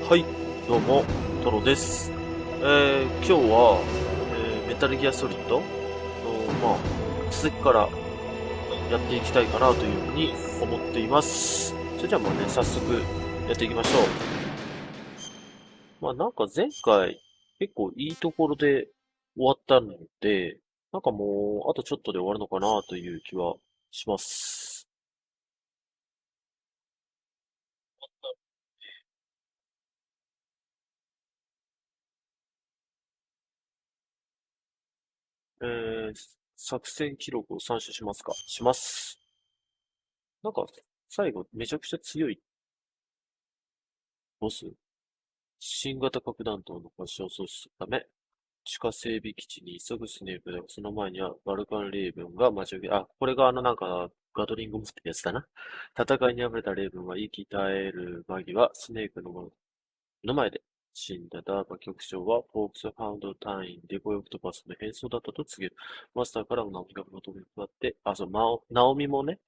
はい、どうも、トロです。今日は、メタルギアソリッドの、続きからやっていきたいかなというふうに思っています。それじゃあもうね、早速やっていきましょう。なんか前回結構いいところで終わったので、なんかもう、あとちょっとで終わるのかなという気はします。えー、作戦記録を参照しますか？します。なんか、最後めちゃくちゃ強いボス、新型核弾頭の発射を阻止するため、地下整備基地に急ぐスネークだが、その前にはバルカンレイブンが待ち受け、これがなんか、ガトリング持ってるやつだな。戦いに敗れたレイブンは息絶える間際、スネークの前で死んだダーバ局長は、フォークスハウンド隊員デコヨクトパスの変装だったと告げる。マスターからもナオミが求め加わって、ナオミもね、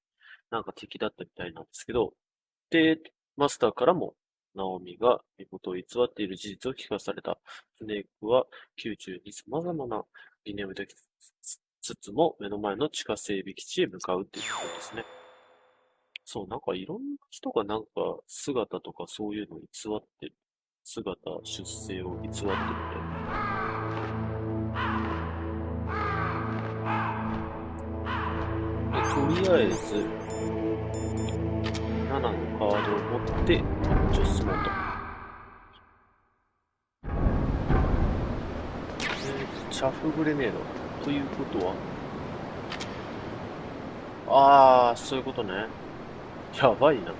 なんか敵だったみたいなんですけど、で、マスターからも、ナオミが身元を偽っている事実を聞かされた。スネークは宮中に様々な疑念を抱きつつも、目の前の地下整備基地へ向かうっていうことですね。そう、なんかいろんな人がなんか姿とかそういうのを偽ってる。姿、出生を偽ってるみたいな。で、とりあえず、7のカードを持って、こっちを進もうと。チャフグレネード。ということは、そういうことね。やばいな。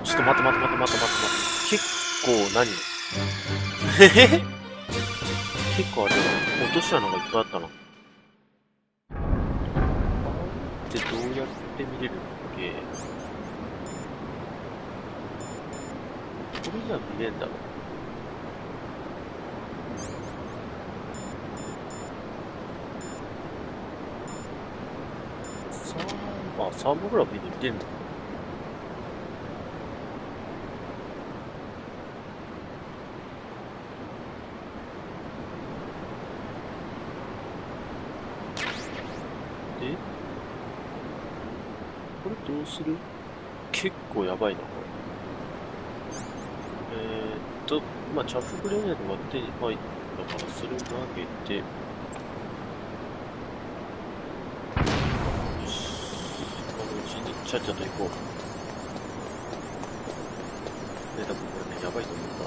ちょっと待って。結構何結構あれだ。落とし穴がいっぱいあったな。ってどうやって見れるんだっけ？これじゃ見れんだろ。サーモグラフィーで見てんの？で、これどうする？結構やばいな、これ。チャフグレネードが手に入ったから、それを投げて、よし。今のうちにちゃっちゃと行こう。多分これね、やばいと思うんだ。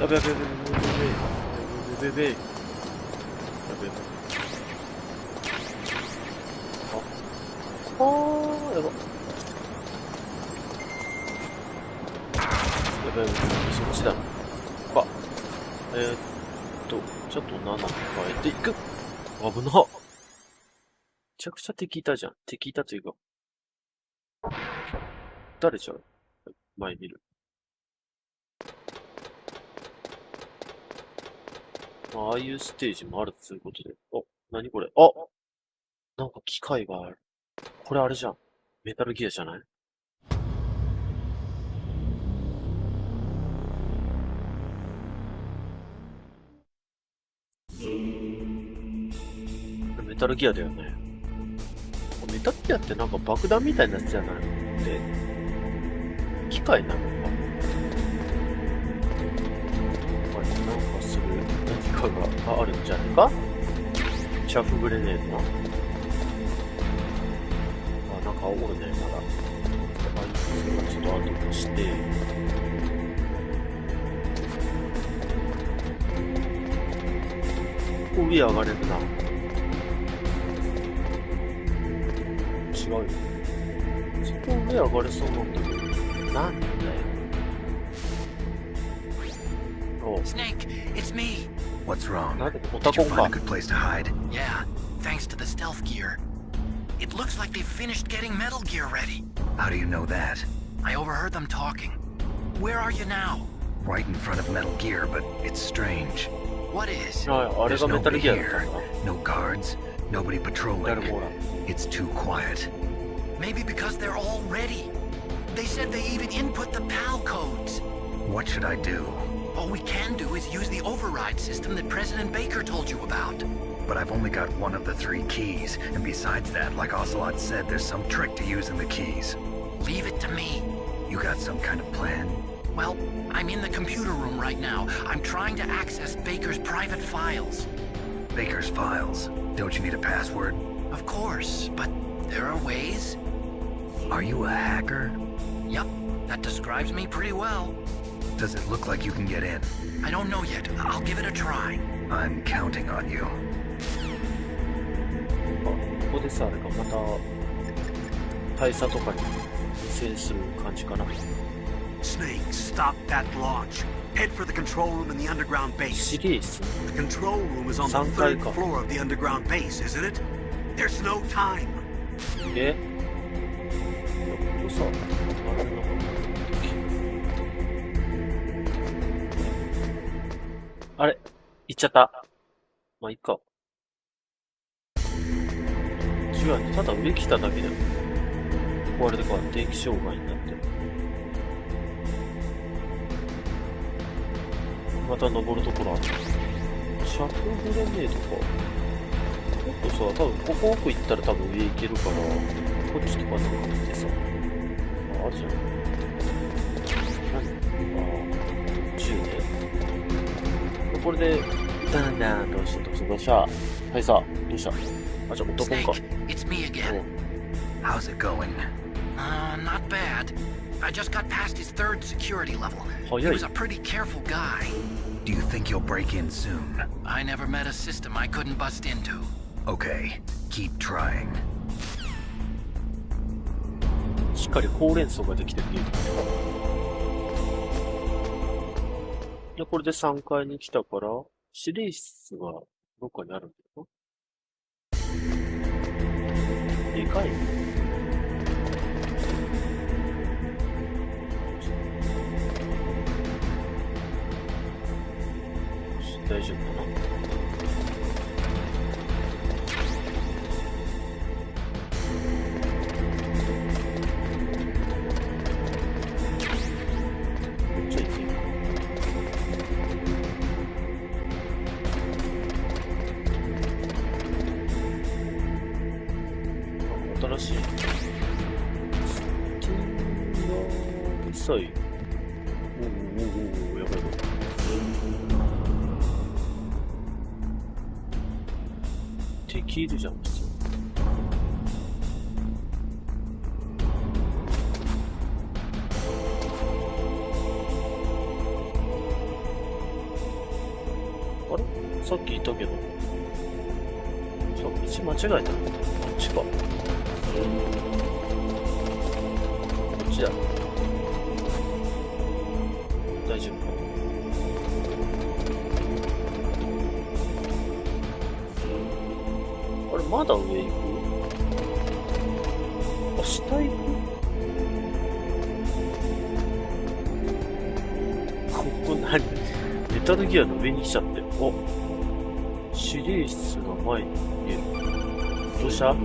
やべ。やば。そっちだな。ちょっと7変えていく。危な。めちゃくちゃ敵いたじゃん。敵いたというか。誰じゃん？前見る。ああいうステージもあるということで。何これ？なんか機械がある。これあれじゃん。メタルギアじゃない？メタルギアだよね。メタルギアってなんか爆弾みたいなやつじゃないの？で、機械なのか？なんかする何かがあるんじゃないか？チャフグレネードな。なんかおるね、まだ。あいつがちょっと後にして、上上がれるな。違うよ。ずっと上上がれそうなんだけど。なんだよ。Snake, it's me. What's wrong? なんでオ Did タ you コン find か。 a good place to hide? Yeah, thanks to the stealth gear. It looks like they've finished getting Metal Gear ready. How do you know that? I overheard them talking. Where are you now? Right in front of Metal Gear, but it's strange. What is? あれ There's がメタル nobody ギアだった here. んだ。No guards, Nobody 誰 patrolling. もおらん。 It's too quiet. Maybe because they're all ready. They said they even input the PAL codes. What should I do? All we can do is use the override system that President Baker told you about. But I've only got one of the 3 keys, and besides that, like Ocelot said, there's some trick to using the keys. Leave it to me. You got some kind of plan? Well, I'm in the computer room right now. I'm trying to access Baker's private files. Baker's files. Don't you need a password? Of course, but there are ways. Are you a hacker? Yup, that describes me pretty well. Does it look like you can get in? I don't know yet. I'll give it a try. I'm counting on you. ここでさ、あれか、また、大佐とかに制する感じかな。 Snake, stop that launch. Head for the control room in the underground base. 司令室 The control room is on the 3階 third か。 floor of the underground base, isn't it? There's no time. えここさ、あれなんかあれ行っちゃった。まあ、いっか。違うね。ただ上来ただけで壊れてから電気障害になって。また登るところある。シャフグレネードか。ちょっとさ、多分ここ奥行ったら多分上行けるから、こっちとかなんか見てさ。あるじゃん。何銃ね。これで、ダンダンどうしたどうしたはいさ、どうしたあ、じゃあ男か。 Snake, it's me again. How's it going? Not bad. I just got past his 3rd security level. He was a pretty careful guy. Do you think you'll break in soon? I never met a system I couldn't bust into. Okay, keep trying. しっかりほうれん草ができてるゲーム。で、これで3階に来たから、司令室がどっかにあるんだよ。でかいね。大丈夫かな。じゃあ行ってみようか。新しい。スティンガーミサイル。おお、やばいやばい。敵いるじゃん、普通。あれさっきいたけど。道間違えた。こっちか。こっちだ。大丈夫か。あれ、まだ上行く？あ、下行く？ここ何？メタルギアの上に来ちゃって。お、司令室が前に見える。どうした？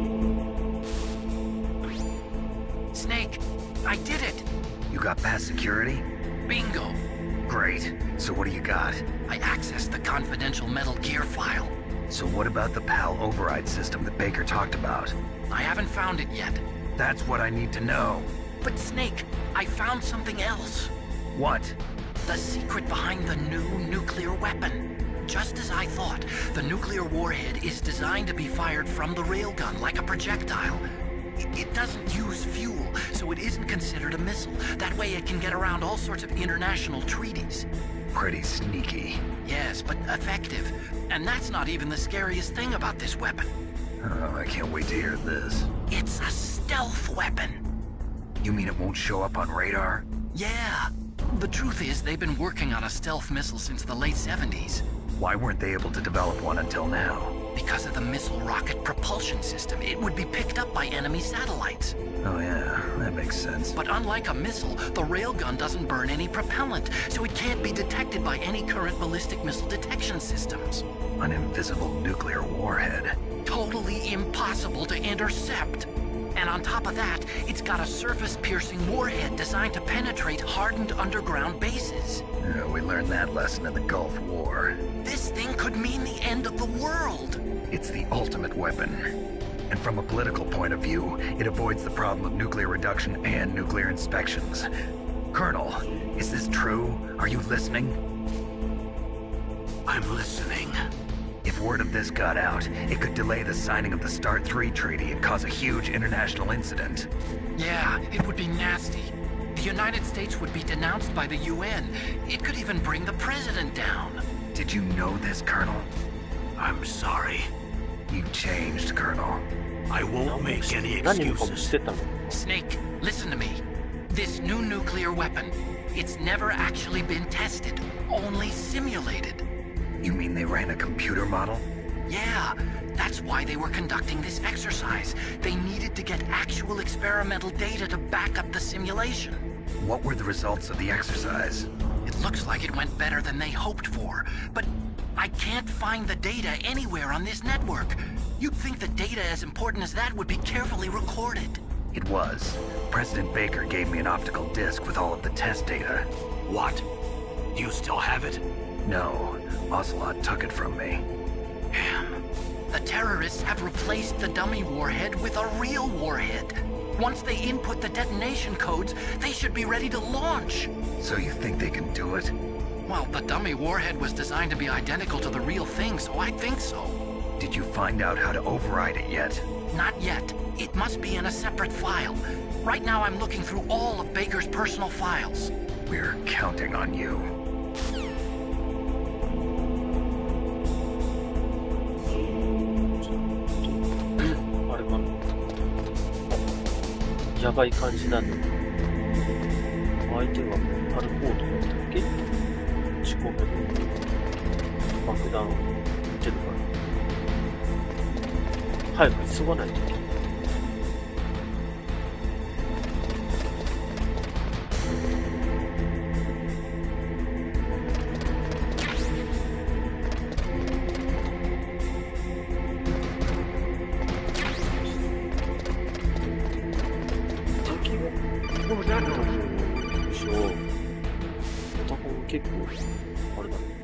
Snake, I did it! You got past security? Bingo! Great. So what do you got? I accessed the confidential Metal Gear file. So what about the PAL override system that Baker talked about? I haven't found it yet. That's what I need to know. But Snake, I found something else. What? The secret behind the new nuclear weapon. Just as I thought, the nuclear warhead is designed to be fired from the railgun like a projectile. It doesn't use fuel, so it isn't considered a missile. That way it can get around all sorts of international treaties. Pretty sneaky. Yes, but effective. And that's not even the scariest thing about this weapon. Oh, I can't wait to hear this. It's a stealth weapon. You mean it won't show up on radar? Yeah. The truth is, they've been working on a stealth missile since the late 70s. Why weren't they able to develop one until now? Because of the missile rocket propulsion system, it would be picked up by enemy satellites. Oh yeah, that makes sense. But unlike a missile, the railgun doesn't burn any propellant, so it can't be detected by any current ballistic missile detection systems. An invisible nuclear warhead. Totally impossible to intercept. And on top of that, it's got a surface-piercing warhead designed to penetrate hardened underground bases. Yeah, we learned that lesson in the Gulf War. This thing could mean the end of the world. It's the ultimate weapon. And from a political point of view, it avoids the problem of nuclear reduction and nuclear inspections. Colonel, is this true? Are you listening? I'm listening. If word of this got out, it could delay the signing of the START III treaty and cause a huge international incident. Yeah, it would be nasty. The United States would be denounced by the UN. It could even bring the president down. Did you know this, Colonel? I'm sorry. You changed, Colonel. I won't make any 何もかも excuses. してたの。 Snake, listen to me. This new nuclear weapon, it's never actually been tested, only simulated. You mean they ran a computer model? Yeah, that's why they were conducting this exercise. They needed to get actual experimental data to back up the simulation. What were the results of the exercise? It looks like it went better than they hoped for, but I can't find the data anywhere on this network. You'd think the data as important as that would be carefully recorded. It was. President Baker gave me an optical disc with all of the test data. What? Do you still have it? No, Ocelot took it from me. Damn. The terrorists have replaced the dummy warhead with a real warhead. Once they input the detonation codes, they should be ready to launch. So you think they can do it? Well, the dummy warhead was designed to be identical to the real thing, so I think so. Did you find out how to override it yet? Not yet. It must be in a separate file. Right now I'm looking through all of Baker's personal files. We're counting on you. あれかな。やばい感じなんだ。相手はアルコードだったっけ？仕込める爆弾撃てるから。早く急がないといけない。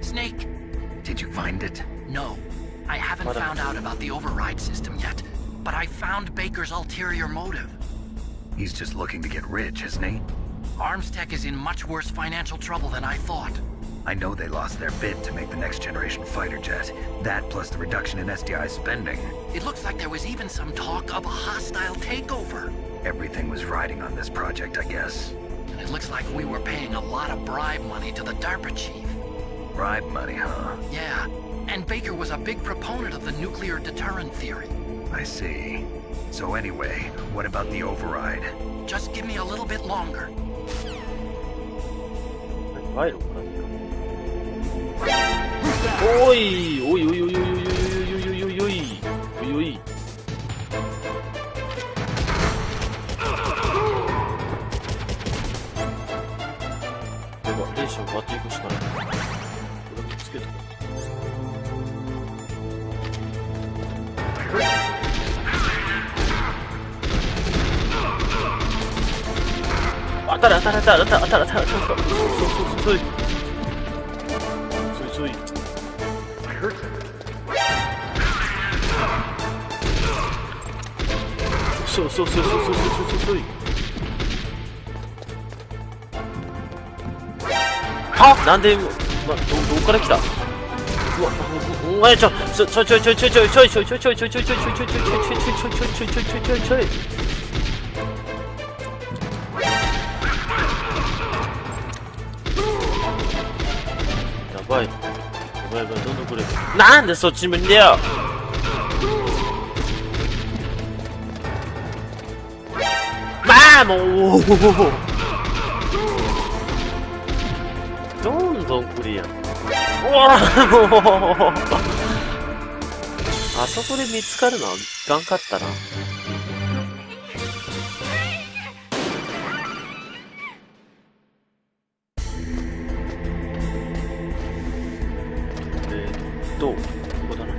Snake! Did you find it? No. I haven't found out about the override system yet, but I found Baker's ulterior motive. He's just looking to get rich, isn't he? Armstech is in much worse financial trouble than I thought. I know they lost their bid to make the next generation fighter jet. That plus the reduction in SDI spending. It looks like there was even some talk of a hostile takeover. Everything was riding on this project, I guess. And it looks like we were paying a lot of bribe money to the DARPA chief. Bribe money, huh? Yeah, and Baker was a big proponent of the nuclear deterrent theory. I see. So anyway, what about the override? Just give me a little bit longer. 入るかな。おいおいおいおいおいおいおいおいおいおいおいおいおい。ではレーション割っていくしかない。これもつけとこう。当たる当たる当たる当たる当たる当たる。そうは？なんで、どこから来た？うわ、お前ちょい。やばい。どんどん来る。なんでそっち向いんだよ。まあもうどんどん来るやん。おおもうあそこで見つかるのはいかんかったな。ここだな。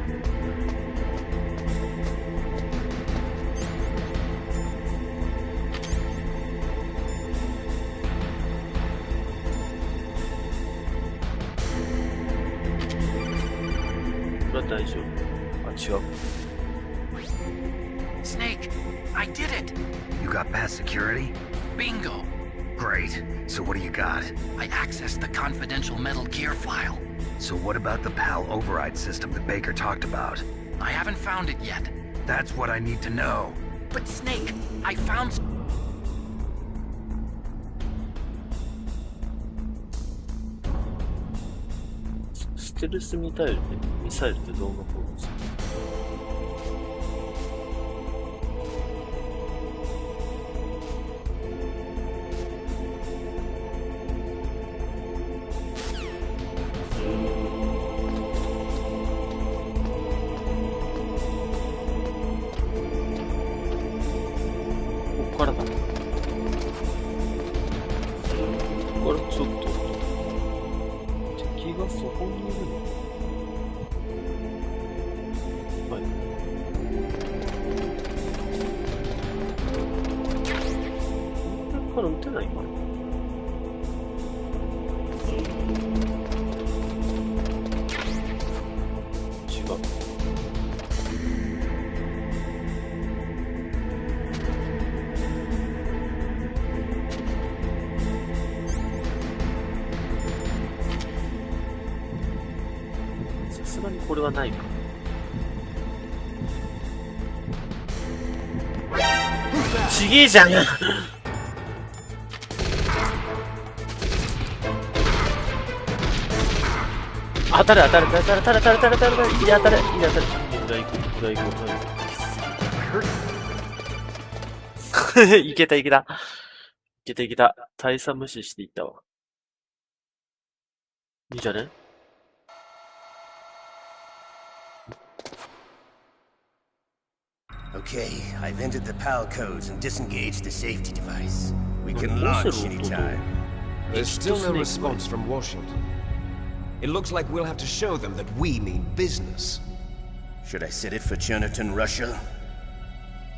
これは大丈夫。あ、違う。Snake, I did it! You got past security? Bingo! Great. So what do you got? I accessed the confidential Metal Gear file. So what about the PAL override system that Baker talked about? I haven't found it yet. That's what I need to know. But Snake, I found... ステルスミサイルってどんな方ですか？ここからだ。ここからちょっと敵がそこにいるの？はい。ここから撃てないかな？違う。さすがにこれはないか。ちげえじゃん当たる当たる当たる当たる当たる当たる当たる当たる当たる裏行くいけたいけたいけたいけた。大差無視していったわ。いいじゃね。Okay, I've entered the PAL codes and disengaged the safety device. We can launch anytime. There's still no response from Washington. It looks like we'll have to show them that we mean business. Should I set it for Cherniton, Russia?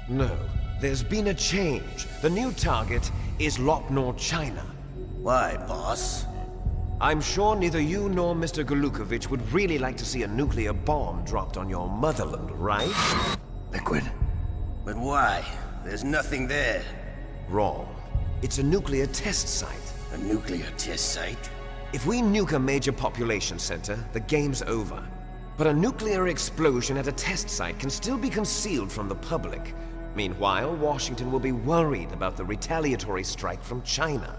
No, there's been a change. The new target is Lopnor, China. Why, boss? I'm sure neither you nor Mr. Golukovich would really like to see a nuclear bomb dropped on your motherland, right? Liquid. But why? There's nothing there. Wrong. It's a nuclear test site. A nuclear test site? If we nuke a major population center, the game's over. But a nuclear explosion at a test site can still be concealed from the public. Meanwhile, Washington will be worried about the retaliatory strike from China.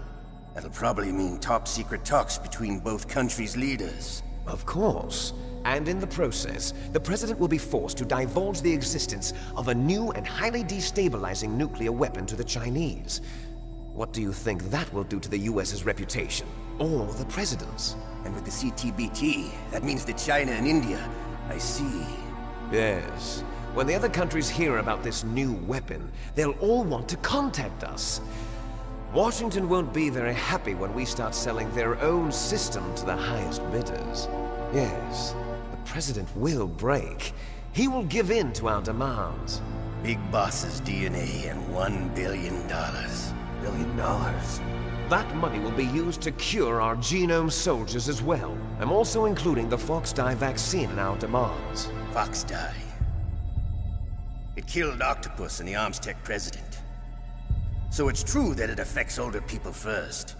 That'll probably mean top-secret talks between both countries' leaders. Of course. And in the process, the president will be forced to divulge the existence of a new and highly destabilizing nuclear weapon to the Chinese. What do you think that will do to the US's reputation? Or the president's? And with the CTBT, that means that China and India. I see. Yes. When the other countries hear about this new weapon, they'll all want to contact us. Washington won't be very happy when we start selling their own system to the highest bidders. Yes, the president will break. He will give in to our demands. Big boss's DNA and $1 billion. $1 billion? That money will be used to cure our genome soldiers as well. I'm also including the Fox-Die vaccine in our demands. Fox-Die. It killed Octopus and the Armstech president. So it's true that it affects older people first.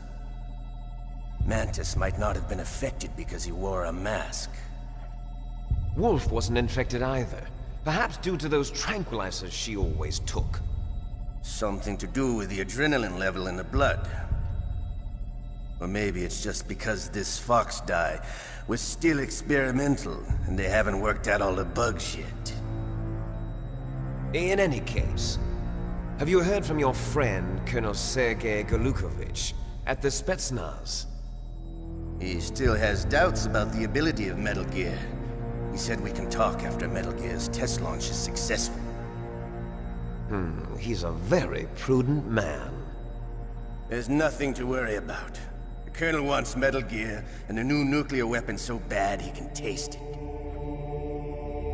Mantis might not have been affected because he wore a mask. Wolf wasn't infected either. Perhaps due to those tranquilizers she always took. Something to do with the adrenaline level in the blood. Or maybe it's just because this Fox-Die was still experimental and they haven't worked out all the bugs yet. In any case, have you heard from your friend, Colonel Sergei Golukovich, at the Spetsnaz? He still has doubts about the ability of Metal Gear. He said we can talk after Metal Gear's test launch is successful. He's a very prudent man. There's nothing to worry about. The Colonel wants Metal Gear and a new nuclear weapon so bad he can taste it.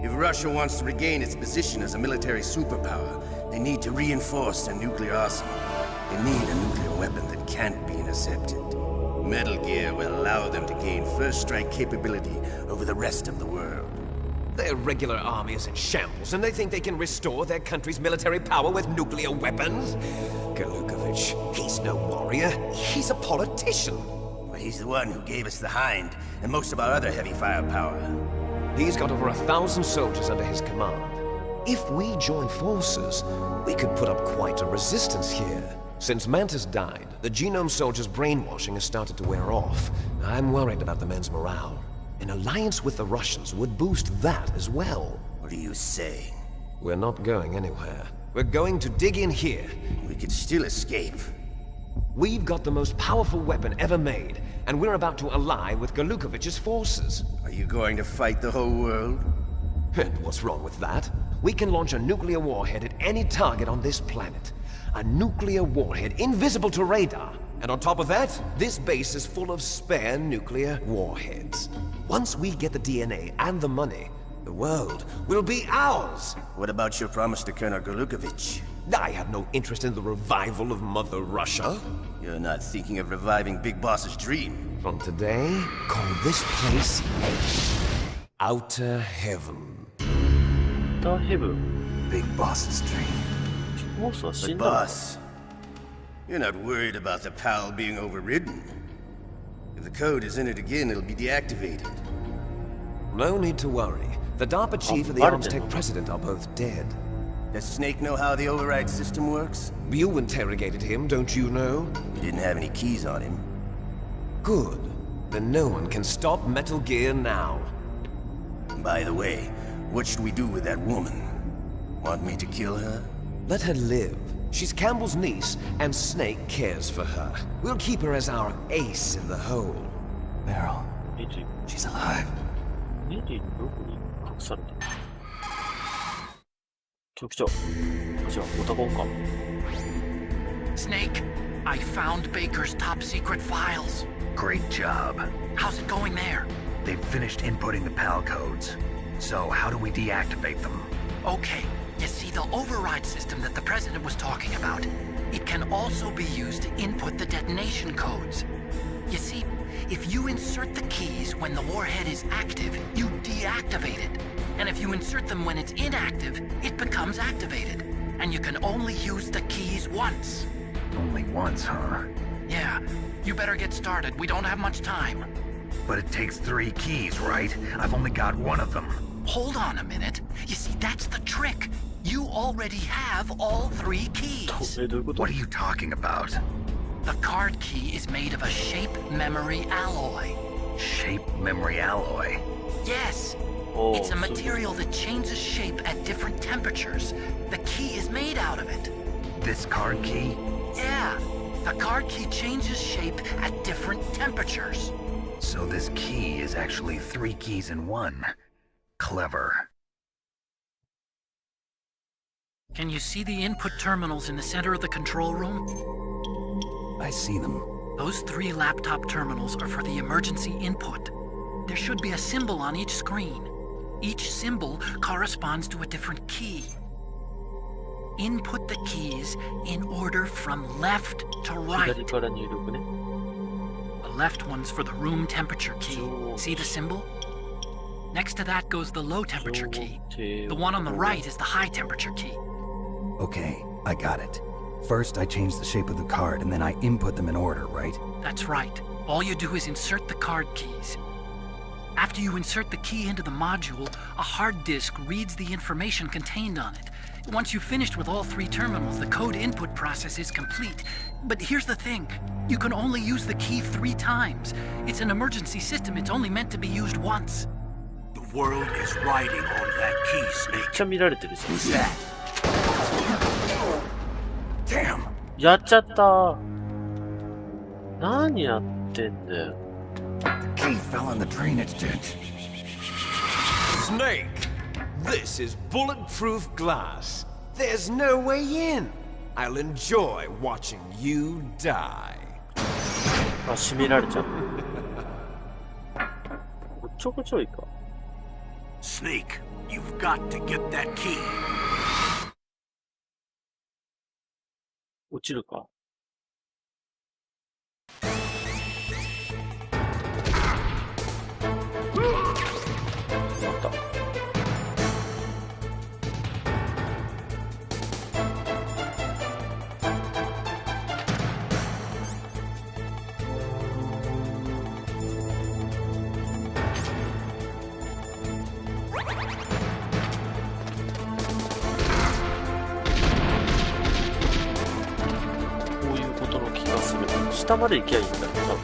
If Russia wants to regain its position as a military superpower, they need to reinforce their nuclear arsenal. They need a nuclear weapon that can't be intercepted. Metal Gear will allow them to gain first strike capability over the rest of the world. Their regular army is in shambles, and they think they can restore their country's military power with nuclear weapons? Galukovich, he's no warrior. He's a politician. Well, he's the one who gave us the Hind and most of our other heavy firepower. He's got over 1,000 soldiers under his command. If we join forces, we could put up quite a resistance here. Since Mantis died, the Genome Soldiers' brainwashing has started to wear off. I'm worried about the men's morale. An alliance with the Russians would boost that as well. What are you saying? We're not going anywhere. We're going to dig in here. We could still escape. We've got the most powerful weapon ever made, and we're about to ally with Galukovich's forces. Are you going to fight the whole world? And what's wrong with that? We can launch a nuclear warhead at any target on this planet. A nuclear warhead invisible to radar. And on top of that, this base is full of spare nuclear warheads. Once we get the DNA and the money, the world will be ours. What about your promise to Colonel Galukovich? I have no interest in the revival of Mother Russia. You're not thinking of reviving Big Boss's dream. From today, call this place Outer Heaven. Outer Heaven. Big Boss's dream. ボスは死 But んだのか boss, you're not worried about the PAL being overridden. If the code is entered again, it'll be deactivated. No need to worry. The DARPA chief and the pardon. Arms Tech president are both dead. Does Snake know how the override system works? You interrogated him, don't you know? He didn't have any keys on him. Good. Then no one can stop Metal Gear now. By the way, what should we do with that woman? Want me to kill her? Let her live. She's Campbell's niece, and Snake cares for her. We'll keep her as our ace in the hole. Meryl, 26 she's alive. に隠されてる。局長、じゃあオタコンか。 Snake, I found Baker's top secret files. Great job. How's it going there? They've finished inputting the PAL codes. So how do we deactivate them? Okay, you see the override system that the president was talking about. It can also be used to input the detonation codes. You see, if you insert the keys when the warhead is active, you deactivate it. And if you insert them when it's inactive, it becomes activated. And you can only use the keys once. Only once, huh? Yeah, you better get started. We don't have much time. But it takes 3 keys, right? I've only got 1 of them. Hold on a minute. You see, that's the trick. You already have all 3 keys. どういうこと What are you talking about? The card key is made of a shape memory alloy. Shape memory alloy. Yes, おー it's a そういう material that changes shape at different temperatures. The key is made out of it. This card key? Yeah, the card key changes shape at different temperatures. So this key is actually 3 keys in 1. Clever. Can you see the input terminals in the center of the control room? I see them. Those 3 laptop terminals are for the emergency input. There should be a symbol on each screen. Each symbol corresponds to a different key. Input the keys in order from left to right. 左から入力ね。 The left one's for the room temperature key. See the symbol? Next to that goes the low temperature key. The one on the right is the high temperature key. Okay, I got it. First, I change the shape of the card, and then I input them in order, right? That's right. All you do is insert the card keys. After you insert the key into the module, a hard disk reads the information contained on it. Once you've finished with all 3 terminals, the code input process is complete. But here's the thing. You can only use the key 3 times. It's an emergency system. It's only meant to be used once. The world is riding on that key, めっ Snake. ちゃ見られてるじゃん。 Who's that? Damn! やっちゃった何やってんだよ。 The key fell in the drainage ditch. Snake, this is bulletproof glass. There's no way in. I'll enjoy watching you die. あ、閉められちゃった。おっちょこちょいか。Snake, you've got to get that key. 落ちるか。また。下まで行きゃいいんだろう、多分。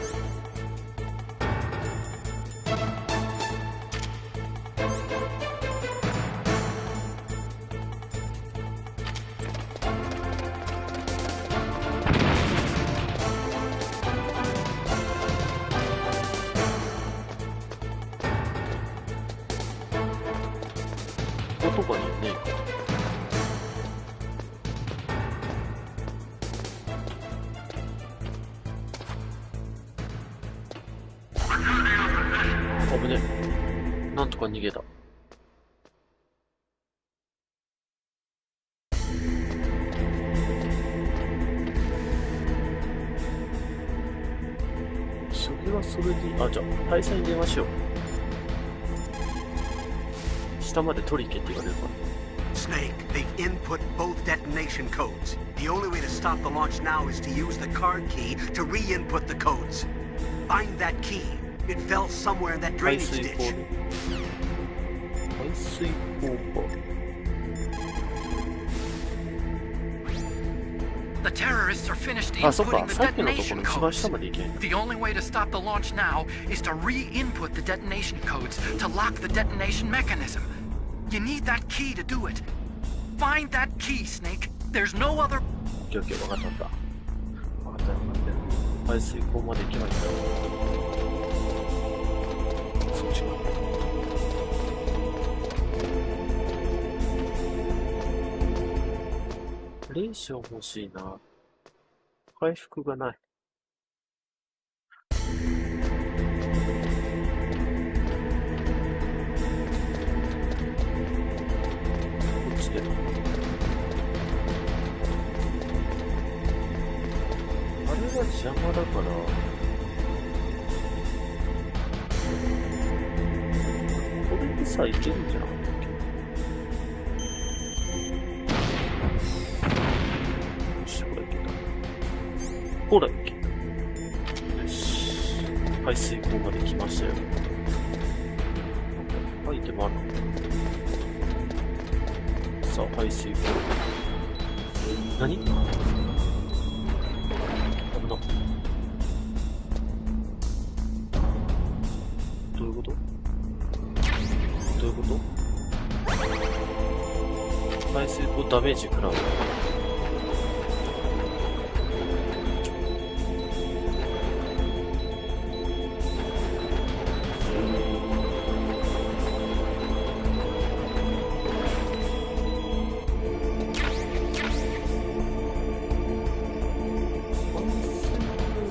こことかにはねえか。危ねえ。なんとか逃げた。それはそれでいい。あ、じゃあ、大佐に電話しよう。下まで取り行けって言われるから。Snake, they've input both detonation codes. The only way to stop the launch now is to use the card key to re-input the codes. Find that key. It fell somewhere in that 排 drainage 水溝 ditch. ね。排水溝か。The terrorists are finished あ、そっか。 inputting the さっきのところ detonation の一番 codes. 下まで行けん。 The only way to stop the launch now is to re-input the detonation codes to lock the detonation mechanism. You need that key to do it. Find that key, Snake. There's no other. オッケーオッケー、分かった分かった。分かった分かった。排水溝まで行けばいいんだ。そっちか。レーション欲しいな。回復がない。こっちで。あれは邪魔だから。これでさ、いけるんじゃなかったっけ。よし、これいけた。ほら、いけた。よし。排水溝まで来ましたよ。アイテムあるの？さあ、排水溝。何？危な。どういうこと？どういうこと？排水溝ダメージ食らう。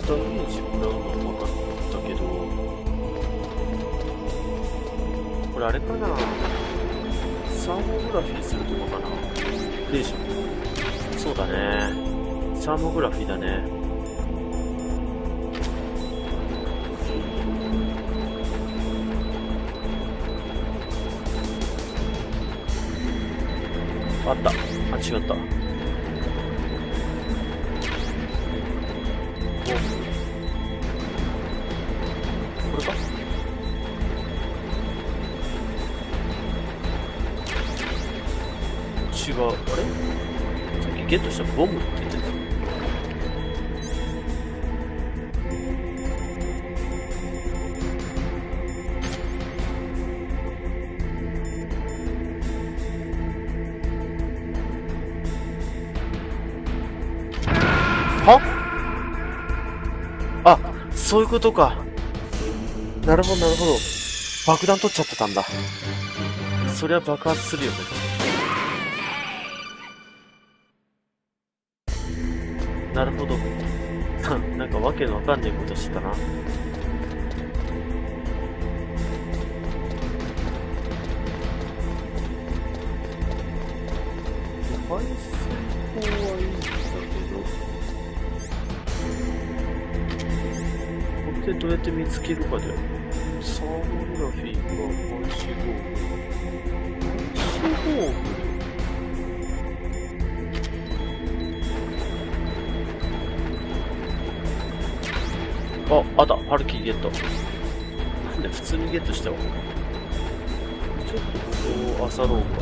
ダメージ食らうのは分かったけど、これあれかな、サーモグラフィーするとこかな。でしょ。そうだね。サーモグラフィーだね。あった。あ、違った。これか？違う。あれ？さっきゲットしたボムって言ってた。は？あ、そういうことか。なるほど、なるほど。爆弾取っちゃってたんだ。そりゃ爆発するよね。なるほど。なんかわけのわかんないことしたな。排水口はいいんだけど、これでどうやって見つけるかだよ。サーモグラフィーか排水ゴーグル。排水ゴーグル。あった。ハルキーゲット。なんで普通にゲットしたわ。ちょっとここを漁ろうか。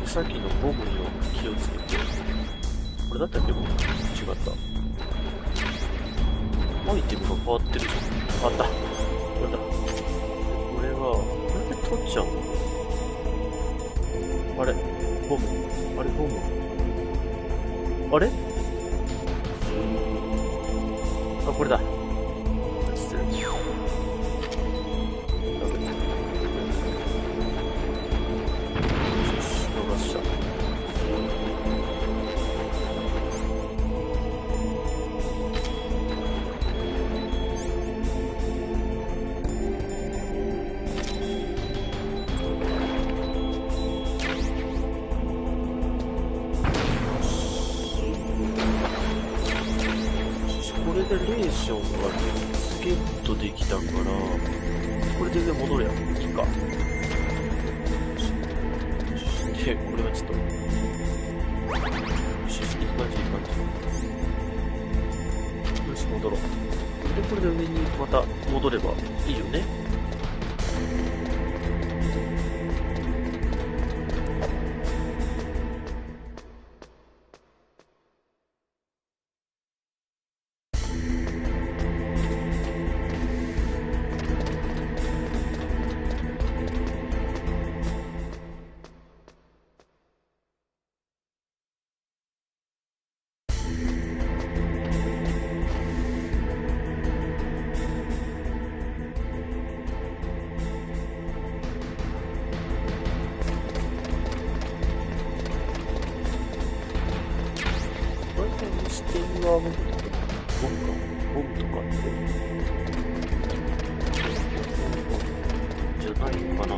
さっきのボムには気をつけて。これだったっけ？ボム違った。アイテムが変わってるじゃん。あった。なんだ。これは、なんで取っちゃうの？あれボム。あれボム。あれ？あ、これだ。失礼。これでレーションがゲットできたから、これで上戻るやん。いいか。で、これはちょっと、よし、いい感じ、いい感じ。よし、戻ろう。で、これで上にまた戻ればいいよね。視点はボムとかってじゃないのかな。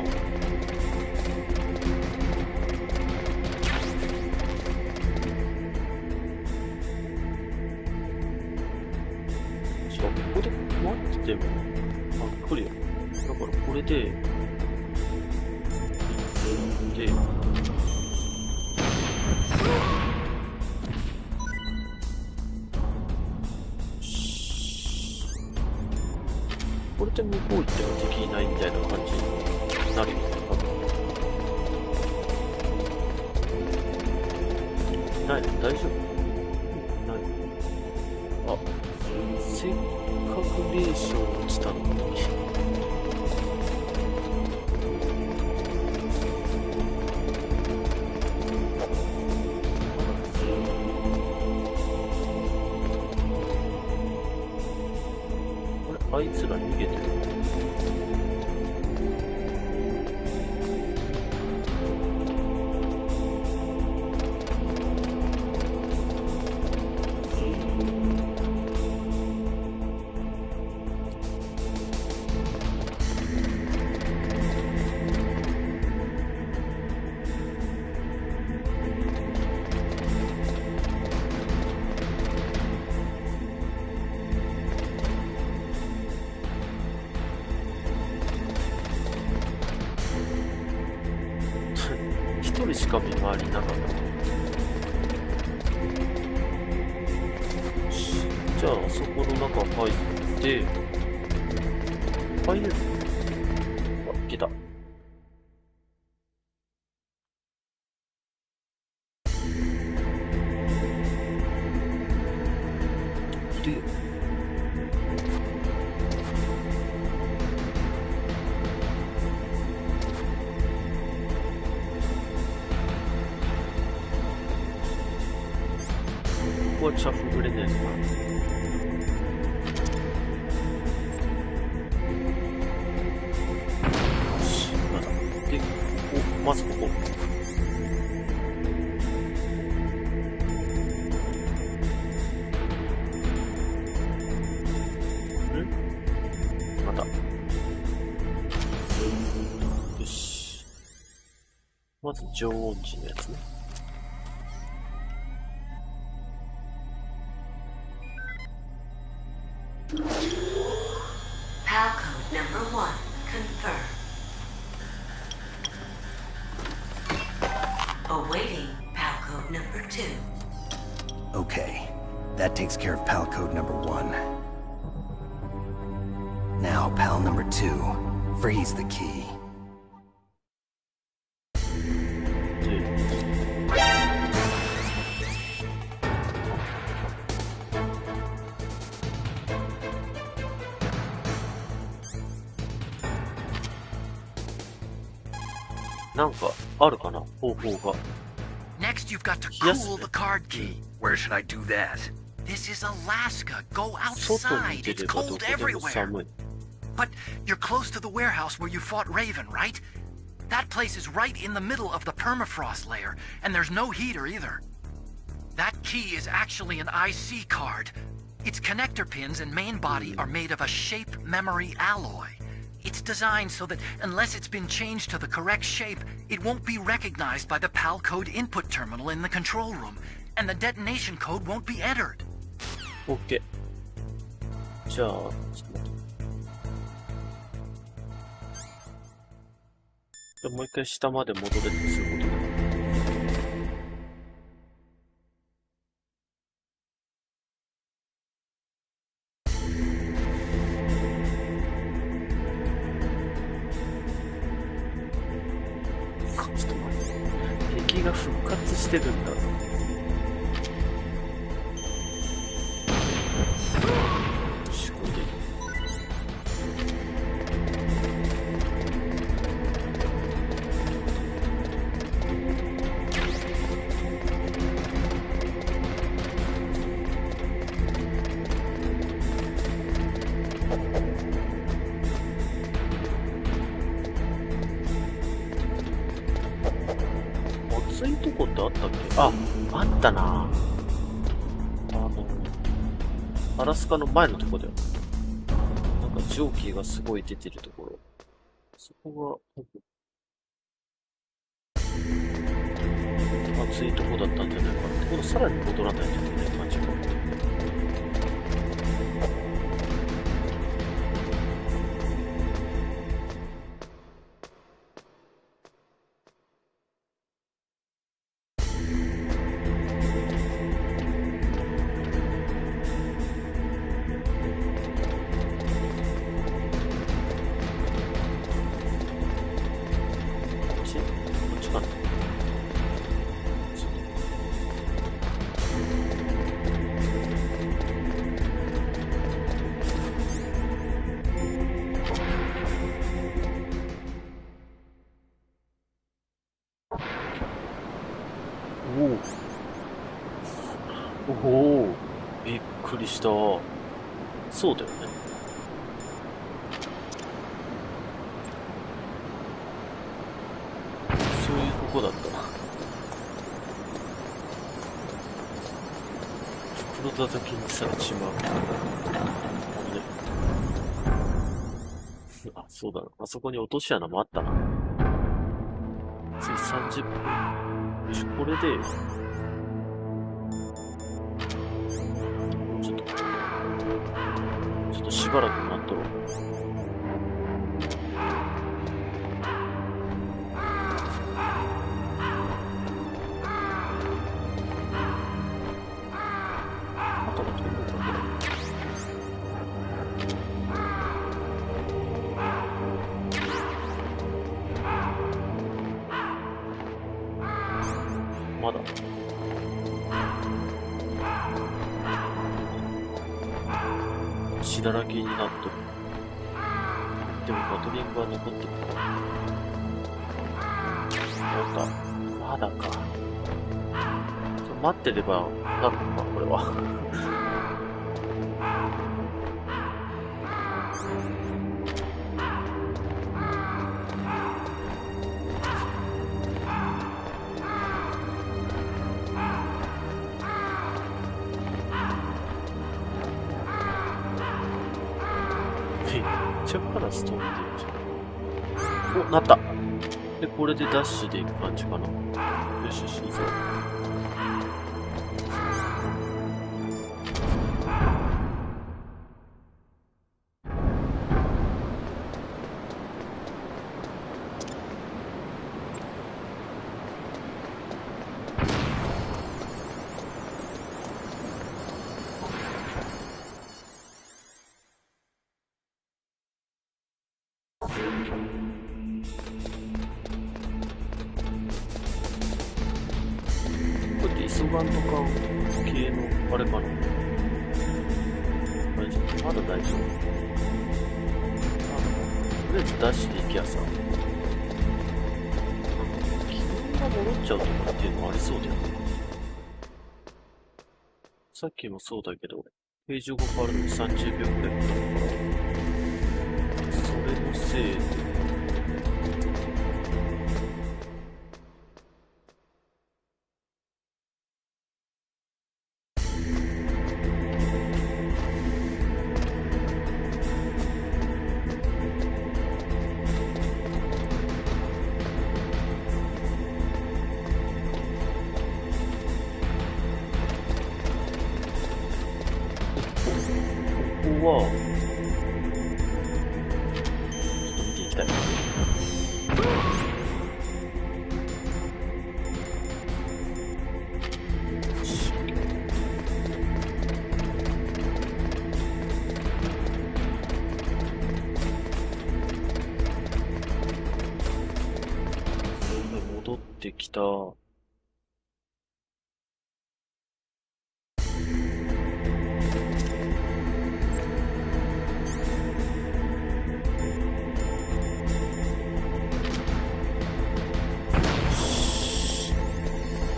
しかもここで待ってても来るよ。だからこれでこれで向こう行っても敵いないみたいな感じになるよね、多分。ないの？大丈夫？ない。あ、せっかくレーション落ちたのに。あいつら逃げてる。一人しか見回りなかった。じゃあそこの中入って入れる？あ、いけた。いるよ。ここはチャフグレネードかな。よし、まだ。まずここ。また。よし。まず常温時のやつね。PAL code number 1 confirmed. Awaiting PAL code number 2. Okay, that takes care of PAL code number 1. Now, PAL number 2. Freeze the key. なんかあるかな、方法が。 Next, you've got to Yes. cool the card key. Where should I do that? This is Alaska. Go 外に outside. 出 It's ればど cold こでも everywhere. 寒い。 But you're close to the warehouse where you fought Raven, right? That place is right in the middle of the permafrost layer, and there's no heater either. That key is actually an IC card. Its connector pins and main body are made of a shape memory alloy. It's designed so that unless it's been changed to the correct shape, it won't be recognized by the PAL code input terminal in the control room, and the detonation code won't be entered. OK。じゃあ、ちょっと待って。もう一回下まで戻れってすることだ。ちょっと待って。敵が復活してるんだ。よし、これでいい。熱いとこってあったっけ？あ、あったな。アラスカの前のとこだよ。なんか蒸気がすごい出てるところ。そこが、熱いとこだったんじゃないかな。ってことはさらに戻らないといけない感じか。おお、びっくりした。そうだよね。そういうとこだったな。袋叩きにされちまう。あ、そうだな。あそこに落とし穴もあったな。次30分。よし、これで、ちょっとしばらく待っとろう。後が飛ぶのかな。まだ。血だらけになっとる。でもバトリングは残ってるから。なんか、まだか。待ってればなるのか、これは。ちゃからストーンでるじゃん。お、なった。で、これでダッシュでいく感じかな。よしよし、いいぞ。これって急がんとか系のあれかな。大丈夫、まだ大丈夫。とりあえずダッシュで行きやさ。気分が戻っちゃうとかっていうのもありそうだよね。さっきもそうだけど、ページが変わるのに30秒くらいかかるから、それのせいで、ここは、ちょっと見ていきたい。戻ってきた。い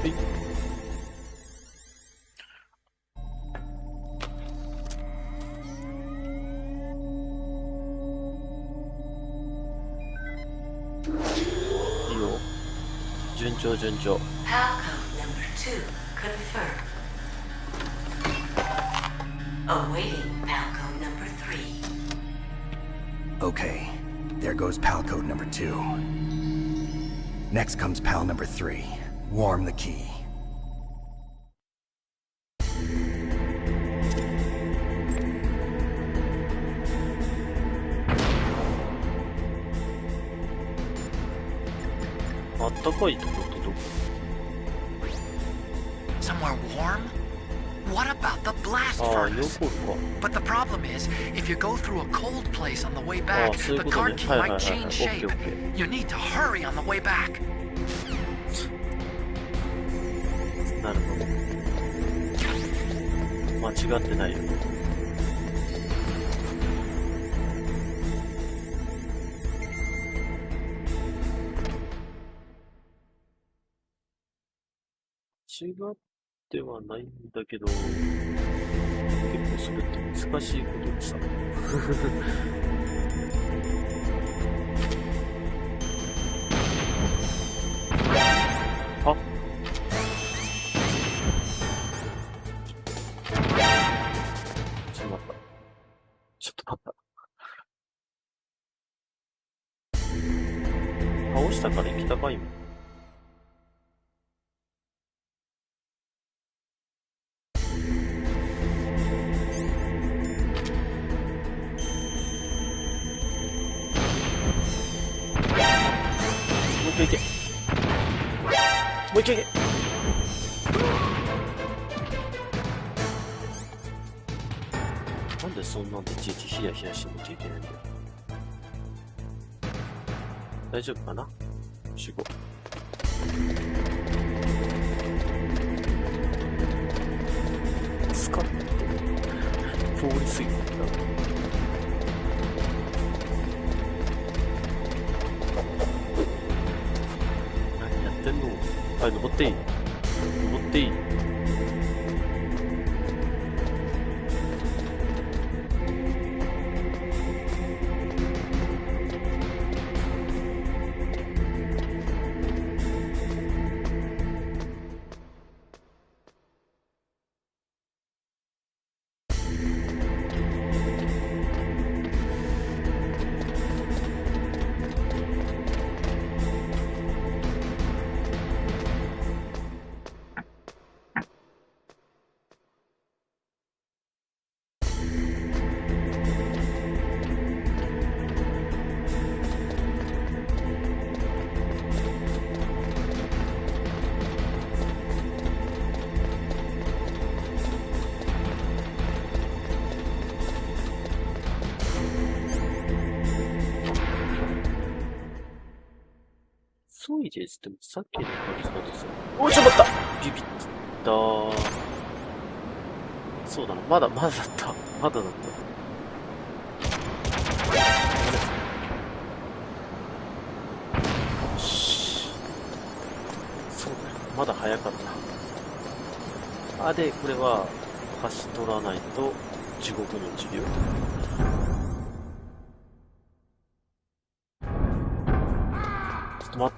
いよ。順調順調。PAL code number 2 confirmed. Awaiting PAL code number 3. Okay, there goes PAL code number 2. Next comes PAL number 3. Warm the key. Somewhere warm? What about the blast furnace? But the problem is, if you go through a cold place on the way back, the card key might change shape. You need to hurry on the way back. なるほど。間違ってないよ。違ってはないんだけど、結構それって難しいことでさ。あ、ちょっと待った。ちょっと待った。倒したから行きたかいもん。もう一回行け。もう一回行け。なんでそんなんでいちいちヒヤヒヤしなきゃいけないんだよ。大丈夫かな？集合。スカッて通り過ぎたんだ。はい、登っていい？登っていい？いですってさっきの感じだとさ。おい、ちょっと待った！ビビった。そうだな、まだだった。まだだった。よし。そうだよ。まだ早かった。で、これは、貸し取らないと地獄の授業。ちょっと待っ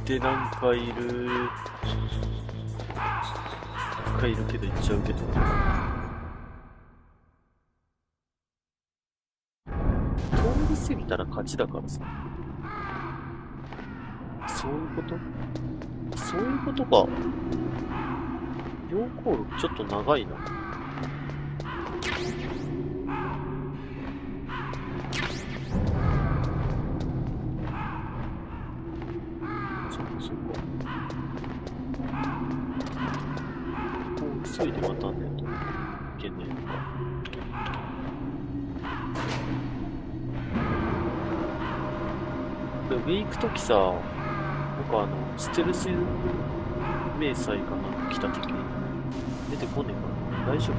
て、なんかいる。なんかいるけど行っちゃうけど。通り過ぎたら勝ちだからさ。そういうことそういうことか。溶鉱炉ちょっと長いな。そっか。こう急いで渡んねえといけねえのか。で、上行くときさ、なんかステルス迷彩かなんか来たときに出てこねえかな。大丈夫？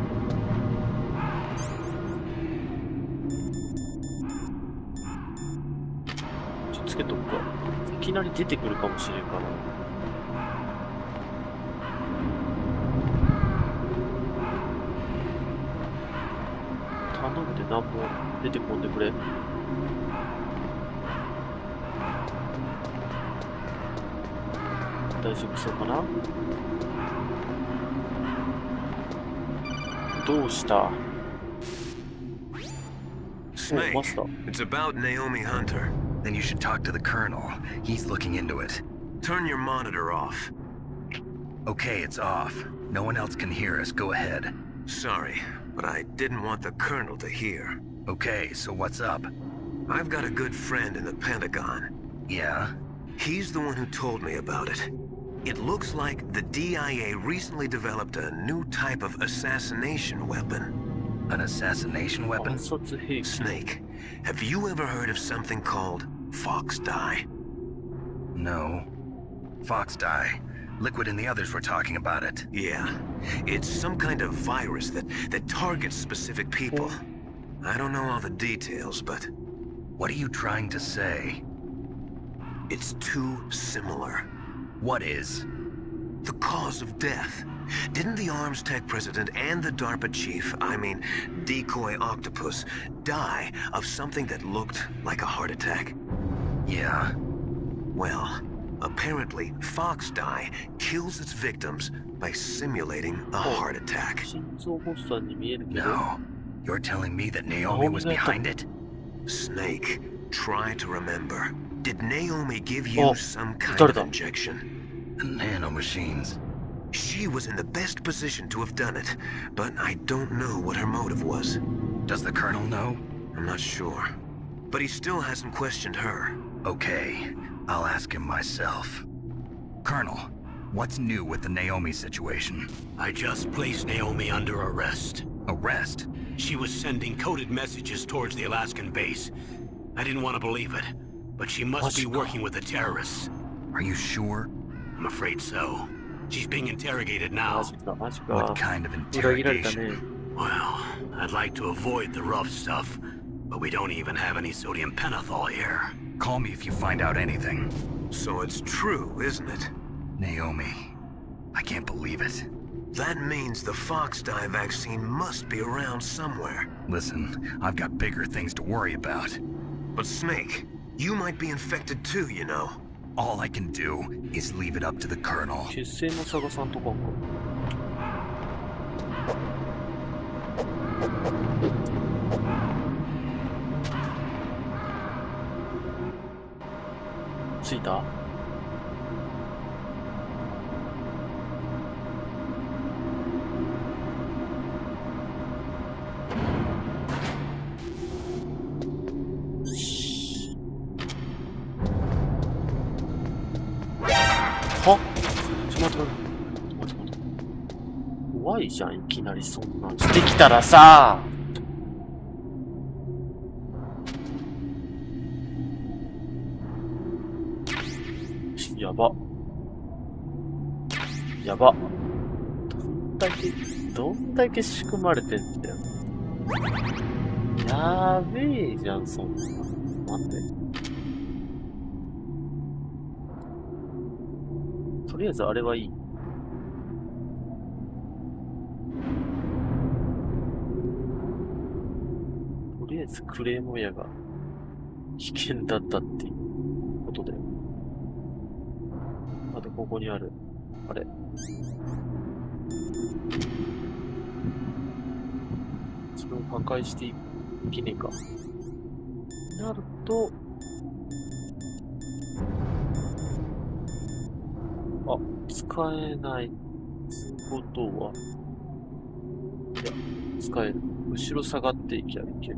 つけとくか。いきなり出てくるかもしれんから。頼むで何も出てこんでくれ。大丈夫そうかな。どうした？ Snake, マスター。 it's about Naomi Hunter. Then you should talk to the Colonel. He's looking into it. Turn your monitor off. Okay, it's off. No one else can hear us. Go ahead. Sorry, but I didn't want the Colonel to hear. Okay, so what's up? I've got a good friend in the Pentagon. Yeah? He's the one who told me about it. It looks like the DIA recently developed a new type of assassination weapon. An assassination weapon? Snake, have you ever heard of something called Fox Dye? No. Fox Dye. Liquid and the others were talking about it. Yeah. It's some kind of virus that targets specific people. I don't know all the details, but... What are you trying to say? It's too similar. What is? The cause of death. Didn't the Arms Tech president and the DARPA chief, I mean, Decoy Octopus, die of something that looked like a heart attack? Yeah. Well, apparently, Fox Dye kills its victims by simulating a heart attack. No. You're telling me that Naomi was behind it? Snake, try to remember. Did Naomi give you some kind of injection? The nanomachines. She was in the best position to have done it, but I don't know what her motive was. Does the Colonel know? I'm not sure. But he still hasn't questioned her. Okay, I'll ask him myself. Colonel, what's new with the Naomi situation? I just placed Naomi under arrest. Arrest? She was sending coded messages towards the Alaskan base. I didn't want to believe it, but she must be working with the terrorists. Are you sure? I'm afraid so. She's being interrogated now. What kind of interrogation? Well, I'd like to avoid the rough stuff, but we don't even have any sodium pentothal here. Call me if you find out anything. So it's true, isn't it? Naomi, I can't believe it. That means the Fox Dye vaccine must be around somewhere. Listen, I've got bigger things to worry about. But Snake, you might be infected too, you know. All I can do is leave it up to the Colonel. 出生の探さんとかか。着いた？は？ちょっと待って。怖いじゃん、いきなりそんなんしてきたらさ。やば。やば。どんだけ仕組まれてんだよ。やべえじゃん、そんな。待って。とりあえずあれはいい。とりあえずクレーモヤが危険だったっていうことで。あとここにある。あれ。それを破壊していけねえか。なると、あ、使えないことは、いや、使える。後ろ下がっていきゃいける。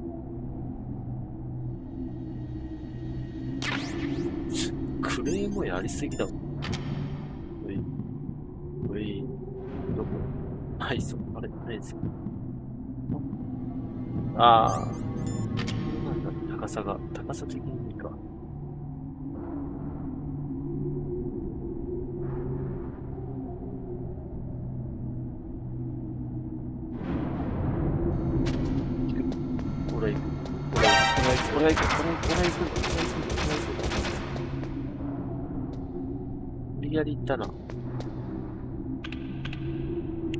クレームやりすぎだもん。どこないぞ。あれないぞ。ああ。なんだ、高さ的にいいか。これ行く。無理やり行ったな。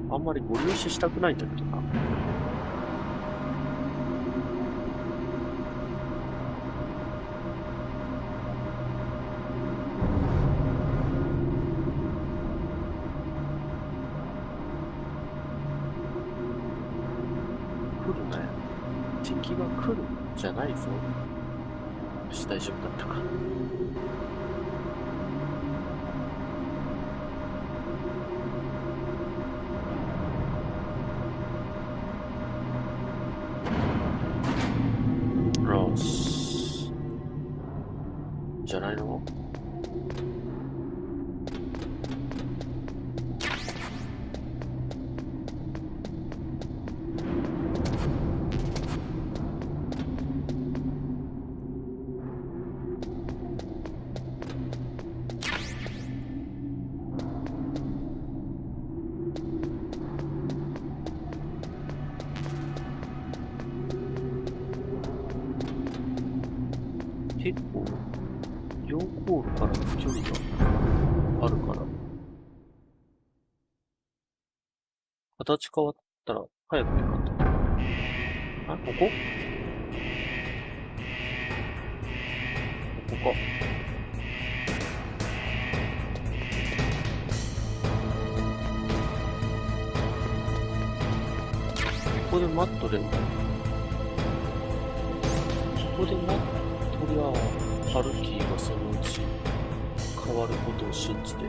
あんまりご利用ししたくないんだけどな。来るね。敵が来るんじゃないぞ。よし、大丈夫だったか。よし。じゃないの？結構、両コールからの距離があるから、形変わったら早く行かんと。あ、ここ？ここか。ここで待っとれば。ここで待っとりゃ、ハルキーがそのうち変わることを信じて。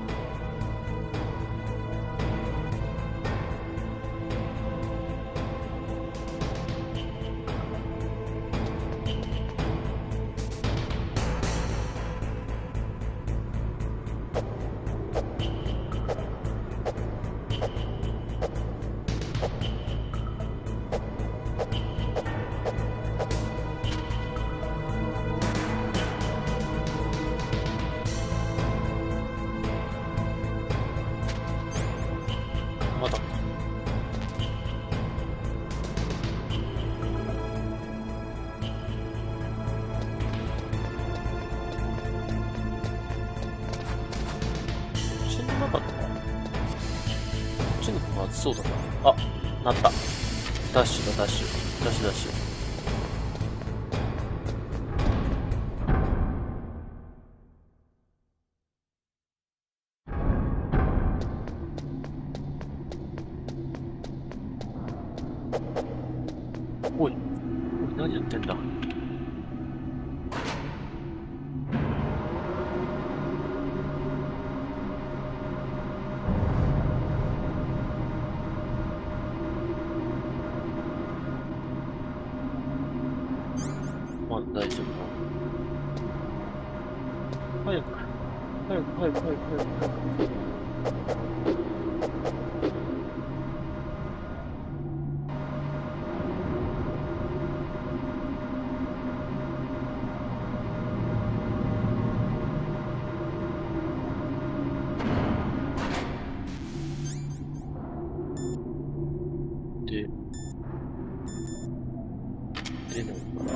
まだ。死んでなかった？こっちの方が熱そうだな。あ、なった。ダッシュだ、ダッシュ。ダッシュダッシュ。おい、何やってんだ。まだ大丈夫か。早く。で、出ないから。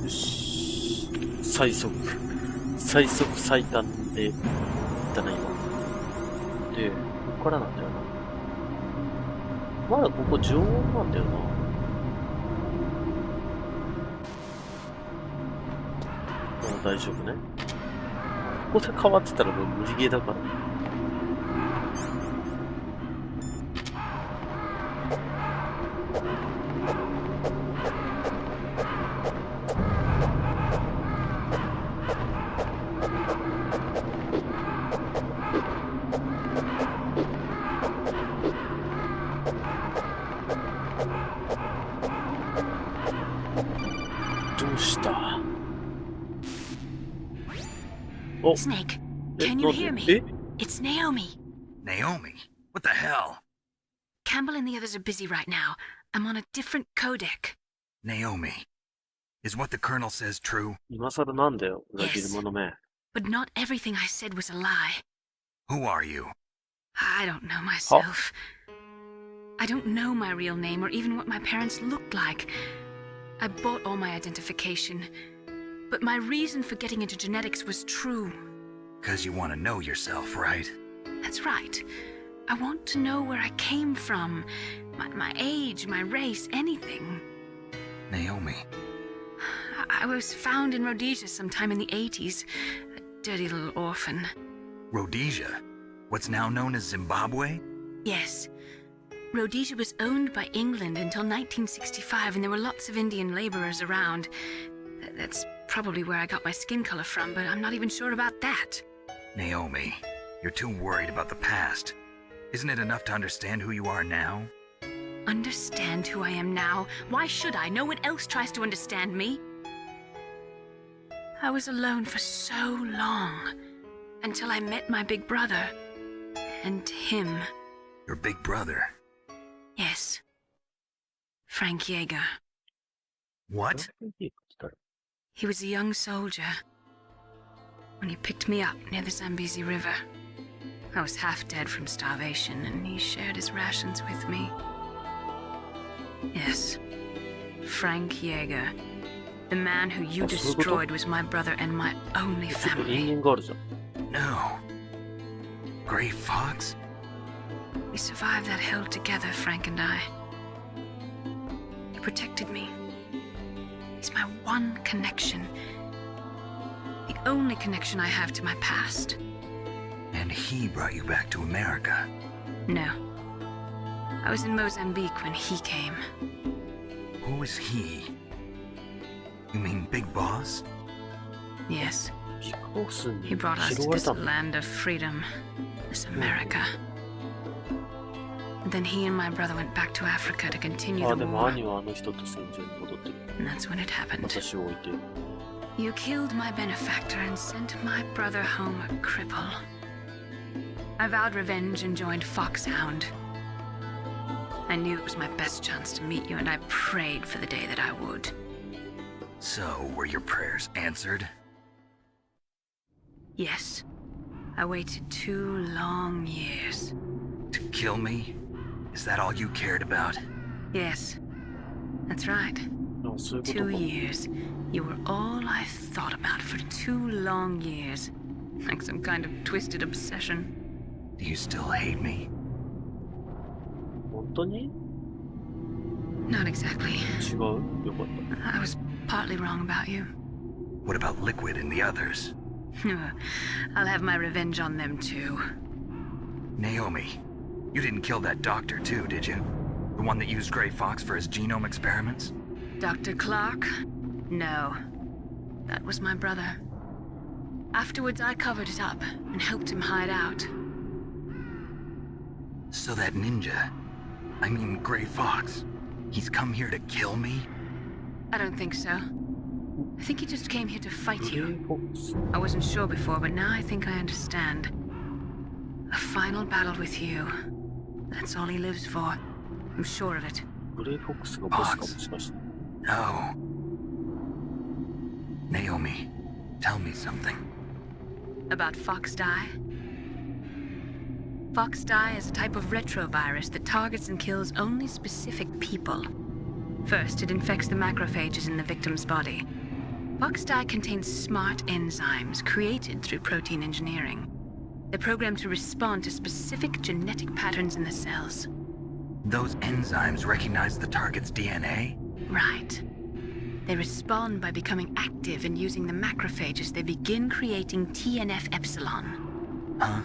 よし。最速最短で行ったな、今。で、ここからなんだよな。まだここ常温なんだよな。大丈夫ね。ここで変わってたらもう無理ゲーだから。どうした？ Snake, can you hear me? It's Naomi. Naomi? What the hell? Campbell and the others are busy right now. I'm on a different codec. Naomi, is what the Colonel says true? 今更なんだよ、裏切り者め。But not everything I said was a lie. Who are you? I don't know myself. I don't know my real name or even what my parents looked like. I bought all my identification. But my reason for getting into genetics was true. 'Cause you want to know yourself, right? That's right. I want to know where I came from. My age, my race, anything. Naomi. I was found in Rhodesia sometime in the 80s. A dirty little orphan. Rhodesia? What's now known as Zimbabwe? Yes. Rhodesia was owned by England until 1965, and there were lots of Indian laborers around. That's probably where I got my skin color from, but I'm not even sure about that. Naomi, you're too worried about the past. Isn't it enough to understand who you are now? Understand who I am now? Why should I? No one else tries to understand me. I was alone for so long, until I met my big brother. And him. Your big brother? Yes. Frank Yeager. What? He was a young soldier when he picked me up near the Zambezi River. I was half dead from starvation, and he shared his rations with me. Yes, Frank Yeager. The man who you destroyed was my brother and my only family. No. Gray Fox? We survived that hell together, Frank and I. He protected me. He's my one connection. The only connection I have to my past. And he brought you back to America? No. I was in Mozambique when he came. Who is he? You mean Big Boss? Yes. He brought us to this land of freedom, this America. And then he and my brother went back to Africa to continue the war. And that's when it happened. You killed my benefactor and sent my brother home a cripple. I vowed revenge and joined Foxhound. I knew it was my best chance to meet you, and I prayed for the day that I would. So, were your prayers answered? Yes. I waited 2 long years. To kill me? Is that all you cared about? Yes. That's right. 2 years. You were all I thought about for 2 long years. Like some kind of twisted obsession. Do you still hate me? Not exactly. I was partly wrong about you. What about Liquid and the others? I'll have my revenge on them too. Naomi, you didn't kill that doctor too, did you? The one that used Gray Fox for his genome experiments? Dr. Clark? No. That was my brother. Afterwards, I covered it up and helped him hide out. So that ninja, I mean Gray Fox, he's come here to kill me? I don't think so. I think he just came here to fight you. I wasn't sure before, but now I think I understand. A final battle with you. That's all he lives for. I'm sure of it. Fox, No. Naomi, tell me something. About Fox Die? Fox Die is a type of retrovirus that targets and kills only specific people. First, it infects the macrophages in the victim's body. Fox Die contains smart enzymes created through protein engineering. They're programmed to respond to specific genetic patterns in the cells. Those enzymes recognize the target's DNA? Right. They respond by becoming active and using the macrophages. They begin creating TNF-epsilon. Huh?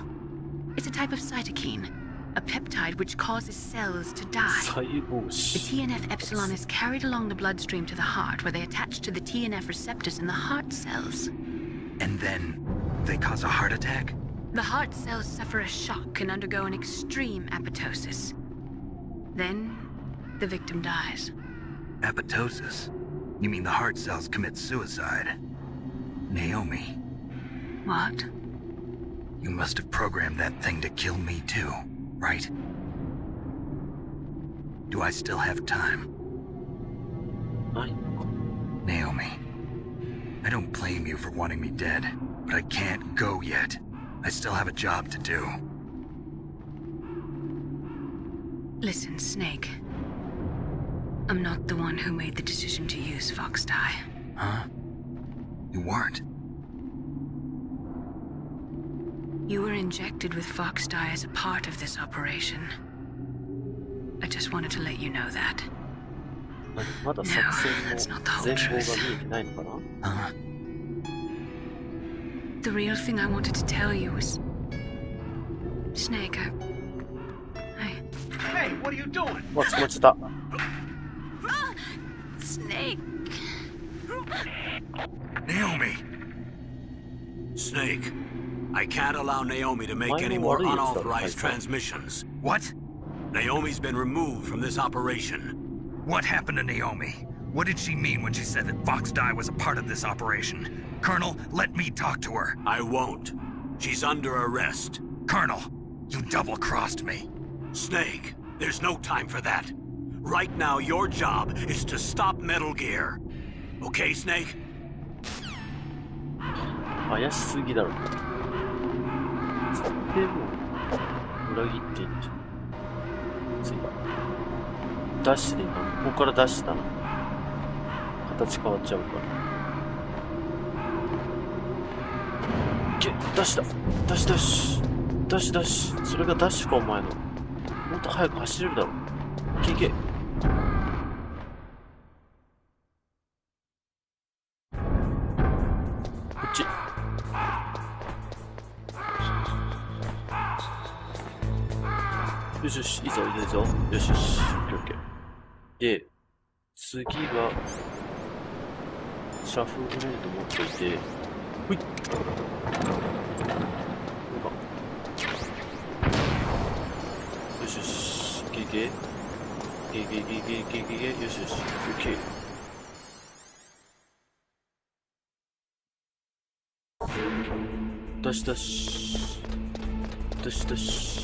It's a type of cytokine, a peptide which causes cells to die. The TNF-epsilon is carried along the bloodstream to the heart, where they attach to the TNF receptors in the heart cells. And then they cause a heart attack? The heart cells suffer a shock and undergo an extreme apoptosis. Then, the victim dies. Apoptosis? You mean the heart cells commit suicide? Naomi. What? You must have programmed that thing to kill me too, right? Do I still have time? Naomi, I don't blame you for wanting me dead, but I can't go yet. I still have a job to do. Listen, Snake. I'm not the one who made the decision to use Fox Die. Huh? You weren't? You were injected with Fox Die as a part of this operation. I just wanted to let you know that. No, that's not the whole truth. Huh? The real thing I wanted to tell you was... Snake, Hey, what are you doing? What's that? Snake. Naomi! Snake, I can't allow Naomi to make any more unauthorized transmissions. What? Naomi's been removed from this operation. What happened to Naomi? What did she mean when she said that Fox Die was a part of this operation? Colonel, let me talk to her. I won't. She's under arrest. Colonel, you double-crossed me. Snake, there's no time for that. Right now, your job is to stop Metal Gear. Okay, Snake? 怪しすぎだろ。絶対もう裏切ってんじゃん。次ダッシュでいいな。ここからダッシュだな。形変わっちゃうから。ダッシュだ。ダッシュダッシュ。ダッシュダッシュ。それがダッシュかお前の。もっと早く走れるだろ。いけいけ。こっち。よしよし、いいぞいいぞ。よしよし。オッケーオッケー。で、次が、シャフグレード持っていて、ほいっ。よしよし。いけいけ。いけいけいけいけいけいけいけ。よしよし。オッケー。ダッシュダッシュ。ダッシュダッシュ。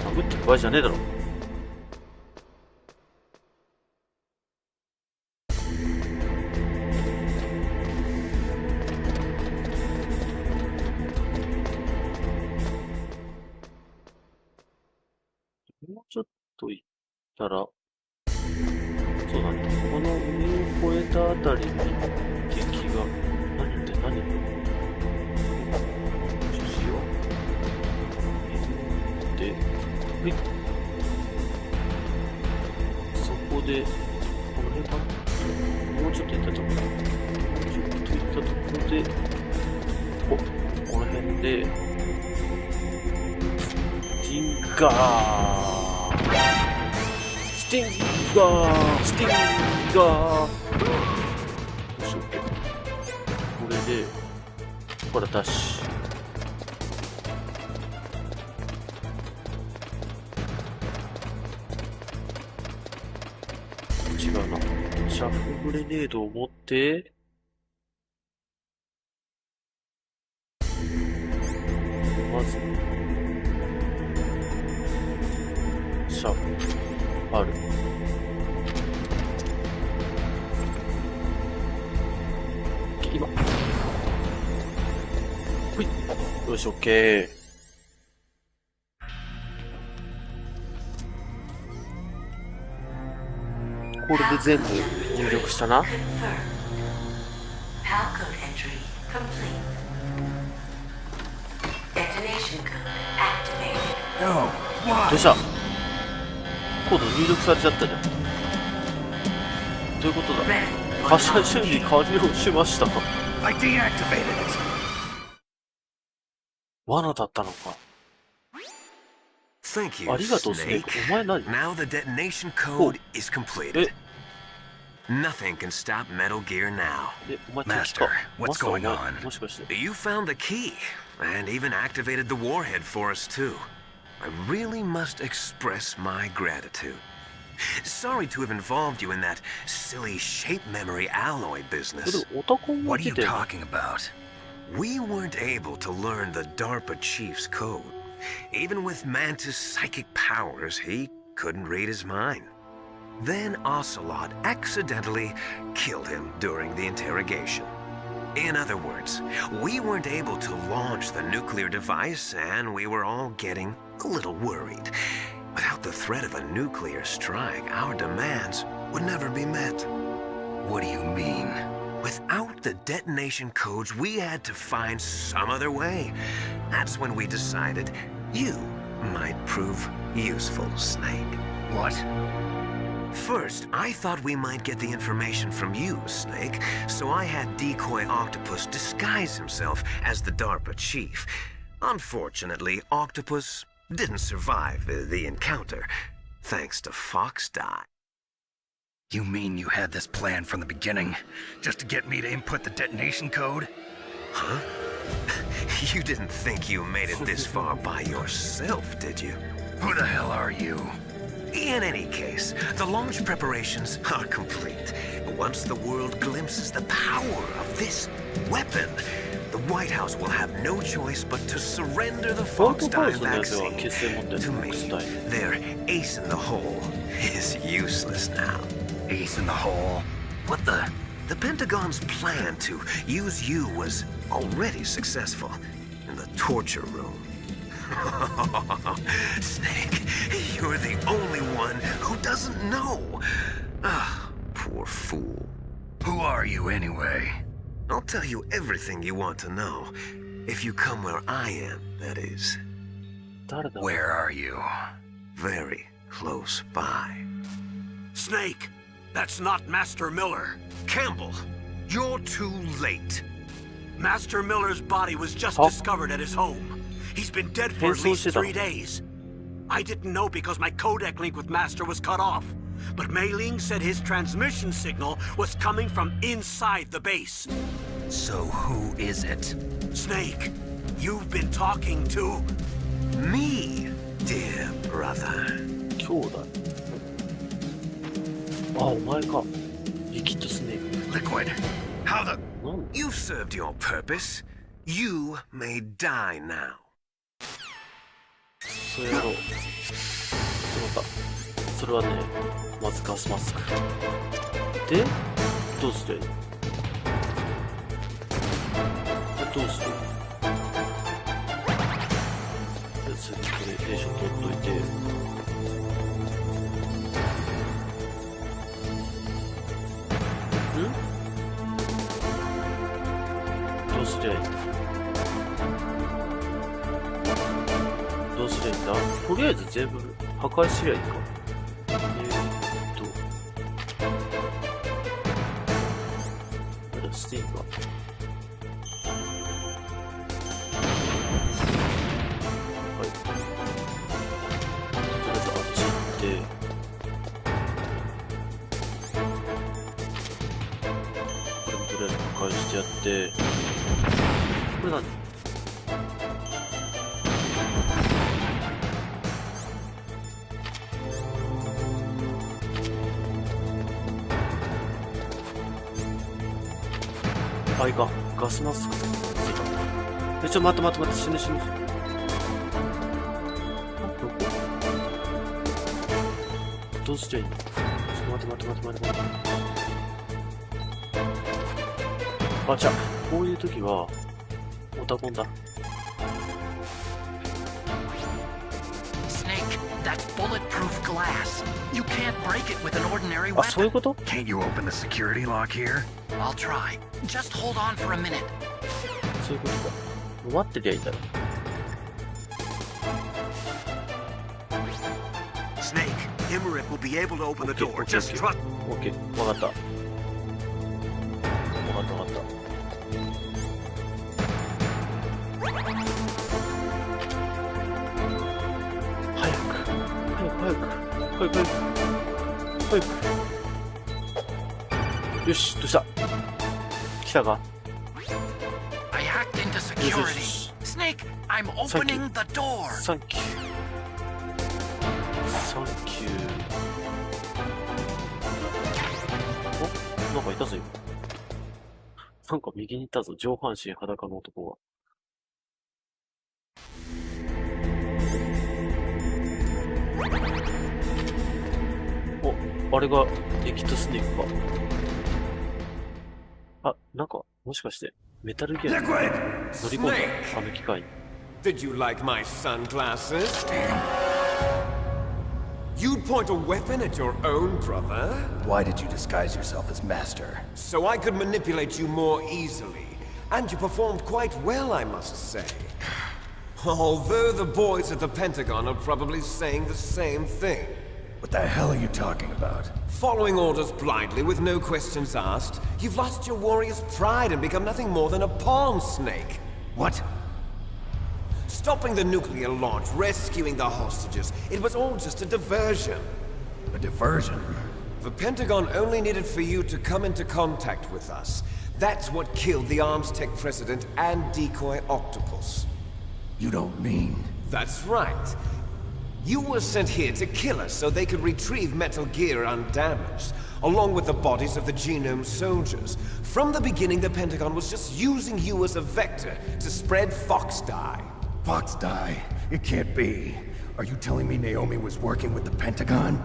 殴ってる場合じゃねえだろ。もうちょっと行ったら、そうだね。この上を越えたあたりに敵が、何って何主旨をで、はい。そこで、この辺かな？もうちょっと行ったところ。ちょっと行ったところで、この辺で、スティンガースティンガースティンガーよし、オッケー。これで、ここからダッシュ。違うな。シャフグレネードを持って、よし、オッケー。これで全部入力したな。どうした？コード入力されちゃったじゃん。どういうことだ？発射準備完了しましたか？罠だったのか。Thank you, ありがとう、スネーク。お前何？ Now the detonation code is completed. Nothing can stop Metal Gear now. Master, what's going on? You found the key, and even activated the warhead for us too. I really must express my gratitude. Sorry to have involved you in that silly shape memory alloy business. What are you talking about? We weren't able to learn the DARPA chief's code. Even with Mantis' psychic powers, he couldn't read his mind. Then Ocelot accidentally killed him during the interrogation. In other words, we weren't able to launch the nuclear device, and we were all getting a little worried. Without the threat of a nuclear strike, our demands would never be met. What do you mean? Without the detonation codes, we had to find some other way. That's when we decided you might prove useful, Snake. What? First, I thought we might get the information from you, Snake, so I had Decoy Octopus disguise himself as the DARPA chief. Unfortunately, Octopus didn't survive the encounter, thanks to Fox Die. You mean you had this plan from the beginning, just to get me to input the detonation code? Huh? You didn't think you made it this far by yourself, did you? Who the hell are you? In any case, the launch preparations are complete. Once the world glimpses the power of this weapon, the White House will have no choice but to surrender the Fox Die vaccine. To me, their ace in the hole is useless now. Ace in the hole? What the? The Pentagon's plan to use you was already successful in the torture room. Snake, you're the only one who doesn't know. Ah, poor fool. Who are you anyway? I'll tell you everything you want to know. If you come where I am, that is. Where are you? Very close by. Snake, that's not Master Miller. Campbell, you're too late. Master Miller's body was just discovered at his home. He's been dead for at least 3 days. I didn't know because my codec link with Master was cut off. But Mei Ling said his transmission signal was coming from inside the base. So who is it? Snake, you've been talking to... me, dear brother. 兄弟。あ、お前か。リキッドスネーク。 Liquid. How the... You've served your purpose. You may die now. それやろう。それはね、まずガスマスク。で、どうしてどうして次これ、レーション取っといて。どうすりゃいいんだどうすりゃいいんだとりあえず全部破壊すりゃいいか。まだスティームが。はい。とりあえずあっち行って。これもとりあえず破壊してやって。これ何あ、いいか。ガスマスクついた。待って、死ぬ。あ、どこどうしていいの待って。あ、じゃあ、こういう時は、オタコンだ。That's bulletproof glass. You can't break it with an ordinary あ、そういう weapon. こと？ Can't you open the security lock here? I'll try. Just hold on for a minute. そういうことか。もう待ってりゃいいだろ。Snake, Emmerich will be able to open the door. Okay, Just trust. オッケー、わかった。わかったわかった。早く早く早く。よし、どうした？来たか？ I hacked into security. Snake, I'm opening the door. サンキュー。サンキュー。お、なんかいたぞ今。なんか右にいたぞ、上半身裸の男が。お、あれがエキットスネークか。あ、なんか、もしかして、メタルギアに乗り込んだ、あの機械に。Did you like my sunglasses? You'd point a weapon at your own brother? Why did you disguise yourself as Master? So I could manipulate you more easily. And you performed quite well, I must say. Although the boys at the Pentagon are probably saying the same thing. What the hell are you talking about? Following orders blindly with no questions asked, you've lost your warrior's pride and become nothing more than a pawn, Snake. What? Stopping the nuclear launch, rescuing the hostages, it was all just a diversion. A diversion? The Pentagon only needed for you to come into contact with us. That's what killed the Arms Tech president and decoy octopus. You don't mean... That's right. You were sent here to kill us so they could retrieve Metal Gear undamaged, along with the bodies of the Genome soldiers. From the beginning, the Pentagon was just using you as a vector to spread Fox Dye. Fox Dye? It can't be. Are you telling me Naomi was working with the Pentagon?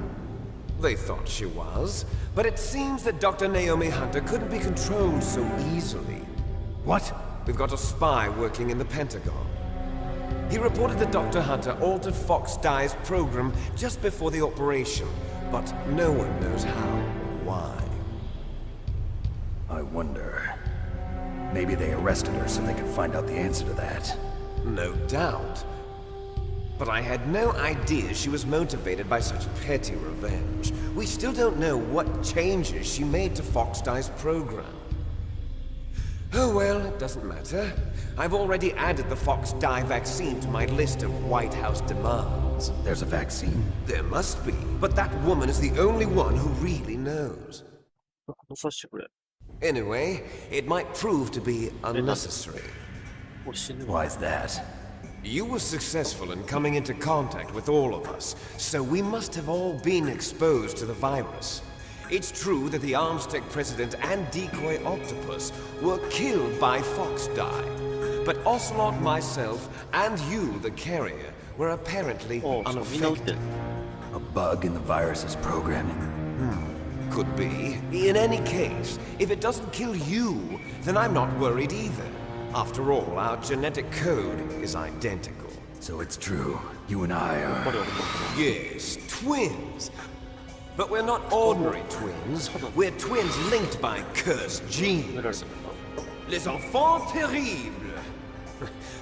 They thought she was, but it seems that Dr. Naomi Hunter couldn't be controlled so easily. What? We've got a spy working in the Pentagon. He reported that Dr. Hunter altered Fox Dye's program just before the operation, but no one knows how or why. I wonder... Maybe they arrested her so they could find out the answer to that. No doubt. But I had no idea she was motivated by such petty revenge. We still don't know what changes she made to Fox Dye's program. Oh well, it doesn't matter. I've already added the Fox Dye vaccine to my list of White House demands. There's a vaccine? There must be, but that woman is the only one who really knows. Anyway, it might prove to be unnecessary. Why is that? You were successful in coming into contact with all of us, so we must have all been exposed to the virus. It's true that the Arms Tech president and decoy octopus were killed by Fox Dye, but Ocelot, myself, and you, the carrier, were apparently unaffected. A bug in the virus's programming? Could be. In any case, if it doesn't kill you, then I'm not worried either. After all, our genetic code is identical. So it's true. You and I are... Yes, twins. But we're not ordinary twins. We're twins linked by cursed genes. Les enfants terribles.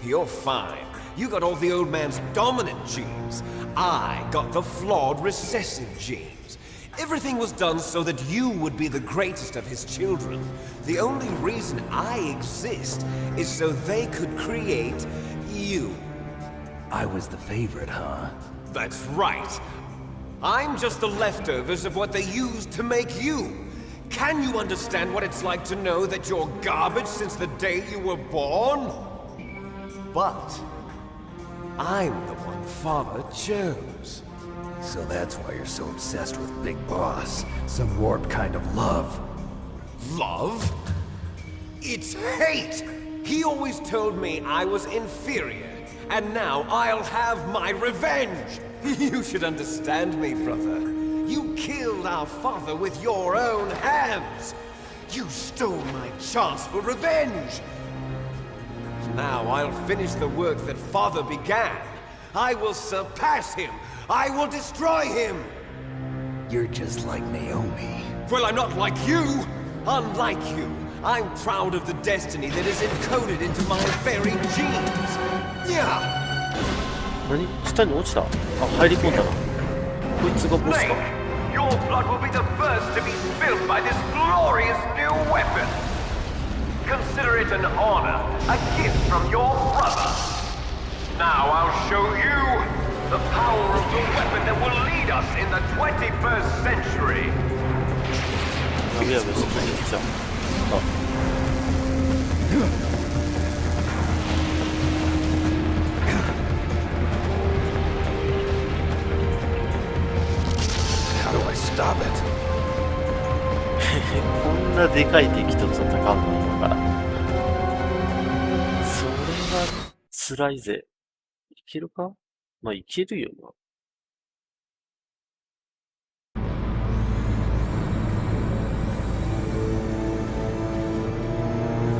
You're fine. You got all the old man's dominant genes. I got the flawed recessive genes. Everything was done so that you would be the greatest of his children. The only reason I exist is so they could create you. I was the favorite, huh? That's right. I'm just the leftovers of what they used to make you. Can you understand what it's like to know that you're garbage since the day you were born? But I'm the one Father chose. So that's why you're so obsessed with Big Boss. Some warped kind of love. Love? It's hate! He always told me I was inferior, and now I'll have my revenge! You should understand me, brother. You killed our father with your own hands! You stole my chance for revenge! Now I'll finish the work that Father began. I will surpass him! I will destroy him! You're just like Naomi. Well, I'm not like you! Unlike you, I'm proud of the destiny that is encoded into my very genes! Yeah! 何？下に落ちた？あ、入り込んだな。こいつがボスか。Your blood will be the first to be spilled by this glorious new weapon. Consider it an honor, a gift from your brother. Now I'll show you the power of the weapon that will lead us in the 21st century. やべやべ、そこに来ちゃう。How do I stop it? こんなでかい敵と戦うのだから。それは辛いぜ。いけるか？まあ、いけるよな。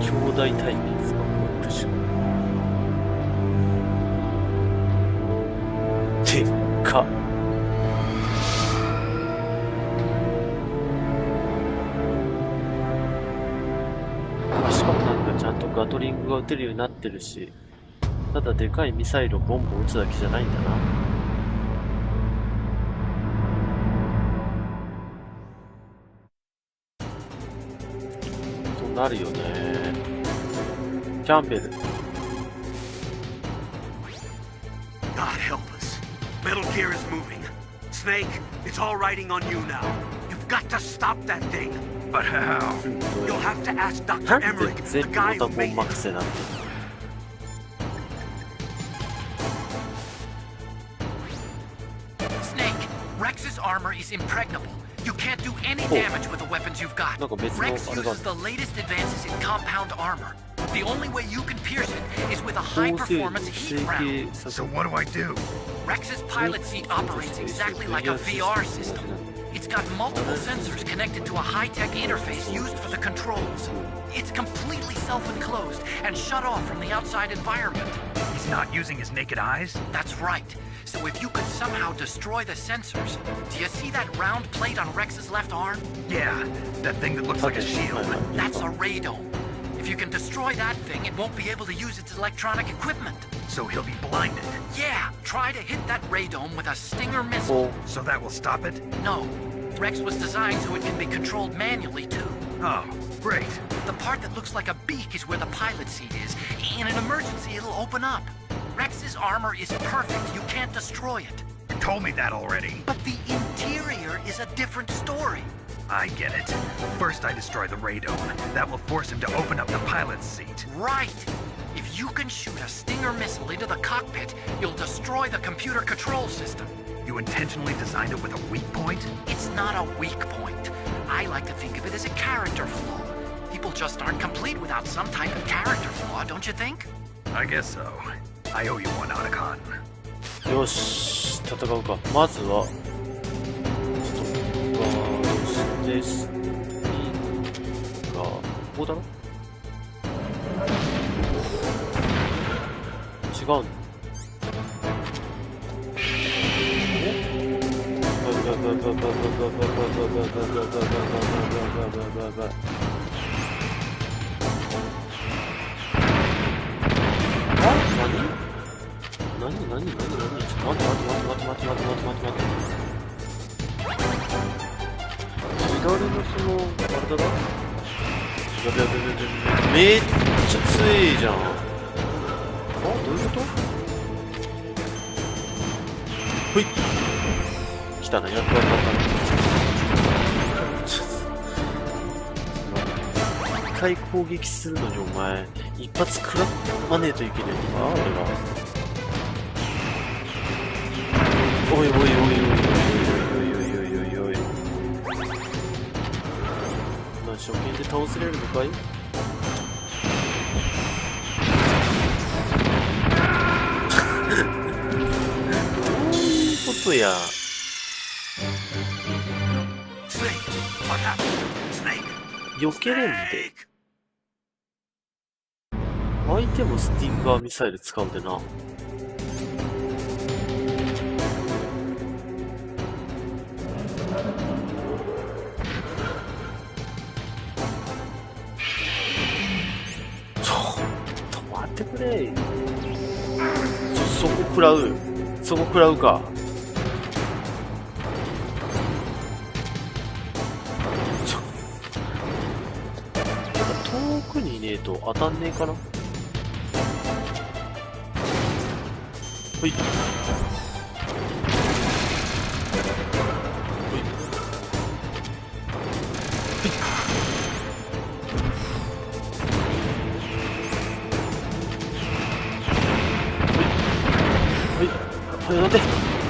兄弟対決か、確か。でっか。しかもなんかちゃんとガトリングが撃てるようになってるし、ただでかいミサイルをボンボン撃つだけじゃないんだな。となるよね。キャンベル。God help us. Metal Gear is moving. Snake, it's all riding on you now. You've got to stop that thing. But how? You'll have to ask な Dr. んで Emmerich, the 全部 guy ボ who タン made 任 it. せなんて。Snake, Rex's armor is impregnable. You can't do any damage with the weapons you've got. Rex uses the latest advances in compound armor. The only way you can pierce it is with a high-performance heat round. So what do I do? Rex's pilot seat operates exactly like a VR system. It's got multiple sensors connected to a high-tech interface used for the controls. It's completely self-enclosed and shut off from the outside environment. He's not using his naked eyes? That's right. So if you could somehow destroy the sensors, do you see that round plate on Rex's left arm? Yeah, that thing that looks like a shield. That's a radome. If you can destroy that thing, it won't be able to use its electronic equipment. So he'll be blinded. Yeah, try to hit that radome with a Stinger missile. So that will stop it? No. Rex was designed so it can be controlled manually, too. Oh, great. The part that looks like a beak is where the pilot seat is. In an emergency, it'll open up. Rex's armor is perfect. You can't destroy it. You told me that already. But the interior is a different story. I get it. First I destroy the radome. That will force him to open up the pilot's seat. Right. If you can shoot a Stinger missile into the cockpit, you'll destroy the computer control system. You intentionally designed it with a weak point? It's not a weak point. I like to think of it as a character flaw. People just aren't complete without some type of character flaw, don't you think? I guess so. I owe you one, Otacon. よし、戦うか。まずは、ガードして、スピンが、ここだろ？違うの？何？ちょっと待って。左のその、あれだな？めっちゃ強いじゃん。あ、どういうこと？ほい。来たな、やっと分かったな。一回攻撃するのにお前、一発食らまねえといけないのか、俺が。おいおいおいおいおいおいおいおいおいおい。初見で倒せれるのかい？どういうことや。避けれんで。相手もスティンガーミサイル使うでな。てくれ。そこ食らう。そこ食らうか。遠くにいねえと当たんねえかな。ほい。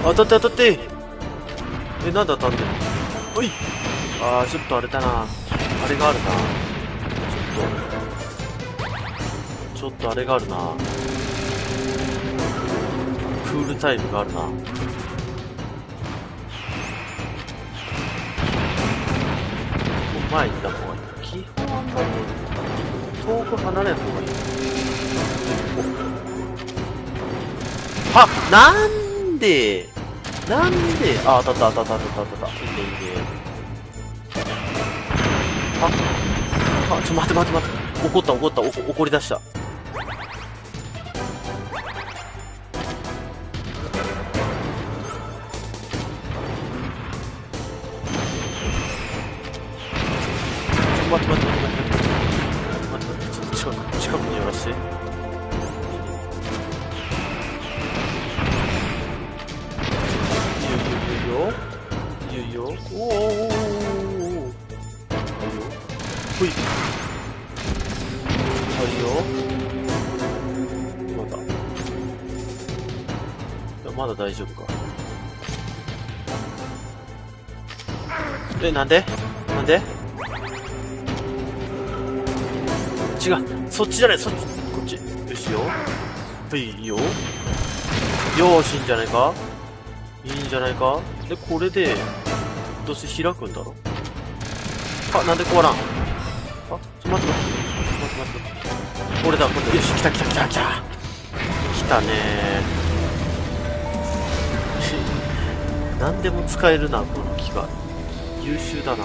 当たって当たって。なんで当たんねん。おい。あー、ちょっとあれだな。あれがあるな。ちょっとあれがあるな。クールタイムがあるな。前に行った方がいい。基本あんまり遠く離れん方がいい。はっ、なんであ、当たった。いいね。あ、待って。怒った。怒り出した。待って。ちょっと近くに寄らせて。いいよ。おお。ほい。はいよ。まだ大丈夫か。なんで違う。そっちじゃない。こっち。よしよ。はいよ。よーし、いいんじゃないか。で、これで、どうせ開くんだろ。あ、なんで壊らん。あ、待って。これだ。よし、来た。来たねー。何でも使えるな、この機械。優秀だな。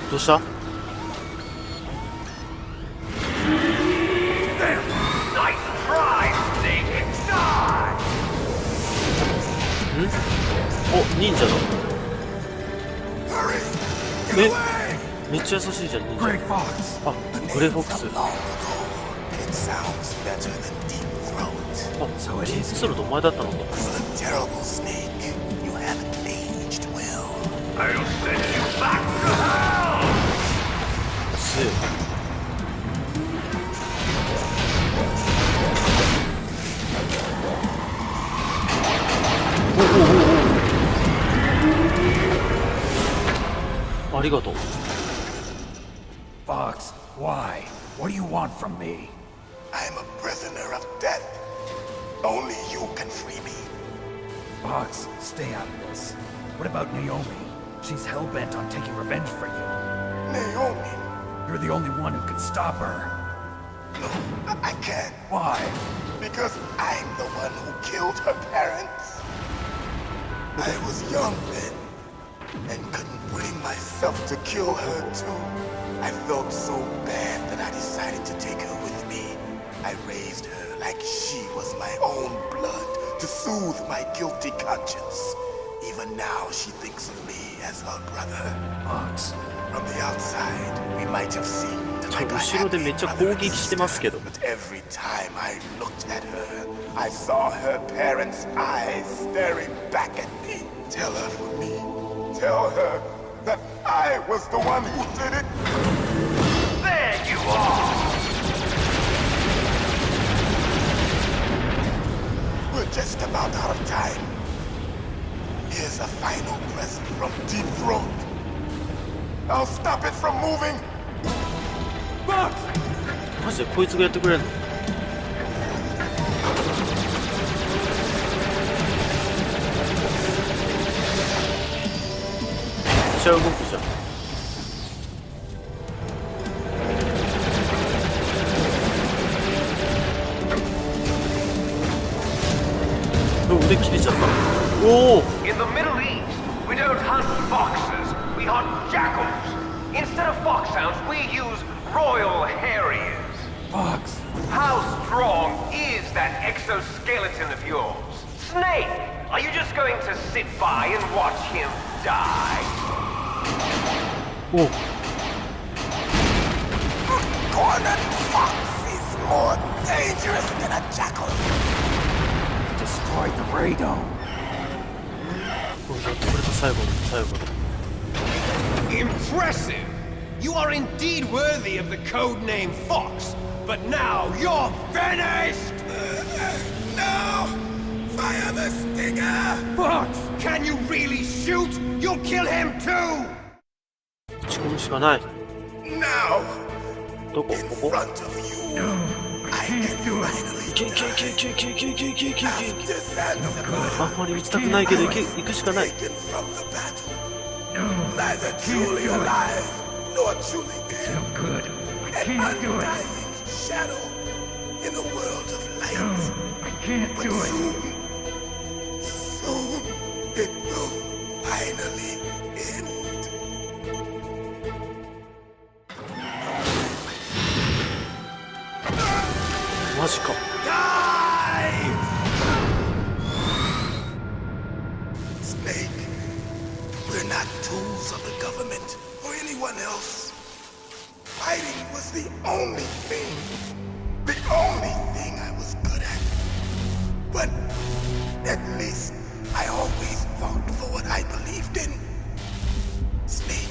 どうした？お、忍者だ。めっちゃ優しいじゃん、忍者。あ、グレイフォックス。あ、ディープソルドお前だったのか。強い。ありがとう。 Fox, why? What do you want from me? I'm a prisoner of death. Only you can free me. Fox, stay out of this. What about Naomi? She's hell-bent on taking revenge for you. Naomi? You're the only one who can stop her. No, I can't. Why? Because I'm the one who killed her parents. I was young then, and couldn't bring myself to kill her too. I felt so bad that I decided to take her with me. I raised her like she was my own blood to soothe my guilty conscience. Even now she thinks of me as her brother. Fox. From the outside, we might have seemed like a 後ろでめっちゃ攻撃してますけど。 but every time I looked at her, I saw her parents' eyes staring back at me. Tell her for me. Tell her that I was the one who did it. There you are! We're just about out of time. Here's a final present from Deep Throat. I'll stop it from moving. Fox! マジでこいつがやってくれるの？めっちゃ動くじゃん。腕切れちゃった。おお。In the Middle East, We don't hunt foxes, we hunt jackals. Instead of foxhounds, we use royal harriers. Fox. How strong is that exoskeleton of yours? Snake, are you just going to sit by and watch him die? Oh. Cornered fox is more dangerous than a jackal. He destroyed the radar. これと最後の。Impressive! You are indeed worthy of the codename Fox, but now you're finished! No! Fire the stinger! Fox! Can you really shoot? You'll kill him too! 打ち込むしかない。 Now! どこ In ここ front of you! I can finally いけいけいけいけいけいけいけいけいけいけ after Zanzibar あんまり打ちたくないけど行くしかない。 taken from the battle. Neither truly alive nor truly dead. An undying shadow in a world of light. But soon it will finally end. マジか。 Die! Snake, we're not tools of the government or anyone else. Fighting was the only thing I was good at. But at least I always fought for what I believed in. Snake,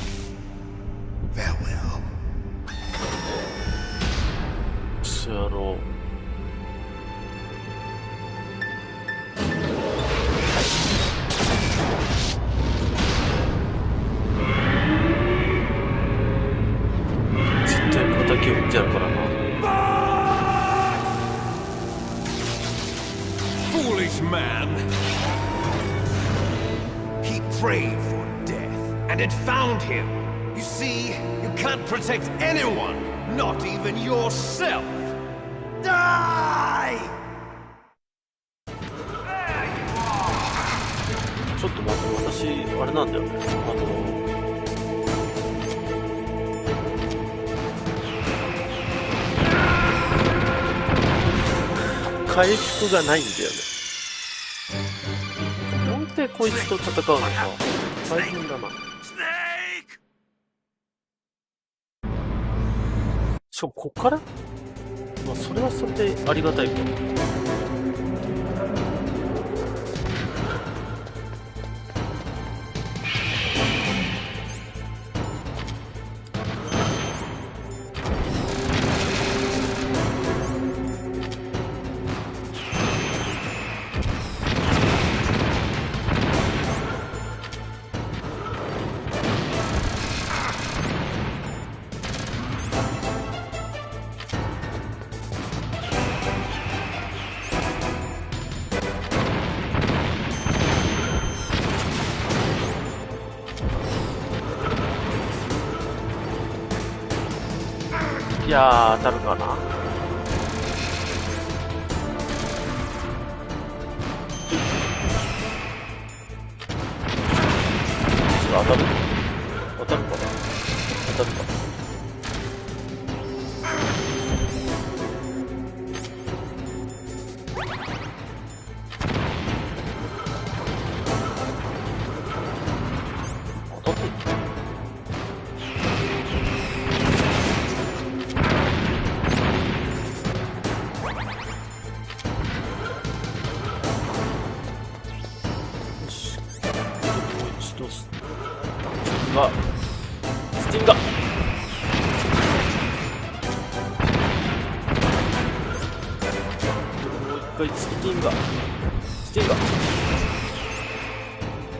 farewell. そうやろう。絶対敵を撃ってやるからな。 Foolish man! He prayed for death, and it found him. You see, you can't protect anyone, not even yourself. Die! ちょっと待って、私あれなんだよね。回復がないんだよね。なんでこいつと戦うのか大変だな。しかもこっから、まあそれはそれでありがたいか。いやー、当たるかな。当たる？当たるかな？当たるかな？当たってる？スティンガーもう一回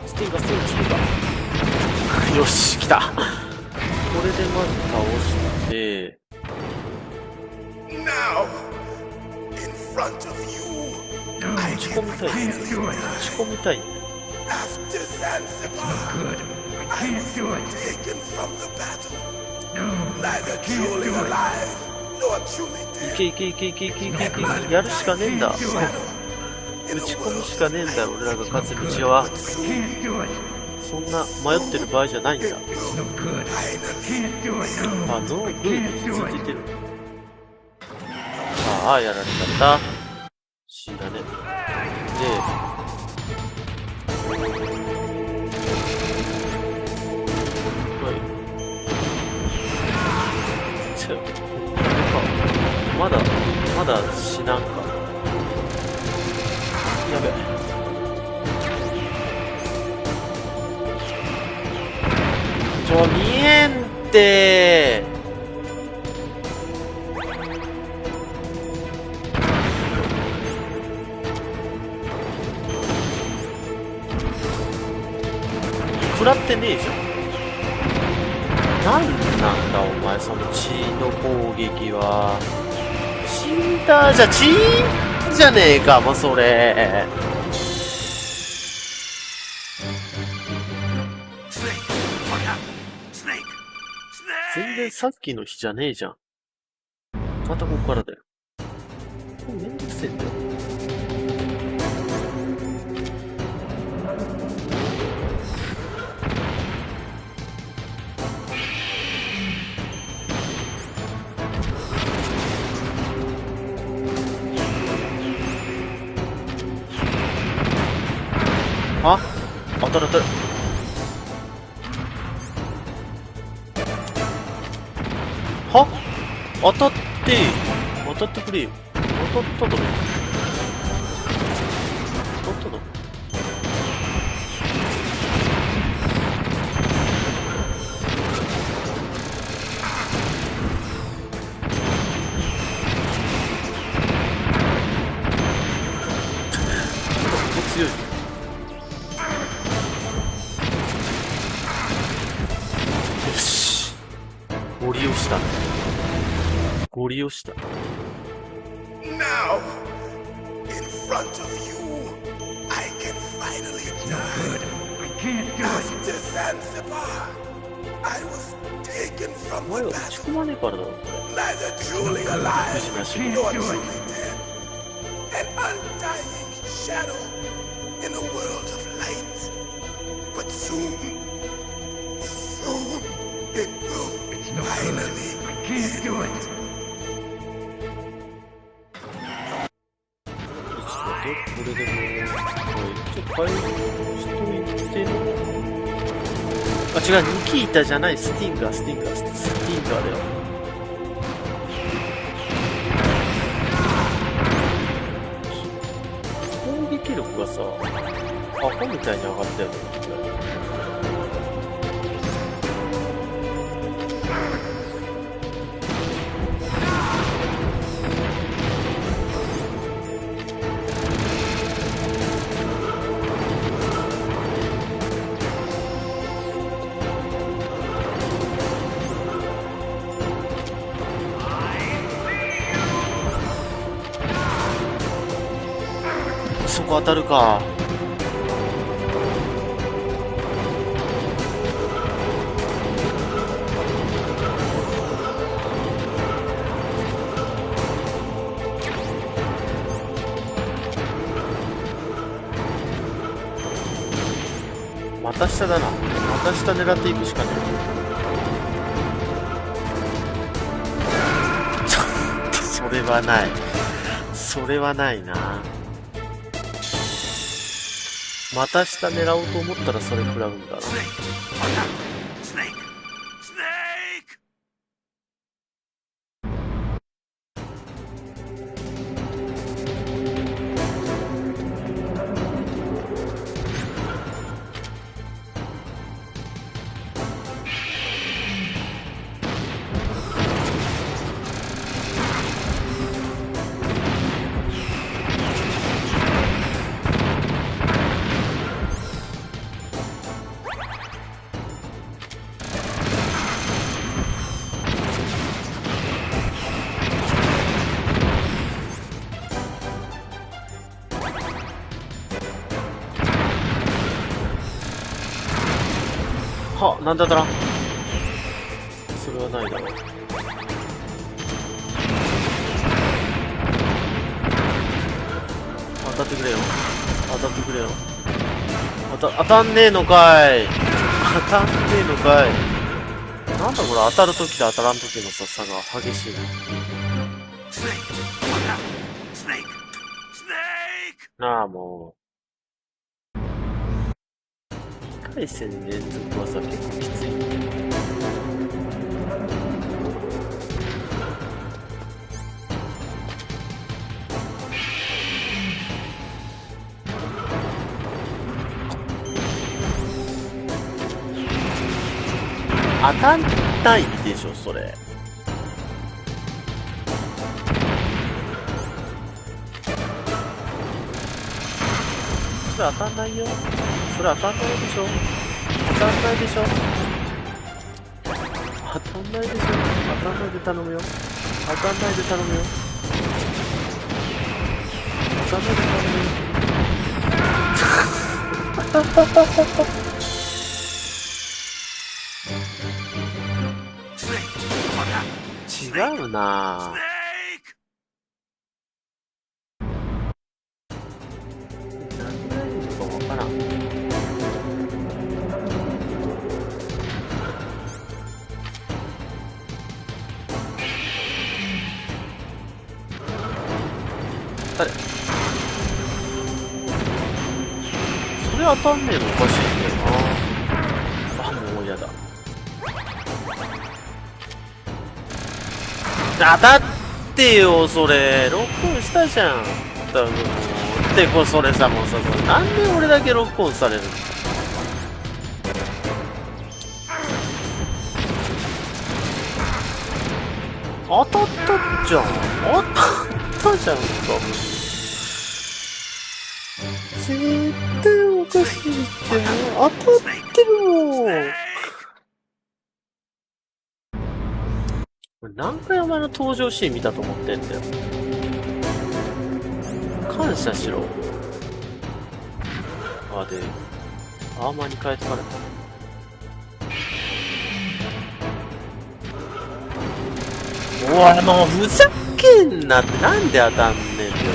スティンガーよし来た。これでまず倒して Now, in front of you, I 打ち can 込みたい finally 打ち込みたい After Zanzibar, I was taken from the battle. Neither truly alive nor truly い dead. けいけいけいけいけいけいけやるしかねえんだ。打ち込むしかねえんだよ俺らが勝つ道は。そんな迷ってる場合じゃないんだ。あ、ノーグーで続いてる。ああ、やられちゃった。C だね。で、まだ死なんか。やべ。見えんって食らってねえじゃん。なんなんだお前その血の攻撃は。死んだじゃ血じゃねえかもうそれ。全然さっきの日じゃねえじゃん。またここからだよ。これめんどくせえんだよ。あ、当たる当たる。は？当たってくれよ。当たっただろ。当たっただろ。強い。よし。ゴリ押した。ゴリ押した。Now, in front of you, I can finally die. I can't do it. After Zanzibar, I was taken from お前 the は打ち battle, 込まねえからだろ、これ。 neither truly alive 無事なし。 nor truly dead. An undying shadow in a world of light. But soon it will finally I can't do it. これでも、ちょっと回復しといての。あ、違う、ニキータじゃない、スティンガーだよ。攻撃力がさ、アホみたいに上がったよね。そこ当たるか。また下だな。また下狙っていくしかねえ。ちょっとそれはない。それはないな。また下狙おうと思ったらそれ食らうんだな。は、なんだったらそれはないだろう。当たってくれよ。当たってくれよ。当たんねえのかい。当たんねえのかい。なんだこれ、当たるときと当たらんときの差が激しいな。なあ、もう。1回戦連続はさ、結構きつい。当たんないでしょ、それ。それ当たんないよ。それ当たんないでしょ。当たんないでしょ。当たんないでしょ。当たんないで頼むよ。当たんないで頼むよ。当たんないで頼むよ。違うなぁ。何がいいのかわからん。誰？それ当たんねえのおかしいんだよな。あ、もう嫌だ。当たってよ、それ。ロックオンしたじゃん。多分。で、それさ、もうさ、なんで俺だけロックオンされるの？当たったじゃん。当たったじゃんか。絶対おかしいって。当たってるもん。何回お前の登場シーン見たと思ってんだよ。感謝しろ。あ、で、アーマーに変えてかれた。おい、もうふざけんなって。なんで当たんねんだよ、それは。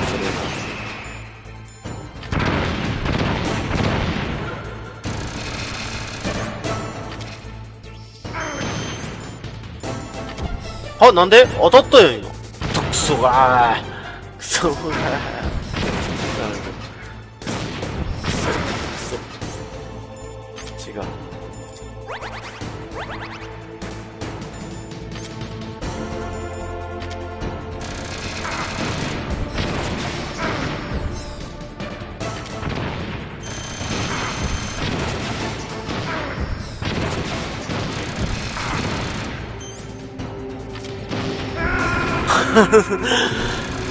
あ、なんで当たったよ、今。クソがー。クソがー。クソ。違う。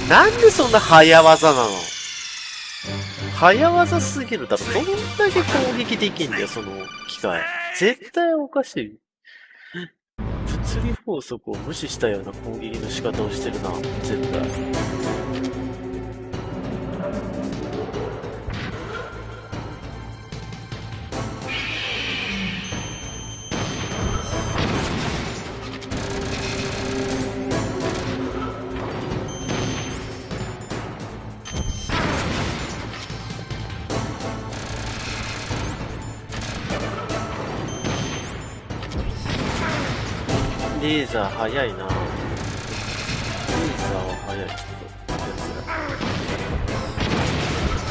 なんでそんな早技なの？早技すぎるだろ。どんだけ攻撃できんだよ、その機械。絶対おかしい。物理法則を無視したような攻撃の仕方をしてるな、絶対。レーザー早いな。レーザーは早い。ちょっとやり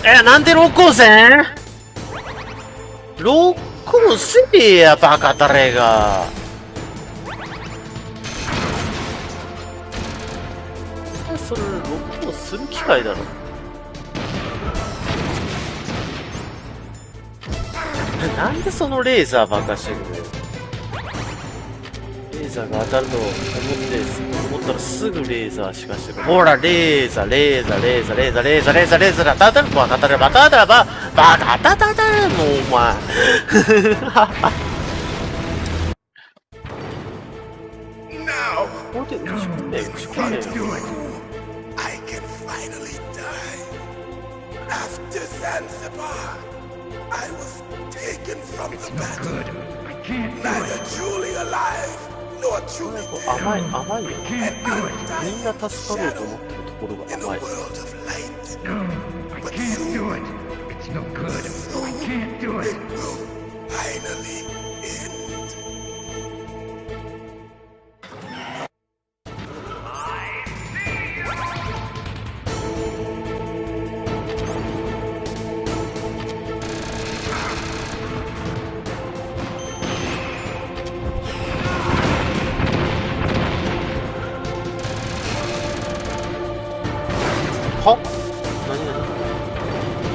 づらい。なんでロックオンせん？ロックオンせえや、バカタレが。それロックオンする機会だろ。なんでそのレーザーばかしてるのよ。レーザーが当たると思ったらすぐレーザーしかしてくる。ほら、レーザー、レーザー、レーザー、レーザー、レーザー、レーザー、レーザー、当たる、当たる、当たる、バカ、当たる、もうお前。ここで打ち込んで、打ち込んで。I can finally die. After Zanzibar, I was taken from the battle. Neither truly alive nor truly dead. 甘いよ。みんな助かろうと思ってるところが甘い。But soon, do it. Finally end. は？何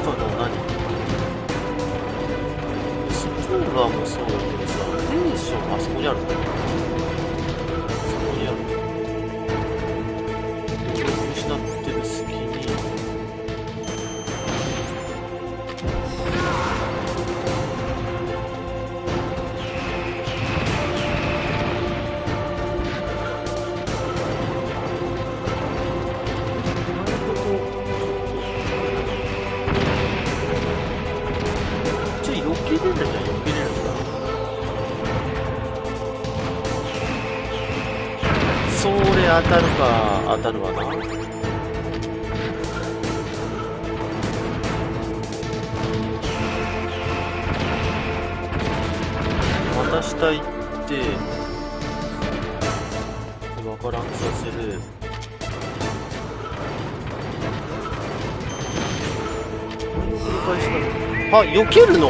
そうだ、何？スプーラーもそうだけどさ、テンション、あそこにあるんだよ。そこにある。記憶失ってる隙に、避けれるんだよ、避けれるんだ。それ当たるか、当たるわな。また下行って、わからんさせる。何を繰り返したの？あ、避けるの？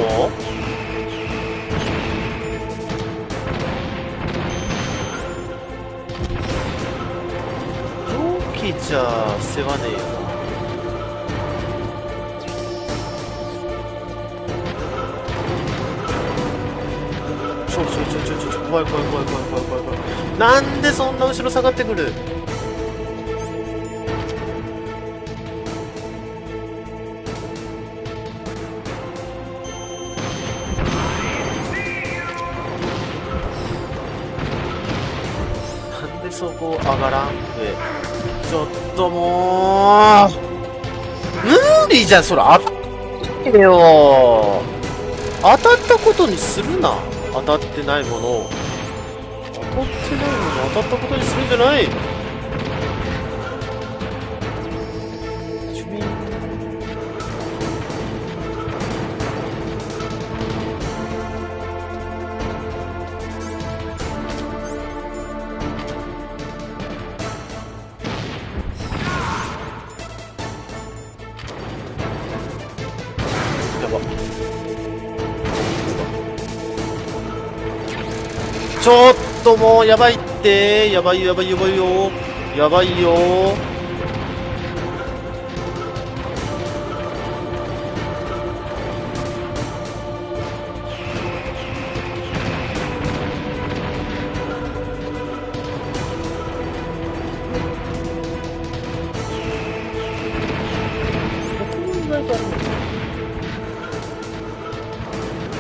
じゃあ世話ねえよな。怖い怖い怖い怖い怖い怖い怖い。なんでそんな後ろ下がってくる？なんでそこ上がらん上。ちょっともう無理じゃん、それ当たってよ。当たったことにするな。当たってないものを当たってないもの当たったことにするんじゃない。ちょっともうやばいって、やばいやばいやばいよ、やばいよ。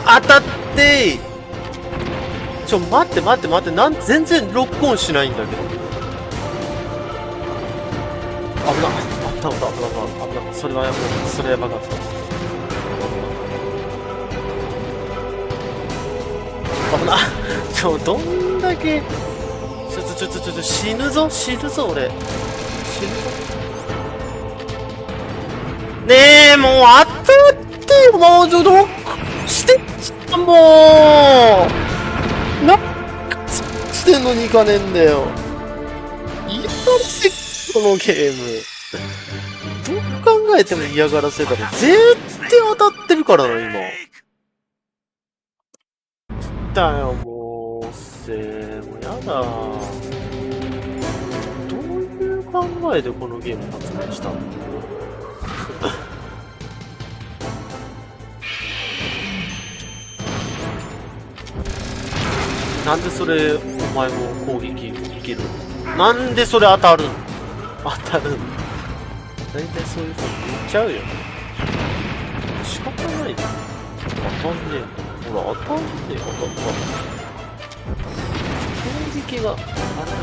当たって待って待って待って、全然ロックオンしないんだけど。危な、危な、危な、それはやばい、それやばかった。危な、どんだけ、死ぬぞ、俺。死ぬぞ。ねえ、もう当たってよ、もうちょっとロックして、もう。なんかしてんのに行かねえんだよ。嫌がらせ、このゲーム。どう考えても嫌がらせだろ。絶対当たってるからな、今。だよ、もう。もうやだ。どういう考えでこのゲーム発売したの？なんでそれ、お前も攻撃いけるの？なんでそれ当たるの？当たるの？大体そういう風に言っちゃうよね。仕方ないじゃん。当たんねえんだ。ほら、当たんねえ、当たった。攻撃が、あれなの？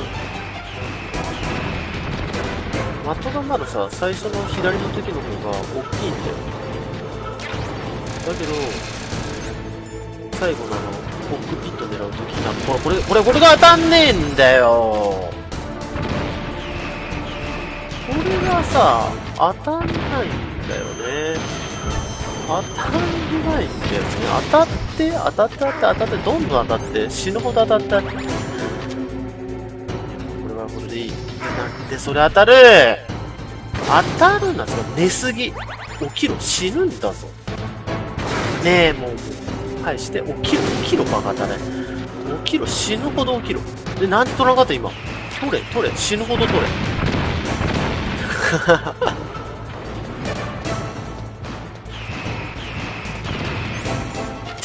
的がまださ、最初の左の時の方が大きいんだよ。だけど、最後のコックピット狙うときな、これが当たんねえんだよ。これがさ、当たんないんだよね。当たんないんだよね。当たって、どんどん当たって、死ぬほど当たって。これはこれでいい。なんでそれ当たるな、それ寝すぎ。起きろ、死ぬんだぞ。ねえ、もう、返して、起きろ、バカだね。起きろ、死ぬほど起きろ。で、なんとなかった今。取れ、死ぬほど取れ。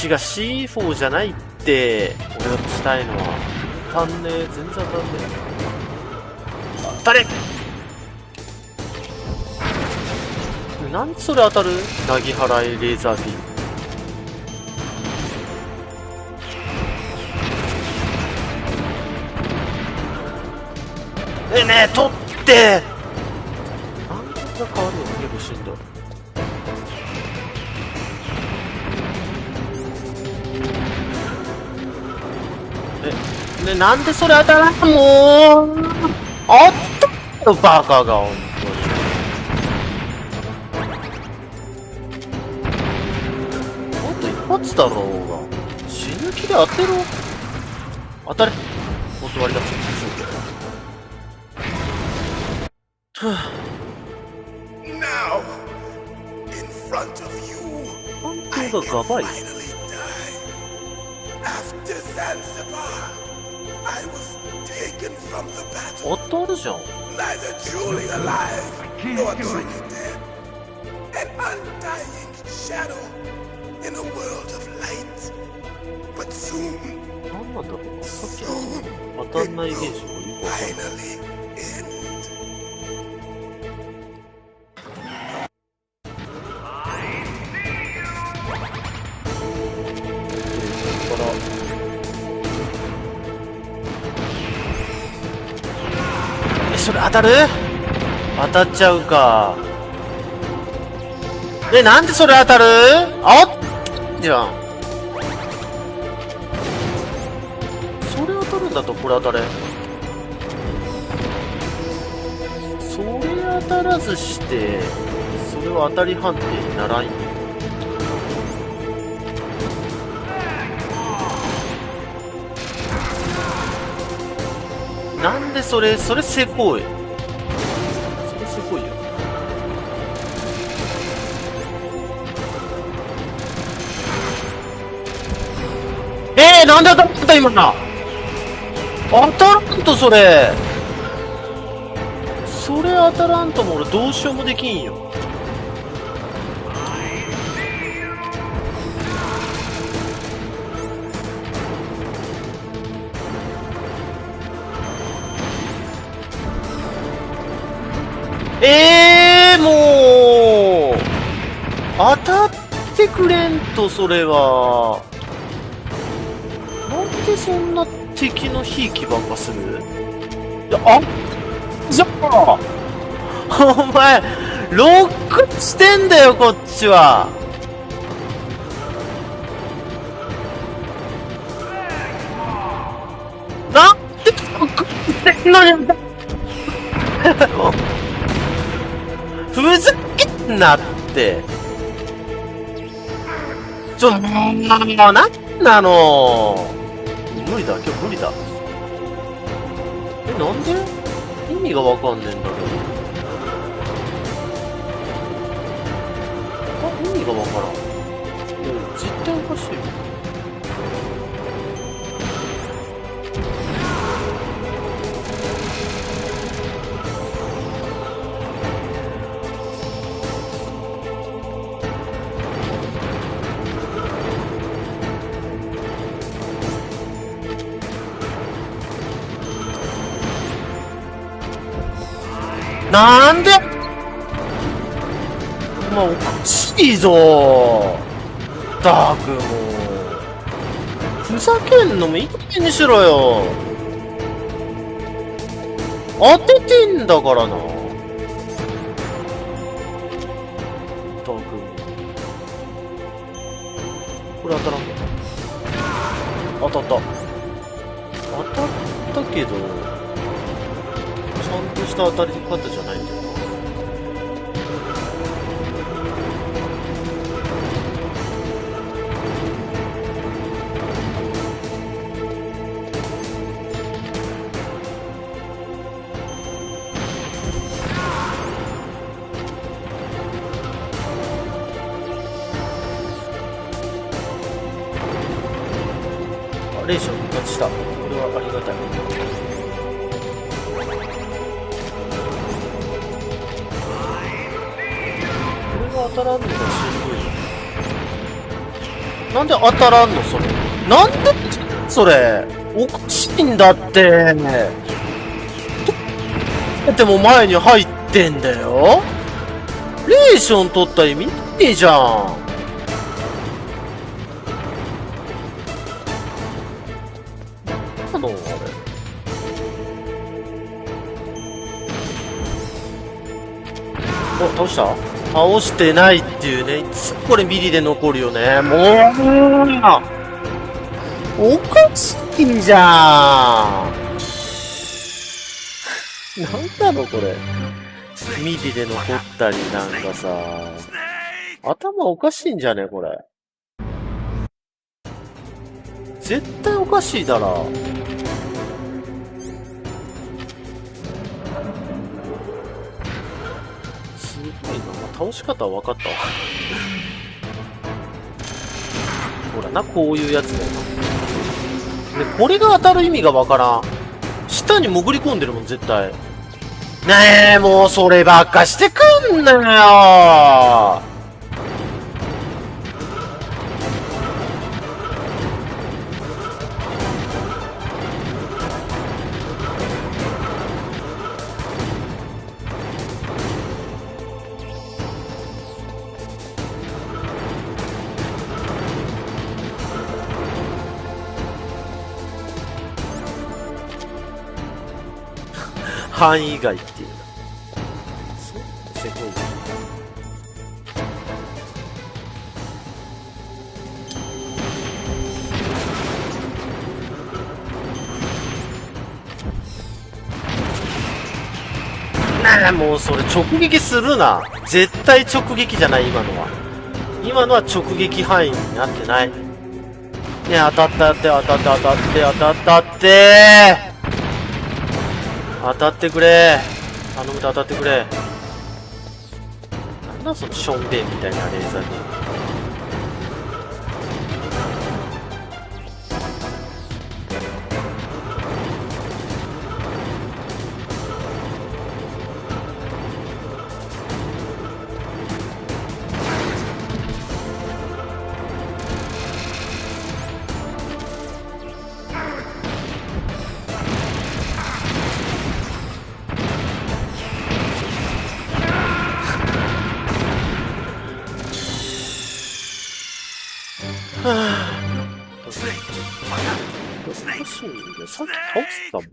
違う、C4 じゃないって、俺がしたいのは。当たんねえ、全然当たんねえ。当たれ！なんでそれ当たる？なぎ払いレーザービーム。ねえ、取ってなんで変わるの結構しんどい。ね、なんでそれ当たらん？もうあったよ、バカが、ほんとに。あと一発だろうが。死ぬ気で当てろ。当たれ。断りだ。Now, in front of you, 判定がガバイ。After Zanzibar, I was taken from the battle. 当たるじゃん。 Neither truly alive nor truly dead. An undying shadow in a world of light. But soon, 何なんだろうな。さっきの当たんない現象がよくわかんない。 finally end. それ当たる？当たっちゃうか。なんでそれ当たる？あっじゃん。それ当たるんだとこれ当たれ。それ当たらずして、それは当たり判定にならんよ。なんでそれせこい。それせこいよ。なんで当たった今な。当たらんとそれ当たらんとも俺どうしようもできんよ。もう当たってくれんと。それはなんでそんな敵のひいきばっかする？いや、じゃあお前ロックしてんだよこっちは。なんでロックしてんのにふざけんなって。なんなの。無理だ、今日無理だ。なんで？意味がわかんねえんだけど。意味がわからん。絶対おかしいよ。なんで？おかしいぞダーク。もうふざけんのもいい加減にしろよ。当ててんだからなダーク。これ当たらんの？当たったけどちゃんとした当たり方じゃないんだよな。レーション復活した。これはありがたい。これが当たらんのがしんどい。なんで当たらんのそれ。なんでそれ。おかしいんだって。でも前に入ってんだよ。レーション取った意味ないじゃん。あれお、倒した？倒してないっていうね。いつこれミリで残るよね。もうおかしいじゃん。なんなのこれ。ミリで残ったりなんかさ。頭おかしいんじゃねこれ。絶対おかしいだろ。すごいな。倒し方は分かったわ。ほらな、こういうやつだよな。で、これが当たる意味が分からん。下に潜り込んでるもん、絶対。ねえ、もうそればっかしてくんなよ。範囲外っていう。すごい。なあ、もうそれ直撃するな。絶対直撃じゃない、今のは。今のは直撃範囲になってない。ねえ、当たったって、当たって、当たって、当たったってー。当たってくれ。頼むと当たってくれ。なんだそのションベンみたいなレーザーに。はぁ。おかしいんだよ。さっき倒したもん。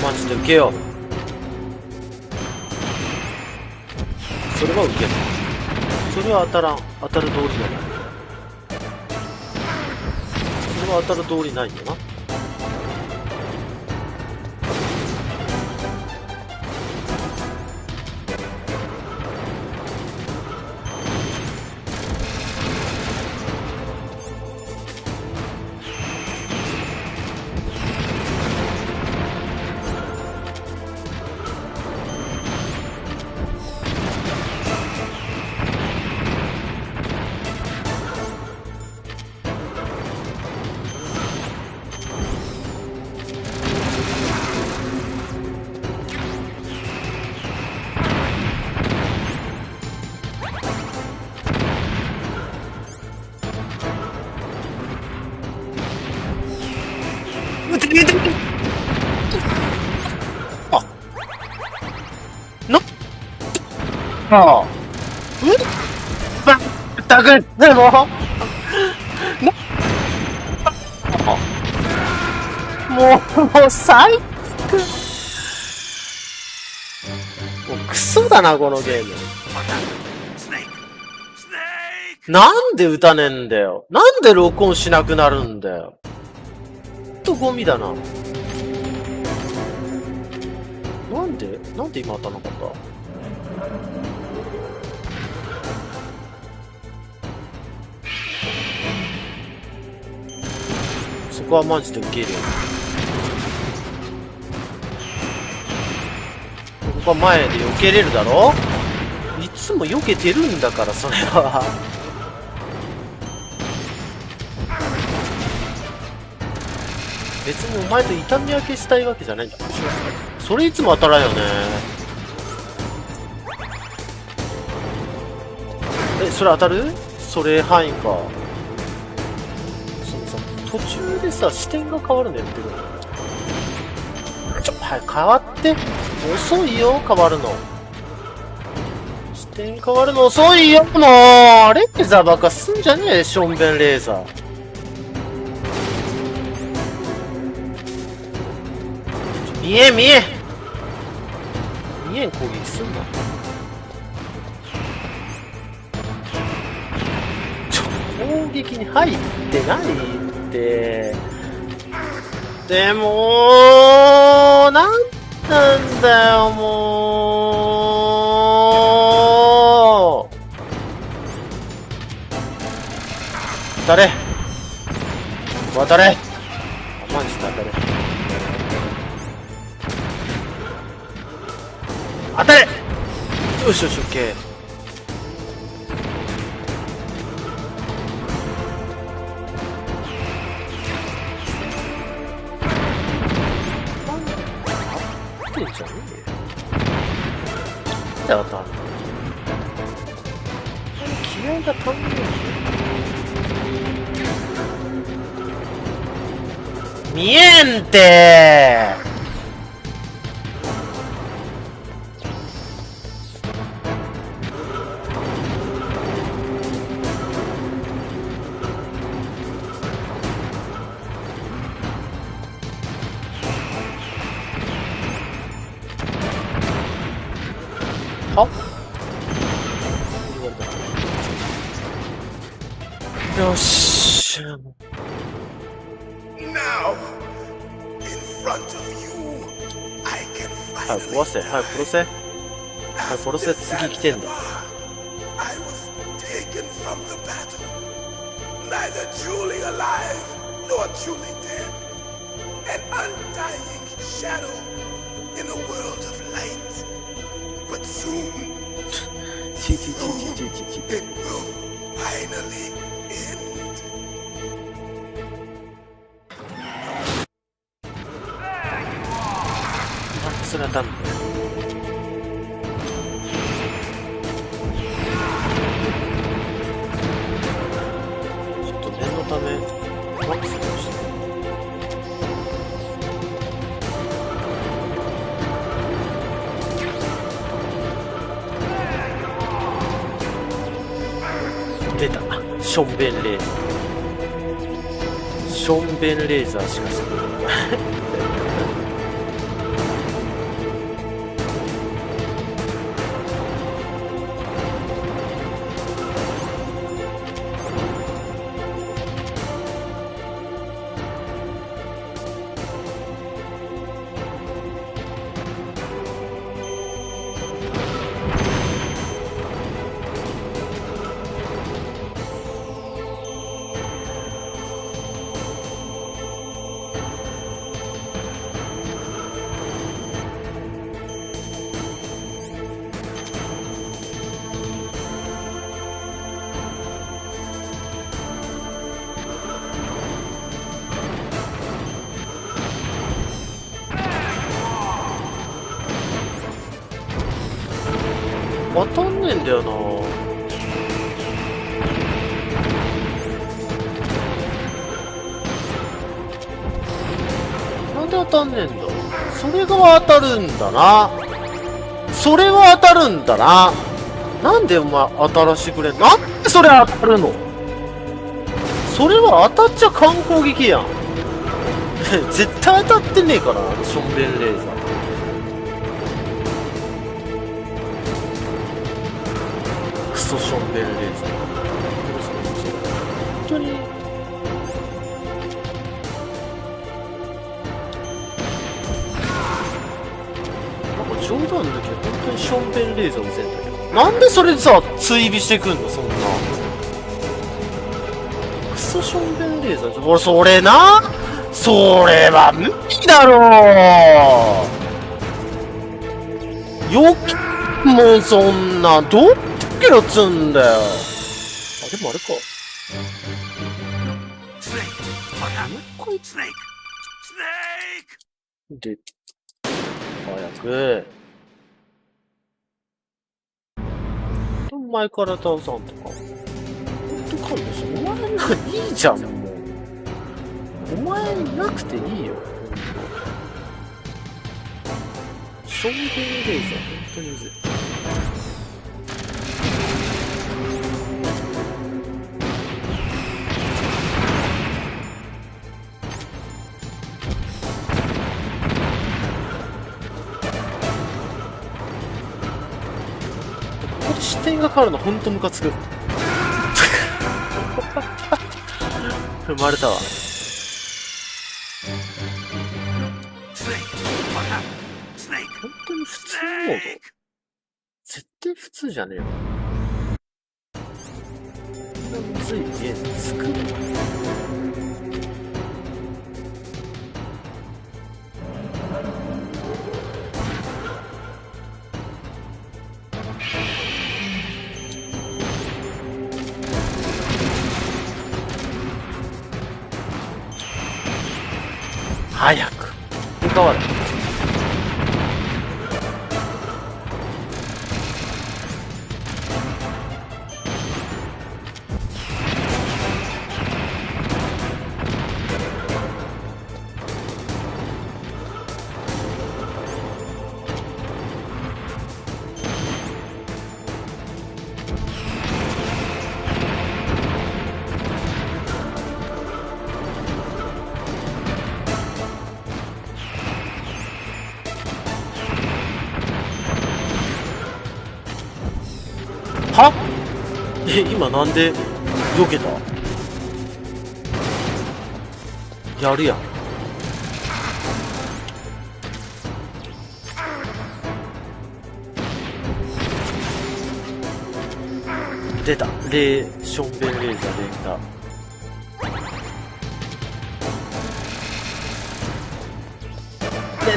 マジで受けよう。それは受けない。それは当たらん。当たる通りじゃない。それは当たる通りないんだな。あ、ああ、ばったく、でも、もう、最悪。もうクソだな、このゲーム。なんで撃たねえんだよ。なんで録音しなくなるんだよ。ほんとゴミだな。なんで今当たんなかった？こはマジで受け入れる。ここは前で避けれるだろ。いつも避けてるんだから、それは。別にお前と痛み分けしたいわけじゃないんだ。それいつも当たらんよね。それ当たる？それ範囲か。そうさ、途中でさ、視点が変わるのやってる。はい、変わって。遅いよ、変わるの。視点変わるの遅いよ、もうレーザーばっかすんじゃねえ、しょんべんレーザー。見えん攻撃すんな。攻撃に入ってないって。でもなんなんだよ、もう。誰渡れ。マジで当たれ。当たれ。よしよし、オッケー。当てんじゃねえよ。なんで当たんの？気合が足んねえ。見えんてー。よし。早く壊せ、早く殺せ。早く殺せ、次来てんだ。それはダメだよ。ちょっと念のためマックスにして。出た。しょんべんレーザー。しょんべんレーザーしかしない。当たんねえんだよな。なんで当たんねえんだ。それが当たるんだな。それは当たるんだな。なんでお前当たらしてくれん。なんでそれ当たるの。それは当たっちゃ観光劇やん。絶対当たってねえから、しょんべんレーザー。クソしょんべんレーザー。本当になんか冗談抜きで本当にしょんべんレーザー見せんだけど、なんでそれでさ追尾してくんの。そんなクソしょんべんレーザー。俺それな、それは無理だろう。よきもうそんなどっけろつんだよ。あ、でもあれか。で、早く。前から倒さんとか。ほんと勘弁して。お前なんかいいじゃん、もう。お前なくていいよ。衝撃レーザー、本当にむずい。ここで視点が変わるの本当ムカつく。踏まれたわ。本当に普通モード？絶対普通じゃねえよ。こんなむずいゲーム作る？早く入れ替わる。は？今なんで避けた？やるやん。出た。ションベンレーザー連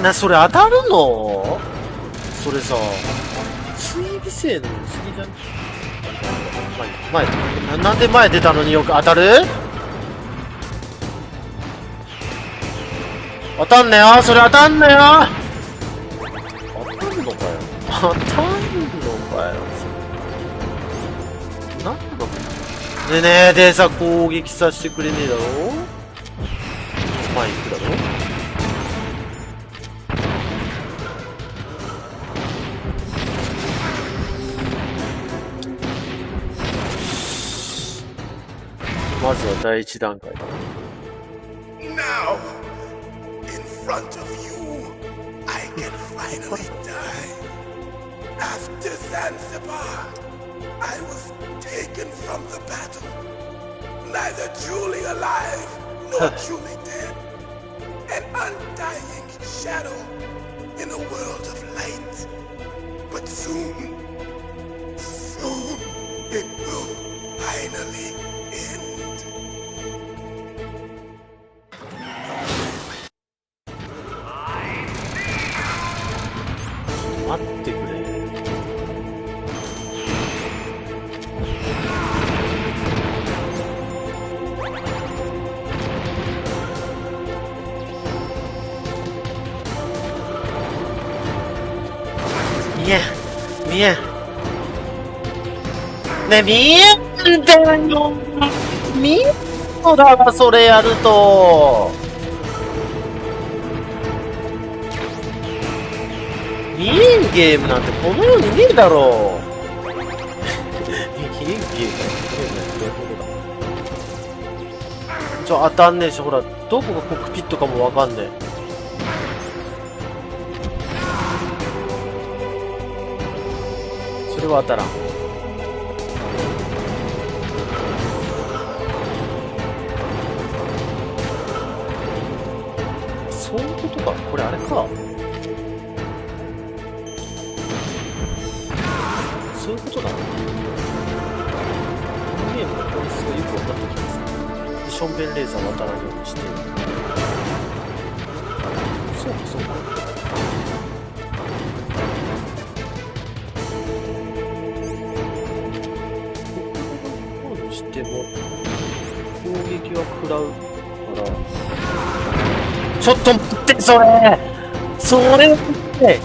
打。それ当たるの？それさ、追尾性の良すぎじゃん。なんで前出たのによく当たる？当たんねよ、それ当たんねよ。当たるのかよ。当たるのかよ。なんだねえねえでさ、攻撃させてくれねえだろ。前行くだろ。まずは第一段階だ。Now, in front of you, I can finally die. After Zanzibar, I was taken from the battle, neither truly alive nor truly dead. An undying shadow in a world of light. But soon, it will finally end. 待ってくれ。見えんね、見えんだよ。見えんのだわ、それやると。見えんゲームなんてこの世にねえだろう。見えんゲームなんて当たんねえし、ほら、どこがコックピットかもわかんねえ。それは当たらん。そういうことか。これあれか。そういうことだな。このゲームの本質がよく分かってきます。ションベンレーザー渡らんようにして。そうかそうか。どうにしても攻撃は食らうから。ちょっと待って、それって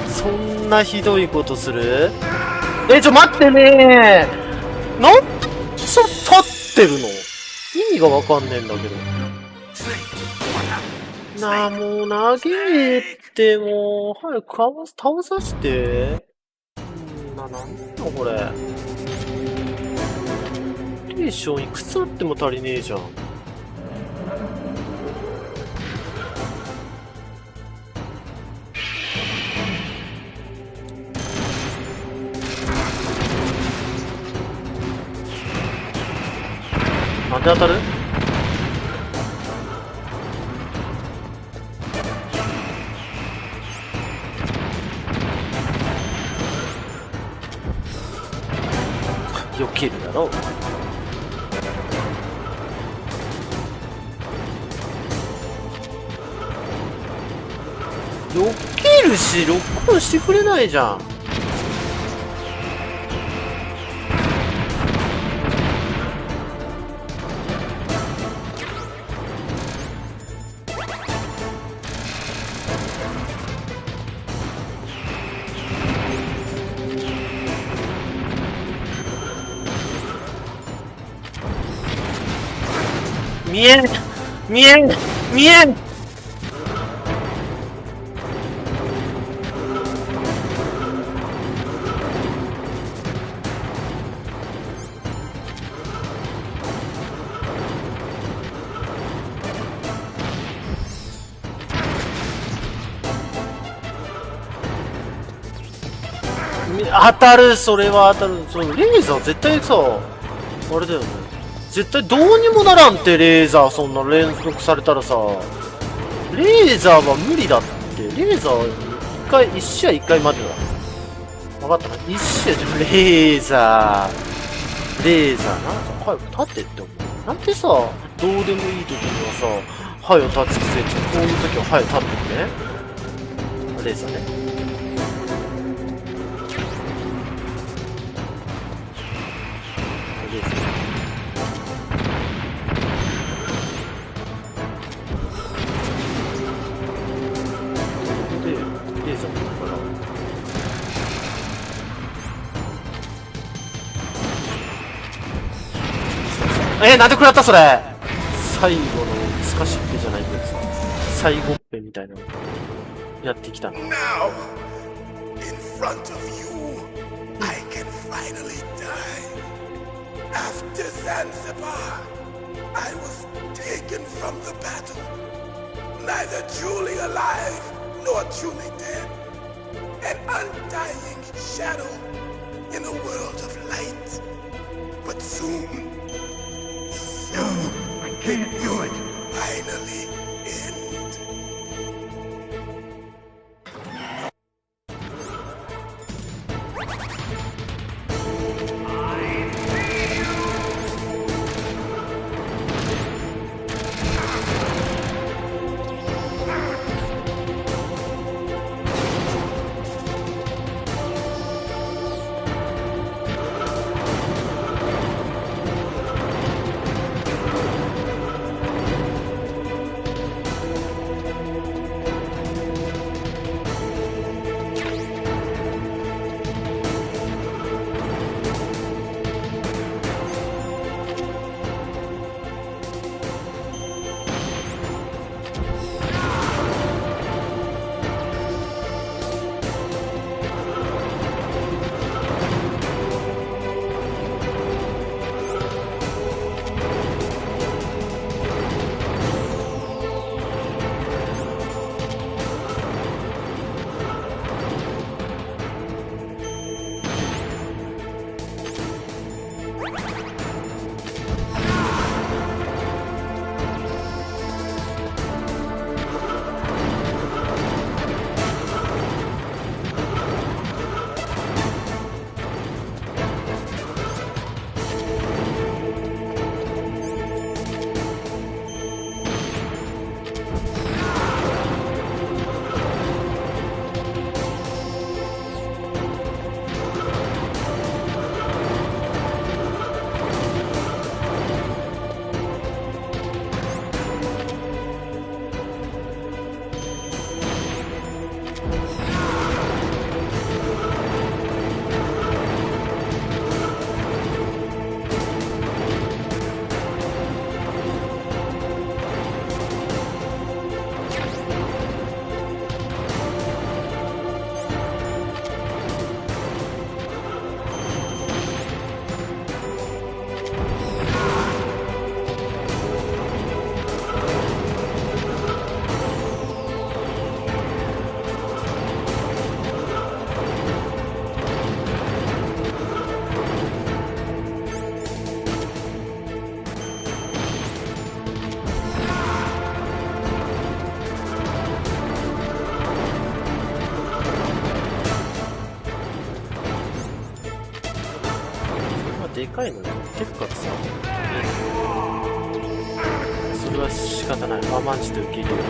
そんなひどいことする？待ってねー。なんで立ってるの？意味がわかんねえんだけど。もう投げて、もう、早く倒させて。なんだこれ。テンションいくつあっても足りねえじゃん。なんで当たる？避けるだろう。避けるし、ロックオンしてくれないじゃん。見えん見えん見えん。当たる、それは当たる。それレーザー絶対さ、あれだよね。絶対どうにもならんって、レーザーそんな連続されたらさ。レーザーは無理だって。レーザー一試合1回までだ。分かったか？一試合でもレーザーなんか早く立てって思う。なんでさ、どうでもいい時にはさ、早く立つくせに、こういう時は早く立ってね。レーザーね。なんで食らったそれ。最後のスカシッペじゃないけどさ、最後っぺみたいなのやってきたの。Now, in front of you, I can finally die. After Zanzibar, I was taken from the battle, neither truly alive nor truly dead, an undying shadow in a world of light. But soon, no, I can't do it. Finally end. こでかいのに持ってくからさ、それは仕方ない。甘んじて受け入れる。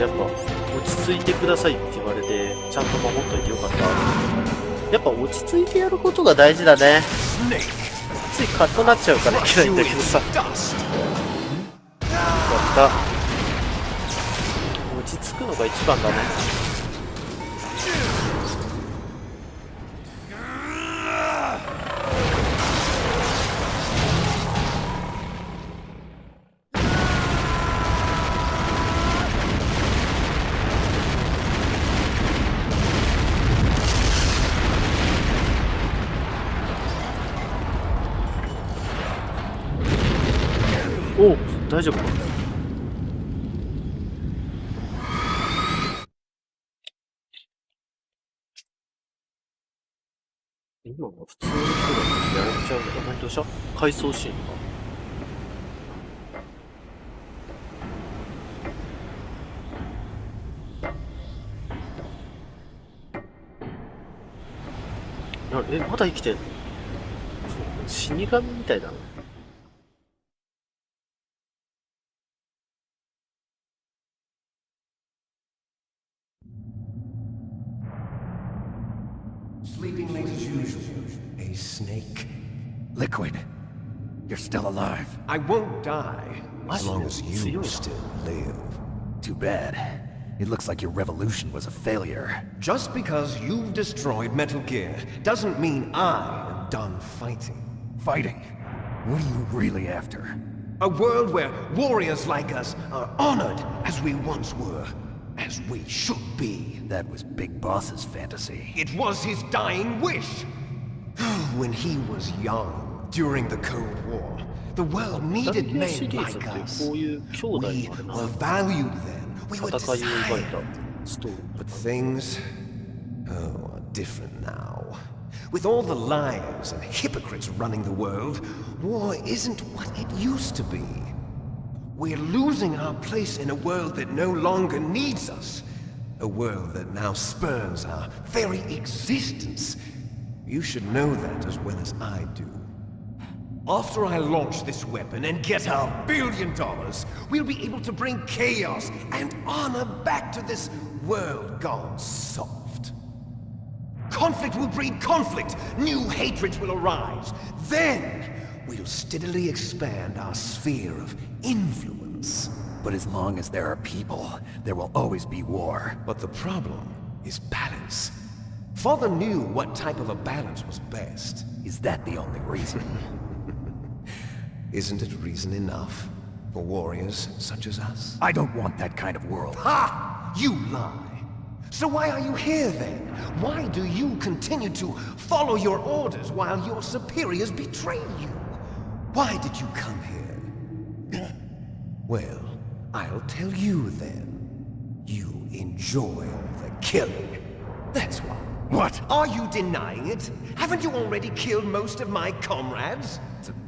やっぱ落ち着いてくださいって言われてちゃんと守っといてよかった。やっぱ落ち着いてやることが大事だね。ついカッとなっちゃうからいけないんだけどさ。よかった。落ち着くのが一番だね。おう、大丈夫か。今は普通の人がやられちゃうんだ。何どうした？回想シーンか。まだ生きてんの？死神みたいだな。Sleeping late as usual. A snake. Liquid. You're still alive. I won't die as long as you still live. Too bad. It looks like your revolution was a failure. Just because you've destroyed Metal Gear doesn't mean I am done fighting. Fighting? What are you really after? A world where warriors like us are honored as we once were. As we should be. That was Big Boss's fantasy. It was his dying wish. When he was young, during the Cold War, the world needed men like us. We were valued then. We were desired. But things are different now. With all the liars and hypocrites running the world, war isn't what it used to be. We're losing our place in a world that no longer needs us. A world that now spurns our very existence. You should know that as well as I do. After I launch this weapon and get our $1 billion, we'll be able to bring chaos and honor back to this world gone soft. Conflict will breed conflict. New hatreds will arise. Then we'll steadily expand our sphere of influence. But as long as there are people, there will always be war. But the problem is balance. Father knew what type of a balance was best. Is that the only reason? Isn't it reason enough for warriors such as us? I don't want that kind of world. Ha! You lie! So why are you here then? Why do you continue to follow your orders while your superiors betray you? Why did you come here? Well, I'll tell you then. You enjoy the killing. That's why. What? Are you denying it? Haven't you already killed most of my comrades?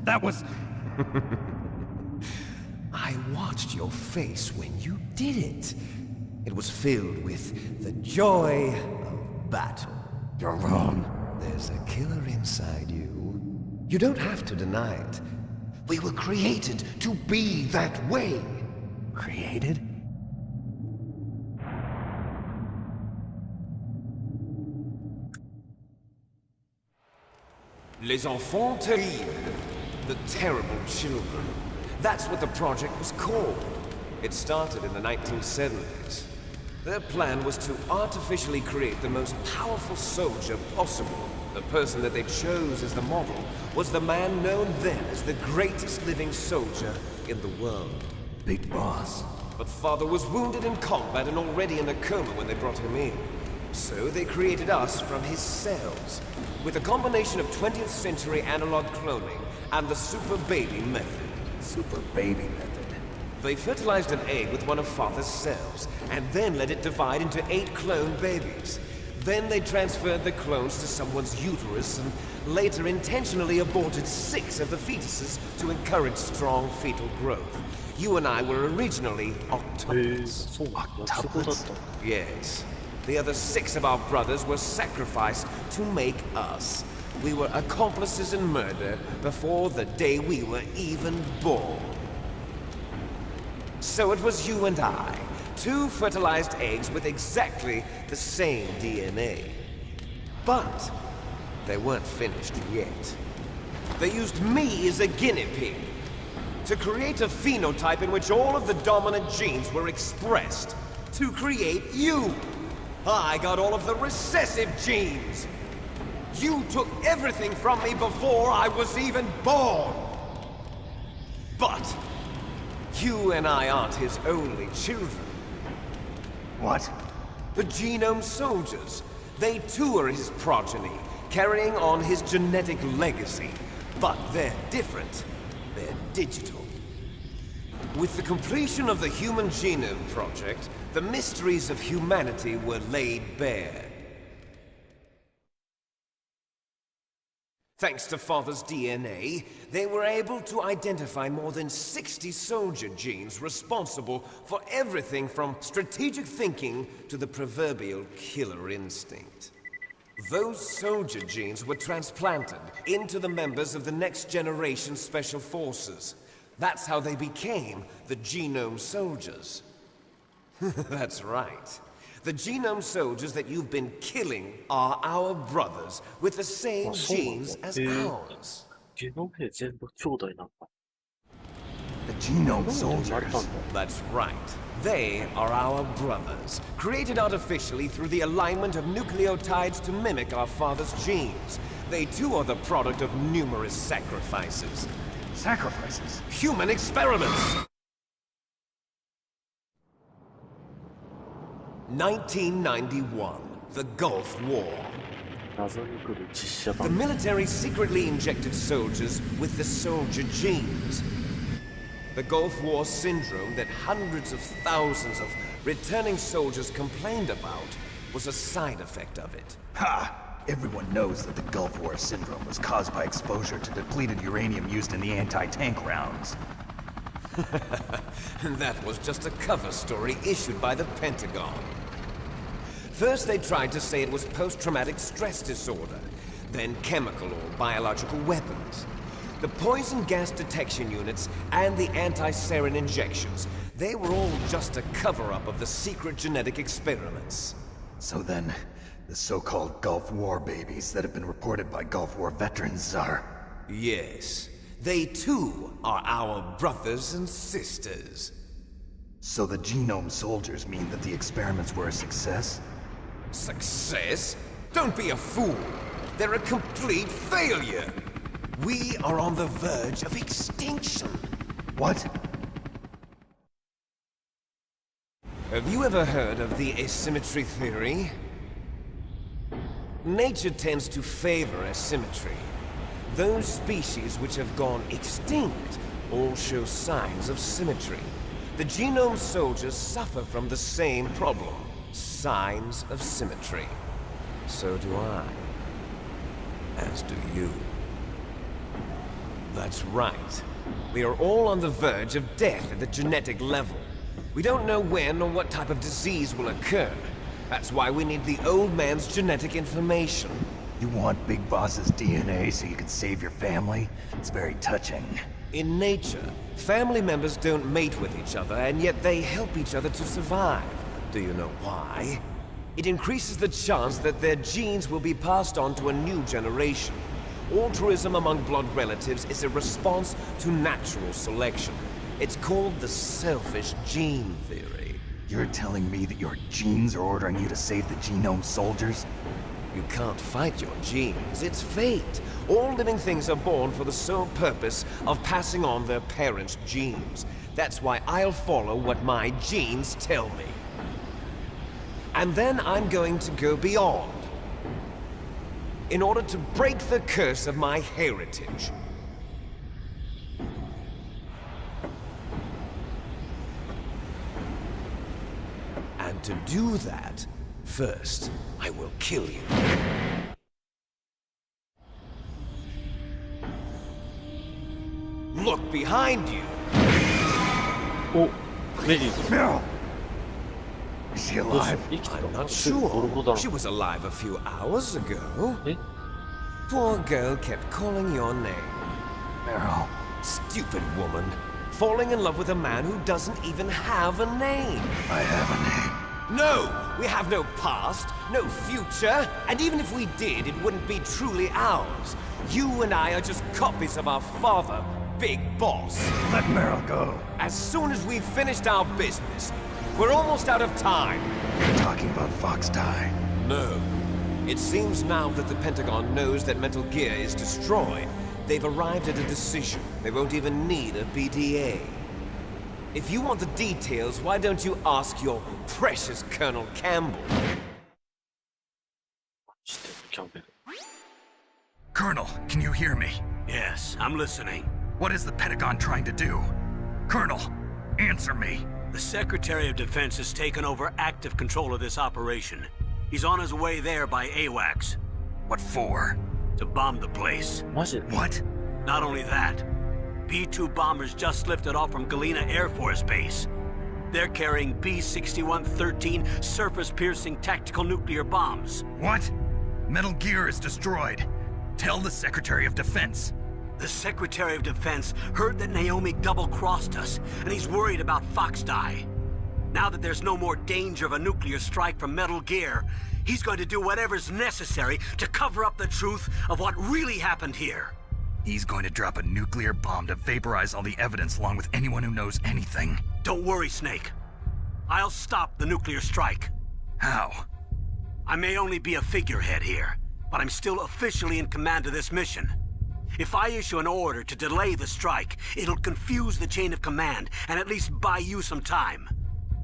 That was... I watched your face when you did it. It was filled with the joy of battle. You're wrong. There's a killer inside you. You don't have to deny it. We were created to be that way. Created? Les enfants terribles. The terrible children. That's what the project was called. It started in the 1970s. Their plan was to artificially create the most powerful soldier possible. The person that they chose as the model was the man known then as the greatest living soldier in the world. Big Boss. but Father was wounded in combat and already in a coma when they brought him in. So they created us from his cells, with a combination of 20th century analog cloning and the super baby method. Super baby method. They fertilized an egg with one of Father's cells, and then let it divide into 8 clone babies. Then they transferred the clones to someone's uterus and later intentionally aborted 6 of the fetuses to encourage strong fetal growth. You and I were originally octuplets. Octuplets? Yes. The other 6 of our brothers were sacrificed to make us. We were accomplices in murder before the day we were even born. So it was you and I, 2 fertilized eggs with exactly the same DNA. But they weren't finished yet. They used me as a guinea pig to create a phenotype in which all of the dominant genes were expressed. To create you! I got all of the recessive genes! You took everything from me before I was even born! But you and I aren't his only children. What? The Genome Soldiers. They too are his progeny, carrying on his genetic legacy. But they're different. They're digital. With the completion of the Human Genome Project, the mysteries of humanity were laid bare. Thanks to Father's DNA, they were able to identify more than 60 soldier genes responsible for everything from strategic thinking to the proverbial killer instinct. Those soldier genes were transplanted into the members of the next generation special forces. That's how they became the Genome Soldiers. That's right. The Genome Soldiers that you've been killing are our brothers, with the same genes as ours. The Genome Soldiers? That's right. They are our brothers, created artificially through the alignment of nucleotides to mimic our father's genes. They too are the product of numerous sacrifices. Sacrifices? Human experiments! 1991, the Gulf War. The military secretly injected soldiers with the soldier genes. The Gulf War syndrome that hundreds of thousands of returning soldiers complained about was a side effect of it. Ha! Everyone knows that the Gulf War syndrome was caused by exposure to depleted uranium used in the anti-tank rounds. That was just a cover story issued by the Pentagon. First they tried to say it was post-traumatic stress disorder, then chemical or biological weapons. The poison gas detection units and the anti-sarin injections, they were all just a cover-up of the secret genetic experiments. So then, the so-called Gulf War babies that have been reported by Gulf War veterans are... Yes. They too are our brothers and sisters. So the Genome Soldiers mean that the experiments were a success? Success? Don't be a fool! They're a complete failure! We are on the verge of extinction. What? Have you ever heard of the asymmetry theory? Nature tends to favor asymmetry. Those species which have gone extinct all show signs of symmetry. The Genome Soldiers suffer from the same problem. Signs of symmetry. So do I. As do you. That's right. We are all on the verge of death at the genetic level. We don't know when or what type of disease will occur. That's why we need the old man's genetic information. You want Big Boss's DNA so you can save your family? It's very touching. In nature, family members don't mate with each other, and yet they help each other to survive. Do you know why? It increases the chance that their genes will be passed on to a new generation. Altruism among blood relatives is a response to natural selection. It's called the selfish gene theory. You're telling me that your genes are ordering you to save the Genome Soldiers? You can't fight your genes. It's fate. All living things are born for the sole purpose of passing on their parents' genes. That's why I'll follow what my genes tell me. And then I'm going to go beyond. In order to break the curse of my heritage. And to do that, first, I will kill you. Look behind you. お、メリー。 Meryl! Is she どうし alive? よう生きてた I'm not すぐボロボロだ sure. な She was alive a few hours ago. え Poor girl kept calling your name. Meryl. Stupid woman. Falling in love with a man who doesn't even have a name. I have a name. No! We have no past, no future, and even if we did, it wouldn't be truly ours. You and I are just copies of our father, Big Boss. Let Meryl go. As soon as we've finished our business, we're almost out of time. You're talking about Fox Die. No. It seems now that the Pentagon knows that Metal Gear is destroyed. They've arrived at a decision. They won't even need a BDA. If you want the details, why don't you ask your precious Colonel Campbell? 知ってるキャンベル。 Colonel, can you hear me? Yes, I'm listening. What is the Pentagon trying to do? Colonel, answer me. The Secretary of Defense has taken over active control of this operation. He's on his way there by AWACS. What for? To bomb the place. マジで What? Not only that, B-2 bombers just lifted off from Galena Air Force Base. They're carrying B-6113 surface-piercing tactical nuclear bombs. What? Metal Gear is destroyed. Tell the Secretary of Defense. The Secretary of Defense heard that Naomi double-crossed us, and he's worried about Fox Die. Now that there's no more danger of a nuclear strike from Metal Gear, he's going to do whatever's necessary to cover up the truth of what really happened here. He's going to drop a nuclear bomb to vaporize all the evidence along with anyone who knows anything. Don't worry, Snake. I'll stop the nuclear strike. How? I may only be a figurehead here, but I'm still officially in command of this mission. If I issue an order to delay the strike, it'll confuse the chain of command and at least buy you some time.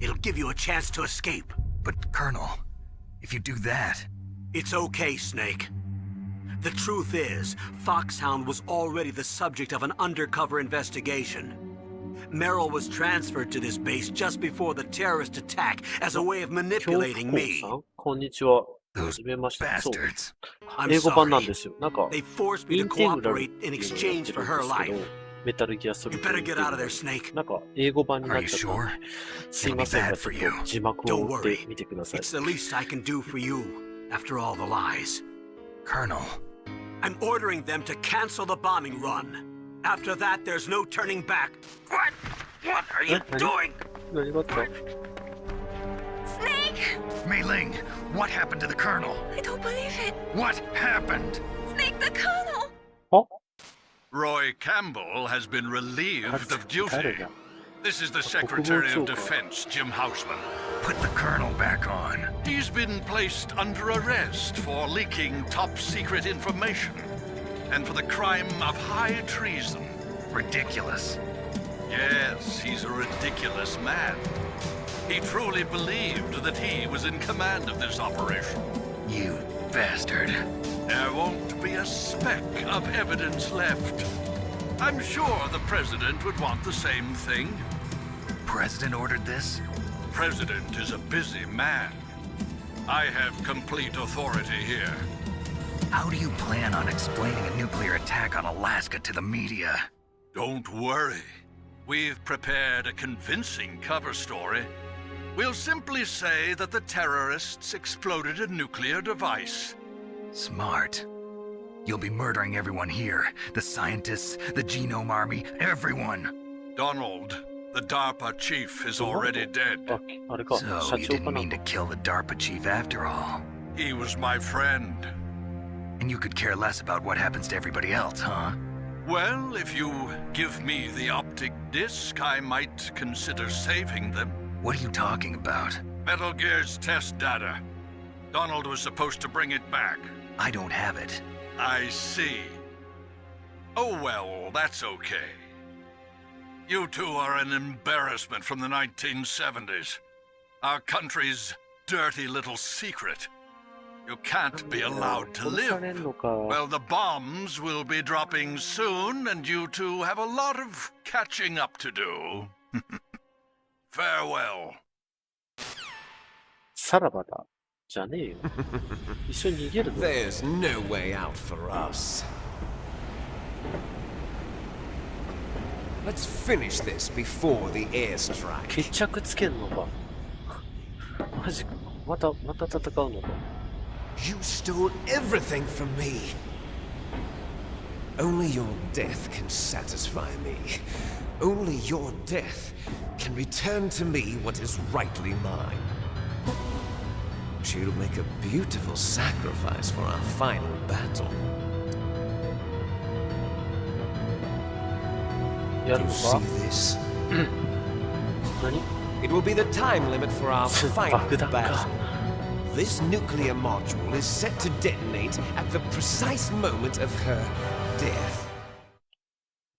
It'll give you a chance to escape. But, Colonel, if you do that... It's okay, Snake. The truth is, Foxhound was already the subject of an undercover investigation. Merrill was transferred to this base just before the terrorist attack as a way of manipulating me. こんにちは。 Those はじめまして。そう。 bastards. I'm 英語版なん sorry. ですよ。なんか、 They forced イ me to ンテグラル cooperate ってい in うのをやって exchange る for ん her ですけど life. メタルギアソリ You ッド better get out of there, Snake. なんか、英語版になっ Are you ちゃったん sure? で、すいませんが、ちょっと字幕を Don't 追って worry. みてください。 It's the least I can do for you, after all the lies. Colonel, I'm ordering them to cancel the bombing run. After that, there's no turning back. What? What are you doing? 何があった？ Snake! Mei Ling, what happened to the Colonel? I don't believe it. What happened? Snake the Colonel! あ Roy Campbell has been relieved of 誰 duty. だ？ This is the Secretary of Defense, Jim Houseman. Put the Colonel back on. He's been placed under arrest for leaking top-secret information and for the crime of high treason. Ridiculous. Yes, he's a ridiculous man. He truly believed that he was in command of this operation. You bastard. There won't be a speck of evidence left. I'm sure the President would want the same thing. President ordered this? President is a busy man. I have complete authority here. How do you plan on explaining a nuclear attack on Alaska to the media? Don't worry. We've prepared a convincing cover story. We'll simply say that the terrorists exploded a nuclear device. Smart. You'll be murdering everyone here. The scientists, the Genome Army, everyone. Donald, the DARPA chief, is already dead. あ、あれか、 So 社 you 長 didn't かな mean to kill the DARPA chief after all. He was my friend. And you could care less about what happens to everybody else, huh? Well, if you give me the optic disc, I might consider saving them. What are you talking about? Metal Gear's test data. Donald was supposed to bring it back. I don't have it. I see. Oh well, that's okay. You two are an embarrassment from the 1970s. Our country's dirty little secret. You can't be allowed to live. Well, the bombs will be dropping soon, and you two have a lot of catching up to do. Farewell. さらばだ。じゃねえよ。一緒に逃げるぞ。There's no way out for us. Let's finish this before the airstrike. 決着つけんのか。マジか。また戦うのか。You stole everything from me. Only your death can satisfy me. Only your death can return to me what is rightly mine. She'll make a beautiful sacrifice for our final battle. You see this? It will be the time limit for our final battle. This nuclear module is set to detonate at the precise moment of her death.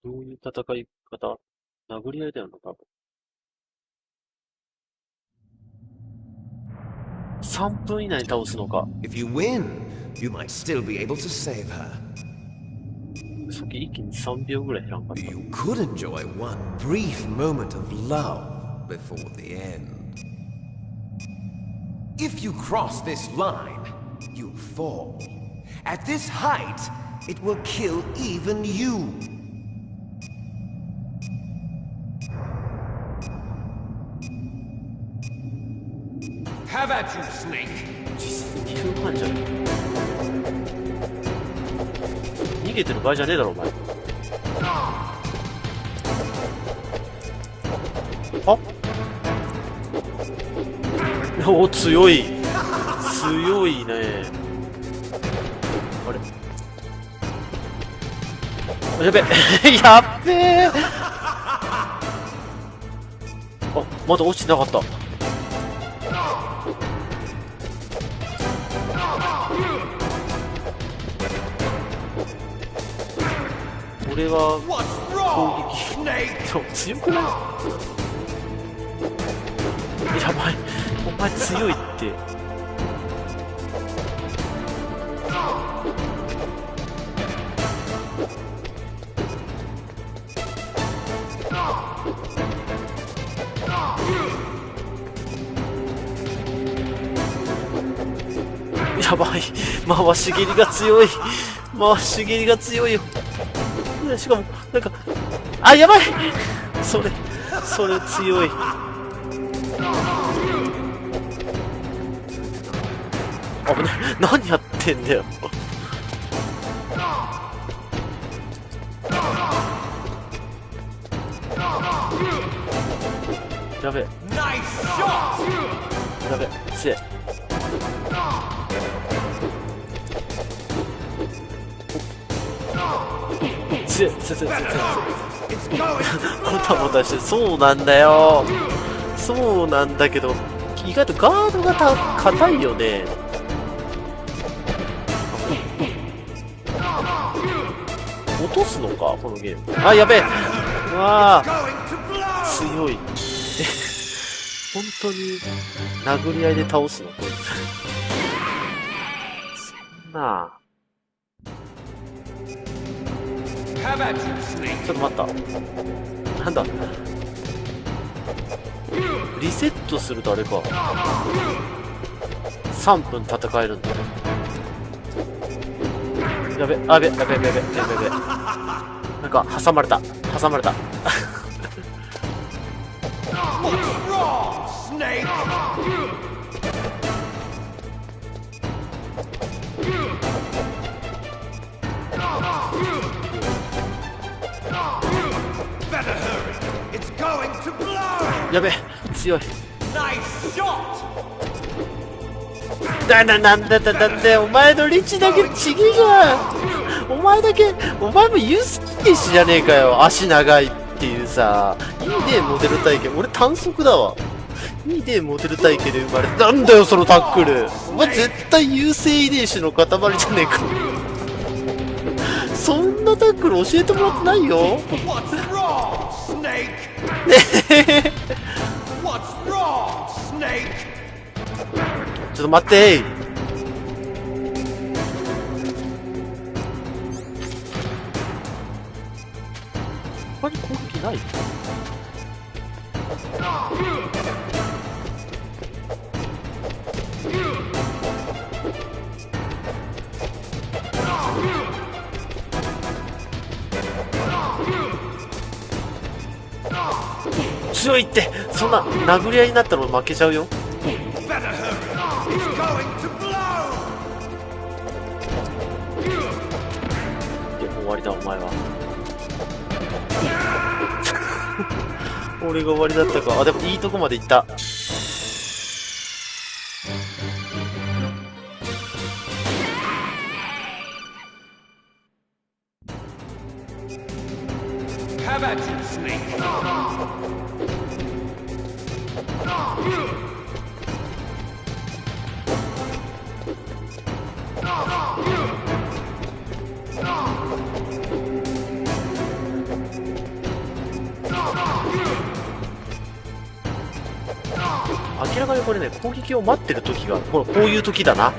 どういう戦い方？殴り合いだよな、多分。3分以内に倒すのか。If you win, you might still be able to save her. さっき一気に3秒ぐらい減らんかった。You could enjoy one brief moment of love before the end. If you cross this line, you fall. At this height, it will kill even you. Have at you, Snake. 2分半じゃん。逃げてる場合じゃねえだろ、お前。お、強い。強いね。あれやべやっべえ。あ、まだ落ちてなかった。これは攻撃そう強くない？やばい、お前強いって。やばい、回し蹴りが強い。回し蹴りが強いよ。しかもなんか、あ、やばい。それ強い。危ない。何やってんだよ。やべえ。やべえ。強い。強い。もたもたして、そうなんだよ。そうなんだけど、意外とガードが硬いよね。落とすのかこのゲーム。あ、やべえ。わあ、強い。本当に殴り合いで倒すのこいつ。そんな。ちょっと待った。なんだ。リセットするとあれか。3分戦えるんだね。やべ、あべ。なんか挟まれた。やべ、強い。なんでお前のリチだけちぎじゃん。お前もユスケシじゃねえかよ。足長いっていうさ。いいね、モデル体験。俺短足だわ。2でモデル体系で生まれて、なんだよそのタックル。お前絶対優勢遺伝子の塊じゃねえか。そんなタックル教えてもらってないよ。ちょっと待ってー。他に攻撃ない？強いって。そんな殴り合いになったら負けちゃうよ。でも終わりだお前は。俺が終わりだったか。あ、でもいいとこまで行った。明らかにこれね、攻撃を待ってる時がこういう時だな。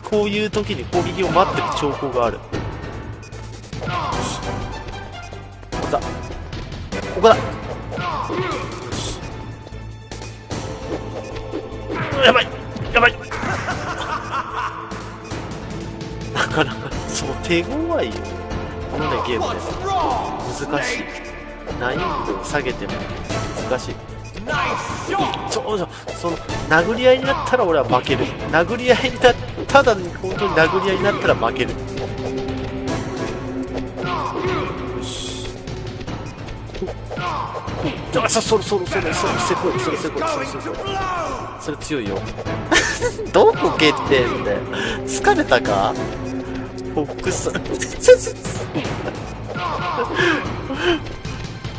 こういう時に攻撃を待ってる兆候がある。ここだ、ここだ。やばいやばい。なかなかそう手強いよこのねゲームね。難しい。難易度を下げても難しい。その殴り合いになったら俺は負ける。殴り合いになっただ本当に殴り合いになったら負ける。よし。それ強いよ。どこ蹴ってんだよ。疲れたか？フォックスフ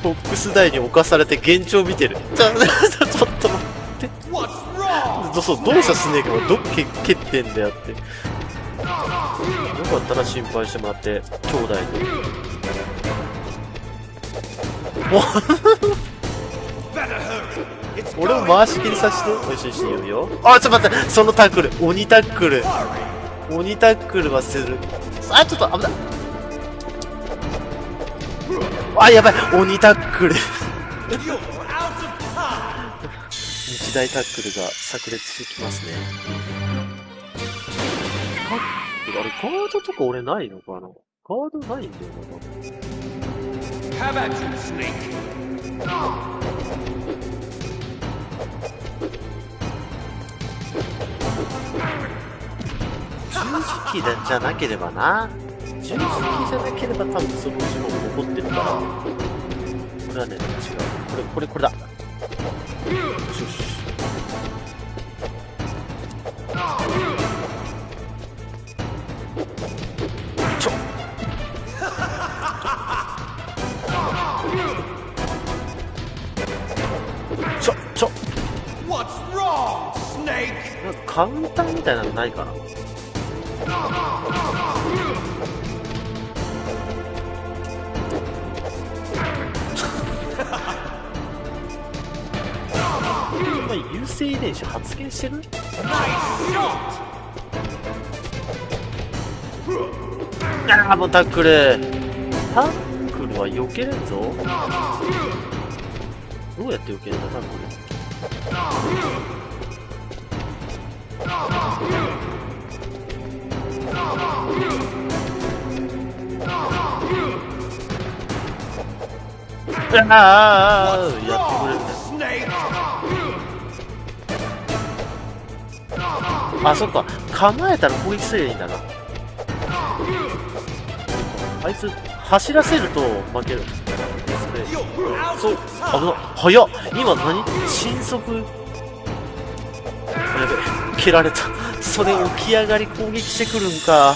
ォックス台に侵されて現状見てる。ちょっと待って。そう、どうしたスネークもどっ蹴ってんだよって。よかったら心配してもらって、兄弟で。俺を回し切りさせて。よしよし、言うよ。あ、ちょっと待って、そのタックル。鬼タックル。鬼タックルはする。あ、ちょっと危ない。あ、やばい、鬼タックル。日大タックルが炸裂してきますね。タックル、あれ、ガードとか俺ないのかな？ガードないんだよな。十字キーじゃなければな。十字キーじゃなければ多分そのうちも残ってるから。これはね、違う。これだ。よしよし。なんかカウンターみたいなのないかな。優勢遺伝子発現してる？ああ、もうタックル。タックルは避けれんぞ。どうやって避けるんだタックル。やってくれるんだよ。あ、そっか。構えたら攻撃すればいいんだな。あいつ、走らせると負ける。そう、危ない。早っ。今何？神速。やべ、蹴られた。それ起き上がり攻撃してくるんか。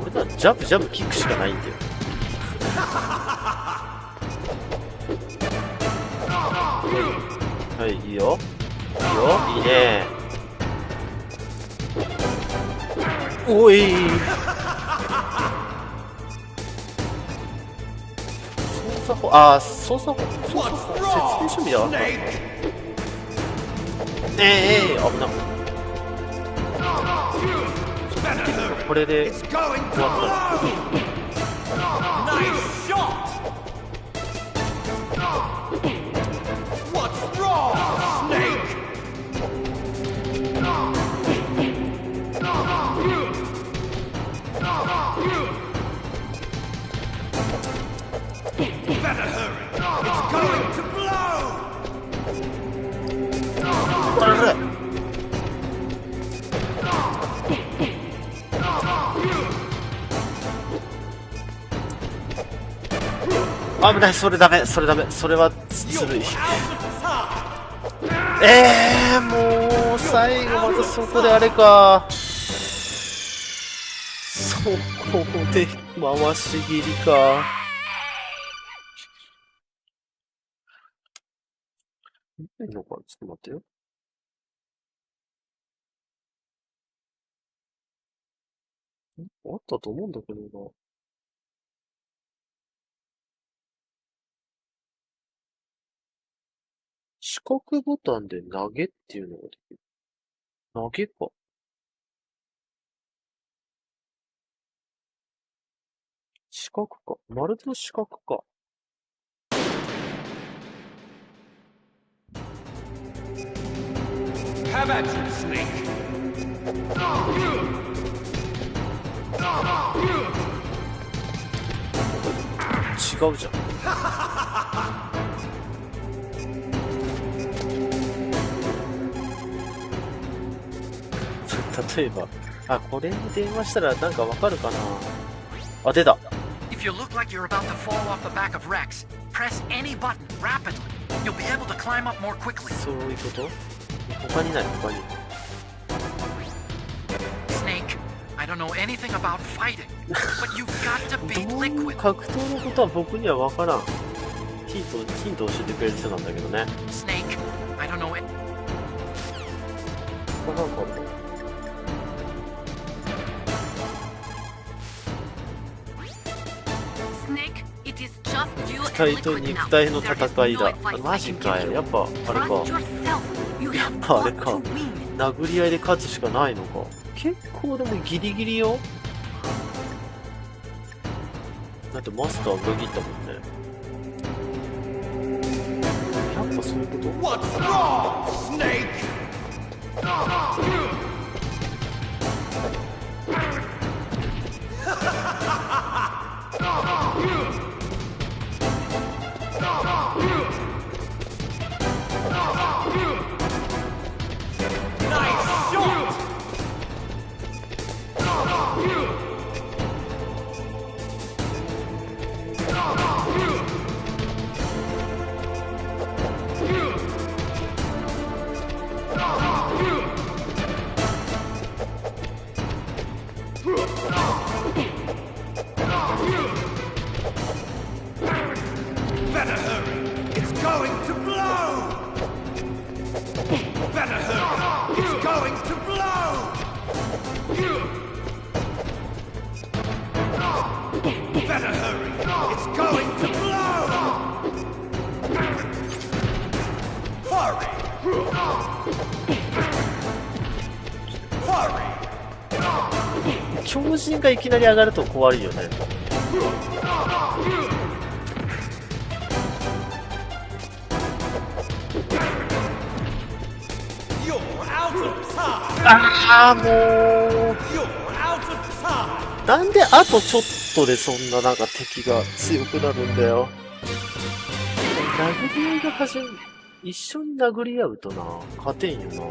俺らジャブジャブキックしかないんだよ。はい、いいよ。いいよ、いいね。おい。操作法、あー、操作法、説明書見たわ。危ない。これで終わったら。危ない、それダメ、それダメ、それはずるい。もう最後またそこであれか。そこで回し切りか。いいのか、ちょっと待ってよ。あったと思うんだけどな。四角ボタンで投げっていうのができる。投げか。四角か。丸と四角か。違うじゃん。例えば、あ、これに電話したらなんかわかるかな。あ、出た。If you look like you're about to fall off the back of Rex, press any button rapidly. You'll be able to climb up more quickly. そういうこと？他にない、他に。Snake, I don't know anything about fighting, but you've got to beat Liquid. 格闘のことは僕にはわからん。ヒント教えてくれる人なんだけどね。Snake, I don't know it. これなんかあるの肉体と肉体の戦いだ。マジかよ。やっぱあれか。やっぱあれか。殴り合いで勝つしかないのか。結構でもギリギリよ。だってマスター裏切ったもんね。やっぱそういうこと？ What's wrong, Snake? Better hurry! It's going to blow! Better hurry! It's going to blow! Better hurry! It's going to blow! Hurry! Hurry! 強靭がいきなり上がると怖いよね。ああ、もう。なんであとちょっとでそんななんか敵が強くなるんだよ。殴り合いが一緒に殴り合うとな、勝てんよな。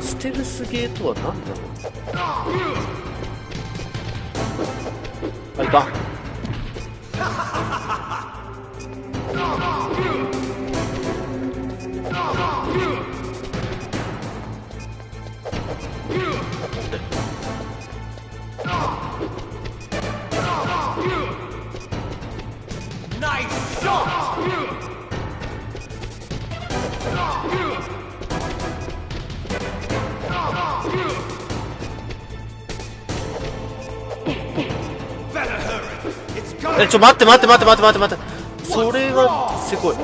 ステルスゲーとは何だろう。あ、いかん。え、ちょ、待って。それは、せこい。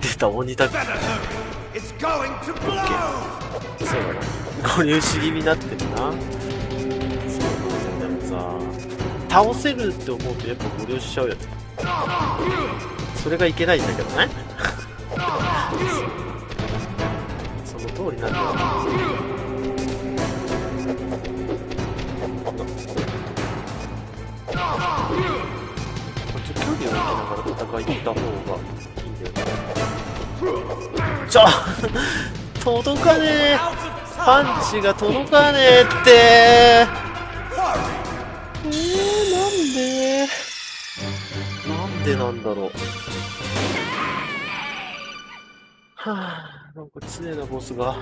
出た、鬼だ。そうだな。ご入手気味になってるな。そうでもさ、倒せるって思うとやっぱご了承しちゃうよね。それがいけないんだけどね。その通りなんだよな。距離を置きながら戦いに行った方がいいんだよね。届かねえ。パンチが届かねえって。なんでなんだろう。はぁ、なんか強いなボスが。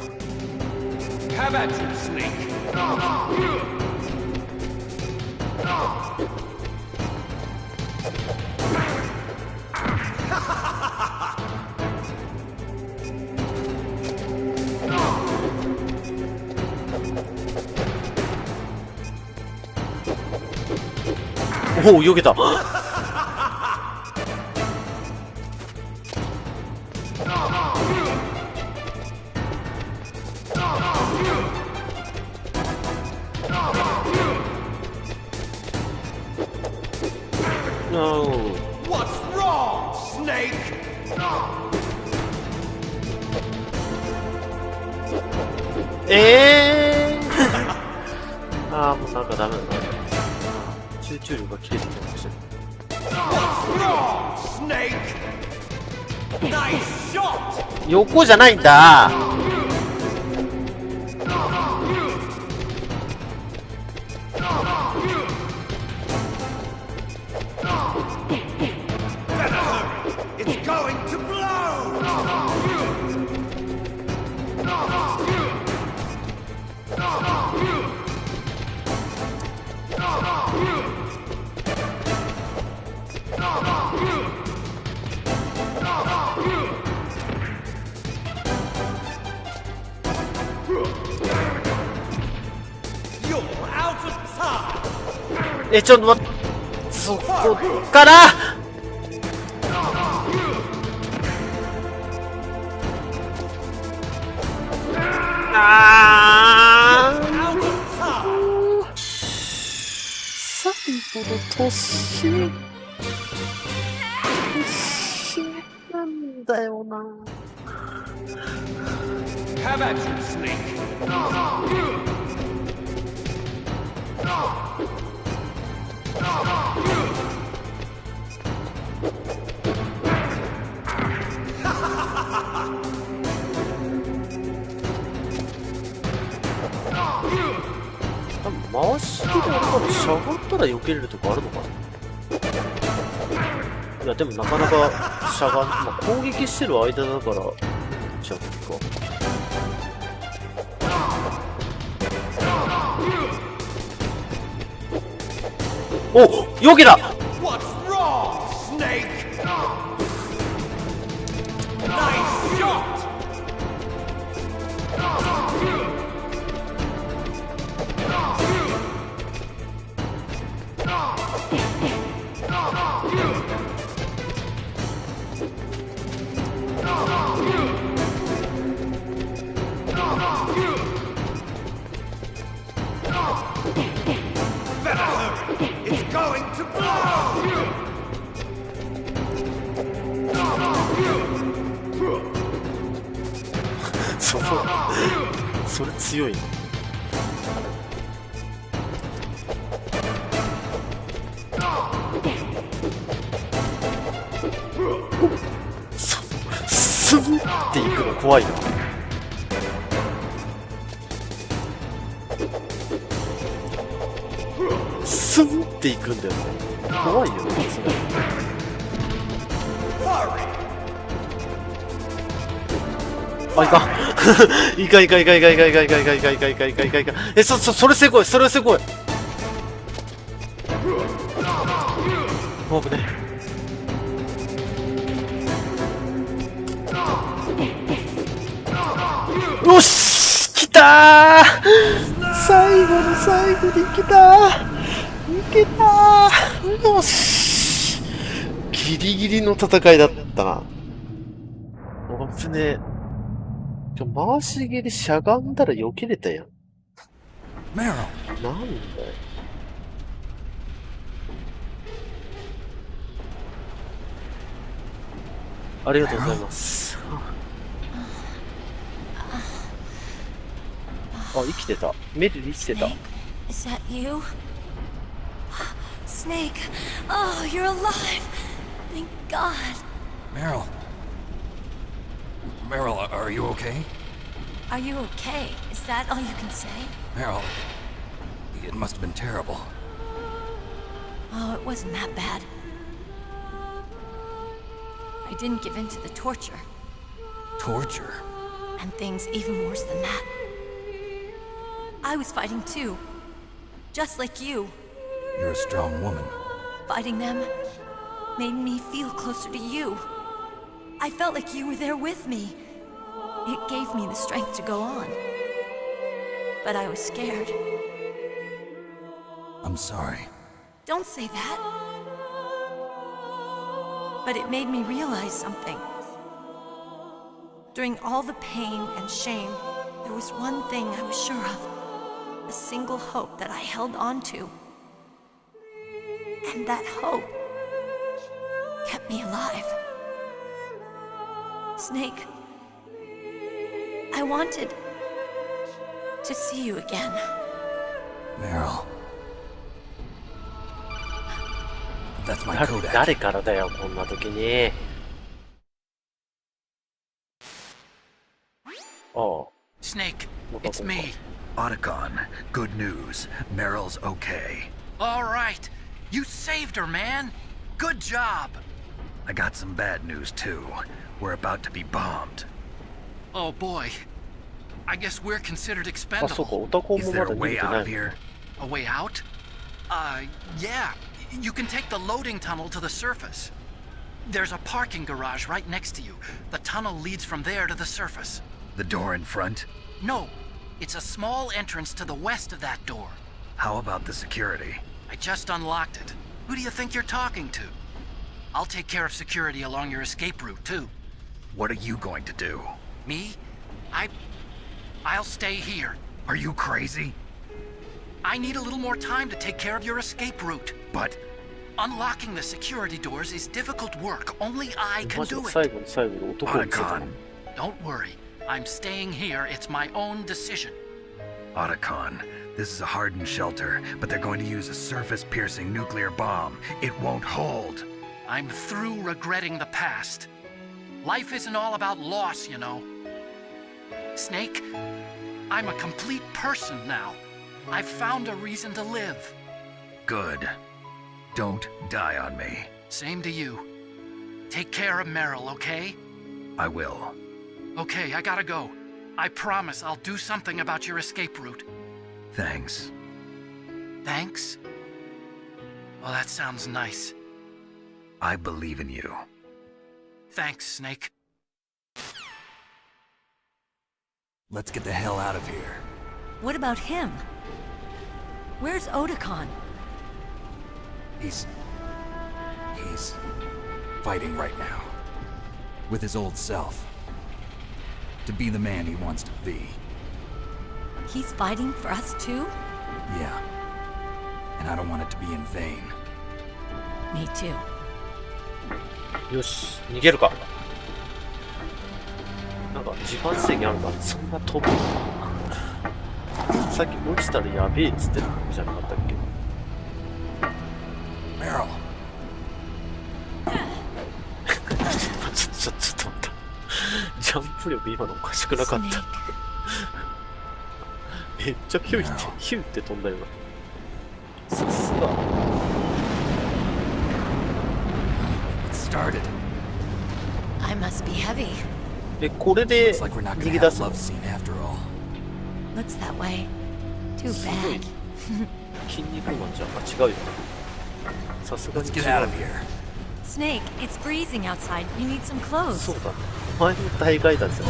おお、避けた。ああ、もうなんかダメだな。集中力が切れてきました。横じゃないんだ。え、ちょっと待って、そこから最後の年なんだよな。回しであれかな、しゃがったら避けれるとこあるのかな。いやでもなかなかしゃがん、まあ、攻撃してる間だからじゃあか。お、避けた。それ強いね。スンっていくの怖いな。っていくんだよね。怖いよね、それ。あ、いかん。いかんいかんいかんいかんいかんいかんいかんいかんいかんいかんいかんいかんいかんいかん。え、それせこい、それせこい。危ね。よし、来たー。最後の最後に来たー。いけたー。よし。ギリギリの戦いだったな。危ねえ。回し蹴りしゃがんだら避けれたやん。Meryl. なんだよ。ありがとうございます。あ、生きてた。メリル生きてた。Is that you? Snake. Oh, you're alive. Thank God. Meryl. Meryl, are you okay? Are you okay? Is that all you can say? Meryl, it must have been terrible. Oh, it wasn't that bad. I didn't give in to the torture. Torture? And things even worse than that. I was fighting too. Just like you. You're a strong woman. Fighting them made me feel closer to you. I felt like you were there with me. It gave me the strength to go on. But I was scared. I'm sorry. Don't say that. But it made me realize something. During all the pain and shame, there was one thing I was sure of. A single hope that I held on to. And that hope kept me alive. Snake, I wanted to see you again. Meryl. That's my 誰からだよ、こんな時に。Oh. Snake, it's me. Otacon, good news. Meryl's okay. All right. You saved her, man. Good job. I got some bad news, too. We're about to be bombed. Oh, boy. I guess we're considered expendable. Is there a way out of here? A way out? Yeah. You can take the loading tunnel to the surface. There's a parking garage right next to you. The tunnel leads from there to the surface. The door in front? No. It's a small entrance to the west of that door. How about the security? I just unlocked it. Who do you think you're talking to? I'll take care of security along your escape route, too. What are you going to do? Me? I'll stay here. Are you crazy? I need a little more time to take care of your escape route. But... Unlocking the security doors is difficult work. Only I can do it. Otacon. Don't worry. I'm staying here. It's my own decision. Otacon, this is a hardened shelter, but they're going to use a surface-piercing nuclear bomb. It won't hold. I'm through regretting the past. Life isn't all about loss, you know. Snake, I'm a complete person now. I've found a reason to live. Good. Don't die on me. Same to you. Take care of Meryl, okay? I will. Okay, I gotta go. I promise I'll do something about your escape route. Thanks. Thanks? Well, that sounds nice. I believe in you. Thanks, Snake. Let's get the hell out of here. What about him? Where's Otacon? He's fighting right now. With his old self. To be the man he wants to be. He's fighting for us too? Yeah. And I don't want it to be in vain. Me too. よし、逃げるか。なんか時間制限あるか。そんな飛ぶのか。さっき落ちたらやべえっつってたんじゃなかったっけ。Meryl. ちょっと待った。ジャンプ力今のおかしくなかった。めっちゃヒュイって飛んだよな。さすが。started. I must be heavy. これで Looks like we're not 逃 gonna げ have 出 a すの？ love scene after all. Looks that way. Too すごい bad. 筋肉マンじゃん。違うよ。さすがに Let's 違 get out う of。here. Snake, it's freezing outside. You need some clothes. そうだ。前も大概だぜ。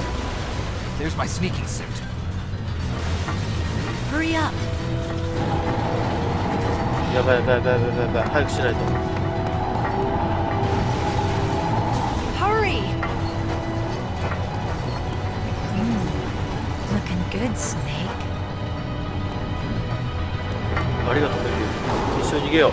There's my sneaking suit. Hurry up. やばいやばいやばいやばいやばい。早くしないと。Hurry. Looking good, Snake. ありがとうね。一緒に逃げよう。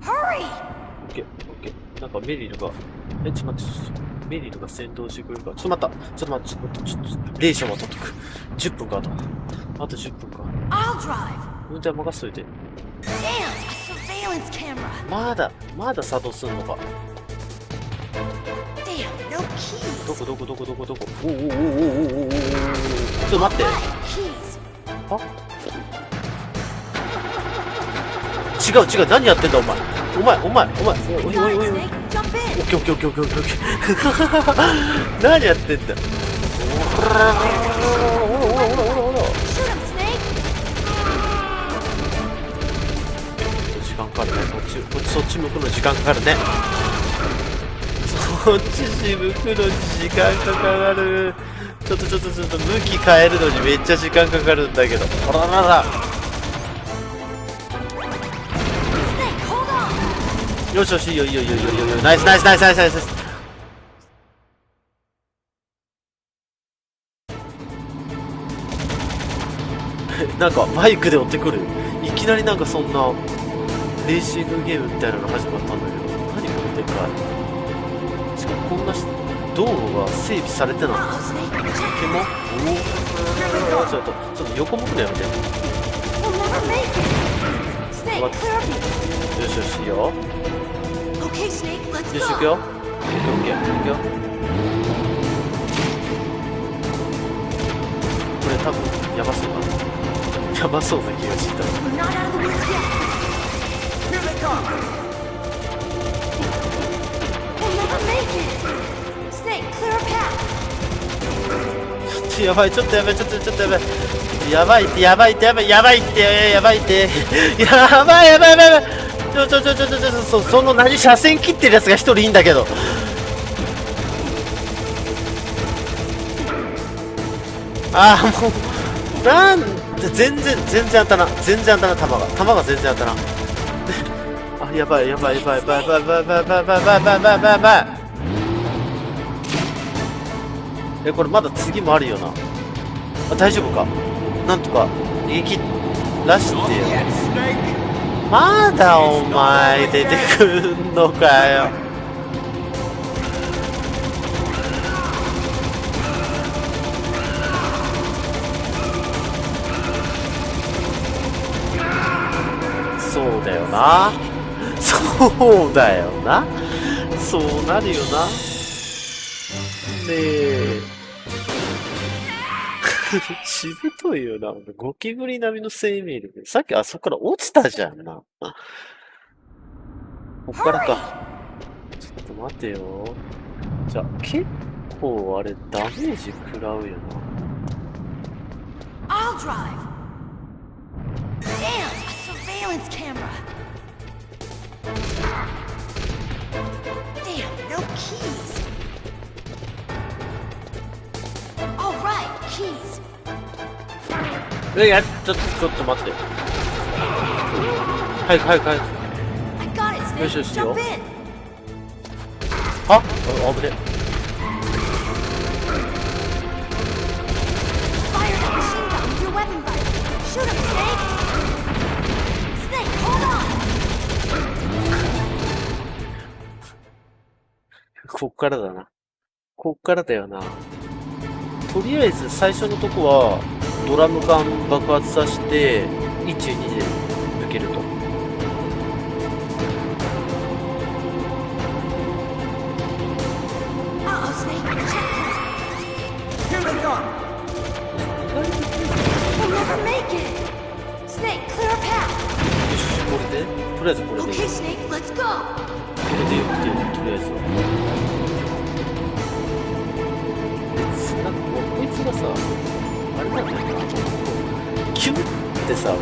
Hurry. オッケー、オッケー。なんかメリルが、ちょっと待って、メリルが先導してくれるから、ちょっと待った、ちょっと待って、レーションは取っとく。10分か、あと10分か。I'll drive. 運転任せといて。Damn, a surveillance camera. まだ作動すんのか。Damn, no keys. どこおおおおおおおおおおお。ちょっと待って。 Keys. あ違う、何やってんだお前。おい。Snake, jump in. オッケー。何やってんだ。Shoot him, Snake. 時間かかるね。そっち向くの時間かかるね。そっち向くの時間かかる。ちょっと向き変えるのにめっちゃ時間かかるんだけど。あららら。よし、いいよ。ナイス。なんかバイクで追ってくる。いきなりなんかそんなレーシングゲームみたいなの始まったんだけど、何このでかい。しかもこんな道路が整備されてない。毛もちょっと横向くのやめて。よし、いいよ。Okay, Snake, let's よし、行く go. よ。オッケー。これ多分やばそうだな。やばそうな気がした。 We're not out of the woods yet. Here they come! We'll never make it. Snake, clear a path. やばい、ちょっとやばい。やばいって。やばい。その何車線切ってるやつが一人いいんだけど。もうなんで全然当たらん。弾が全然当たらん。やばい。これまだ次もあるよな。大丈夫か。なんとか逃げ切らしてよ。まだお前出てくんのかよ。そうだよな。そうなるよな。ねえ。しぶといよな。ゴキブリ並みの生命力。さっきあそこから落ちたじゃんな。こっからか。ちょっと待てよ。じゃあ、結構あれダメージ食らうよな。I'll drive. Damn, a surveillance camera. Damn, no keys. All right, keys. ちょっと待って。早く。 I got it, よ Snake. しよ。 Jump in. 危ね。 Fire that machine gun with your weapon button. Shoot him, Snake. Snake, hold on. こっからだな。こっからだよな。とりあえず最初のとこはドラム缶爆発させて1、2で抜けると。Here they come! これでとりあえずこれで。これでよくて、とりあえずは。なんかもうこいつがさ、あれなんだよな。キュッってさ、もう。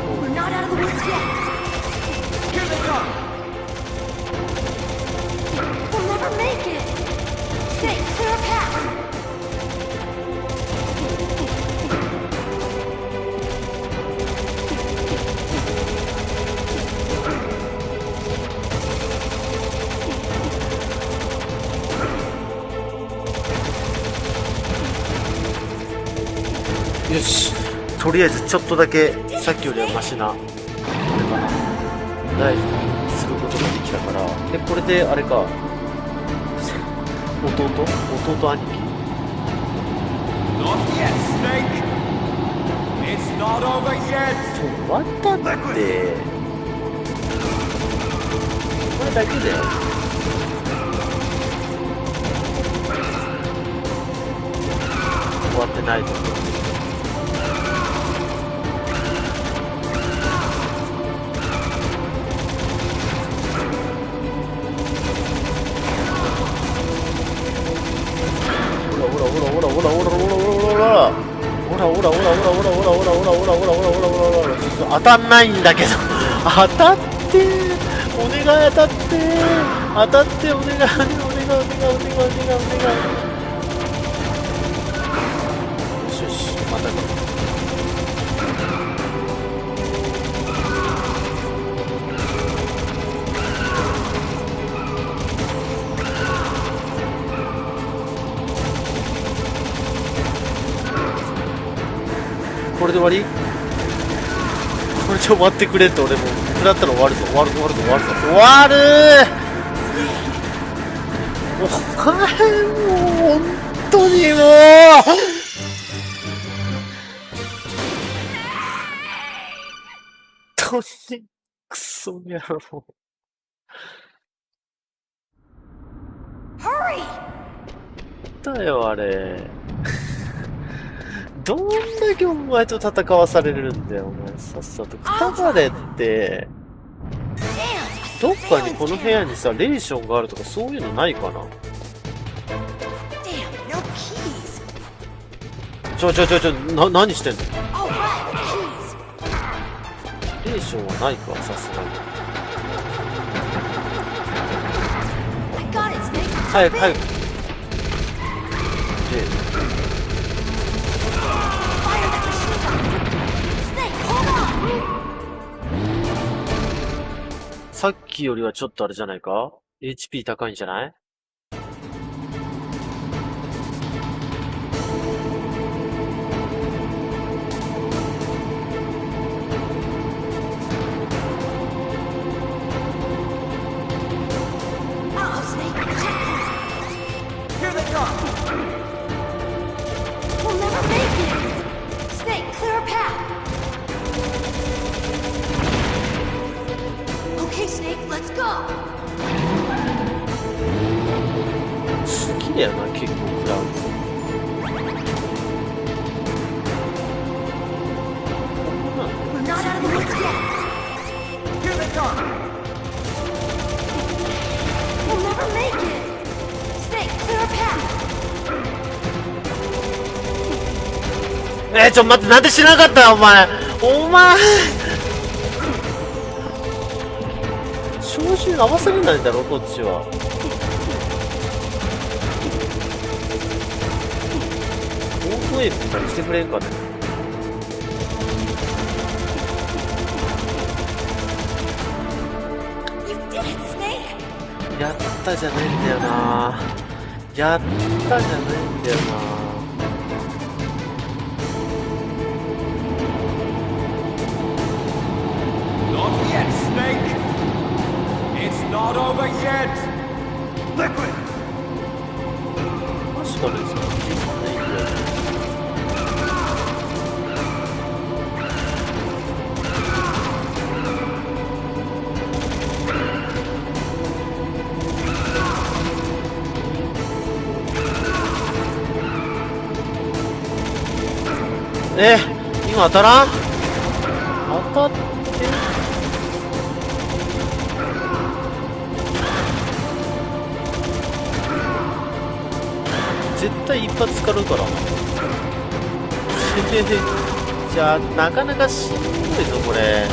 よし、とりあえずちょっとだけさっきよりはマシなライフすることができたから。でこれであれか、弟兄貴。終わったって。これだけだよ。終わってないと思う。当たんないんだけど。当たってお願い、当たって当たって、お願い、お願い、お願い、お願い、お願い、お願い。よしよし、またね。これで終わり？これで終わってくれって。俺も食らったら終わるぞ、終わるぞ、終わるぞ、終わるぞ、終わるー。お前もう本当にもう本当にクソ野郎。だよあれ。どんだけお前と戦わされるんだよ、お前。さっさとくたばれって。どっかにこの部屋にさ、レーションがあるとかそういうのないかな。何してんの。レーションはないか、さすがに。早く早く。さっきよりはちょっとあれじゃないか？ HP 高いんじゃない？好きだよな、結構クラウド。ちょ待って、なんで知らなかったお前。照準合わせれないんだろこっちは。オートエイプとかにしてくれんかね。やったじゃないんだよな。やったじゃないんだよな。Not over yet! Liquid! 確かに今当たらん？当たって絶対一発使うからな。じゃあなかなかしんどいぞこれ。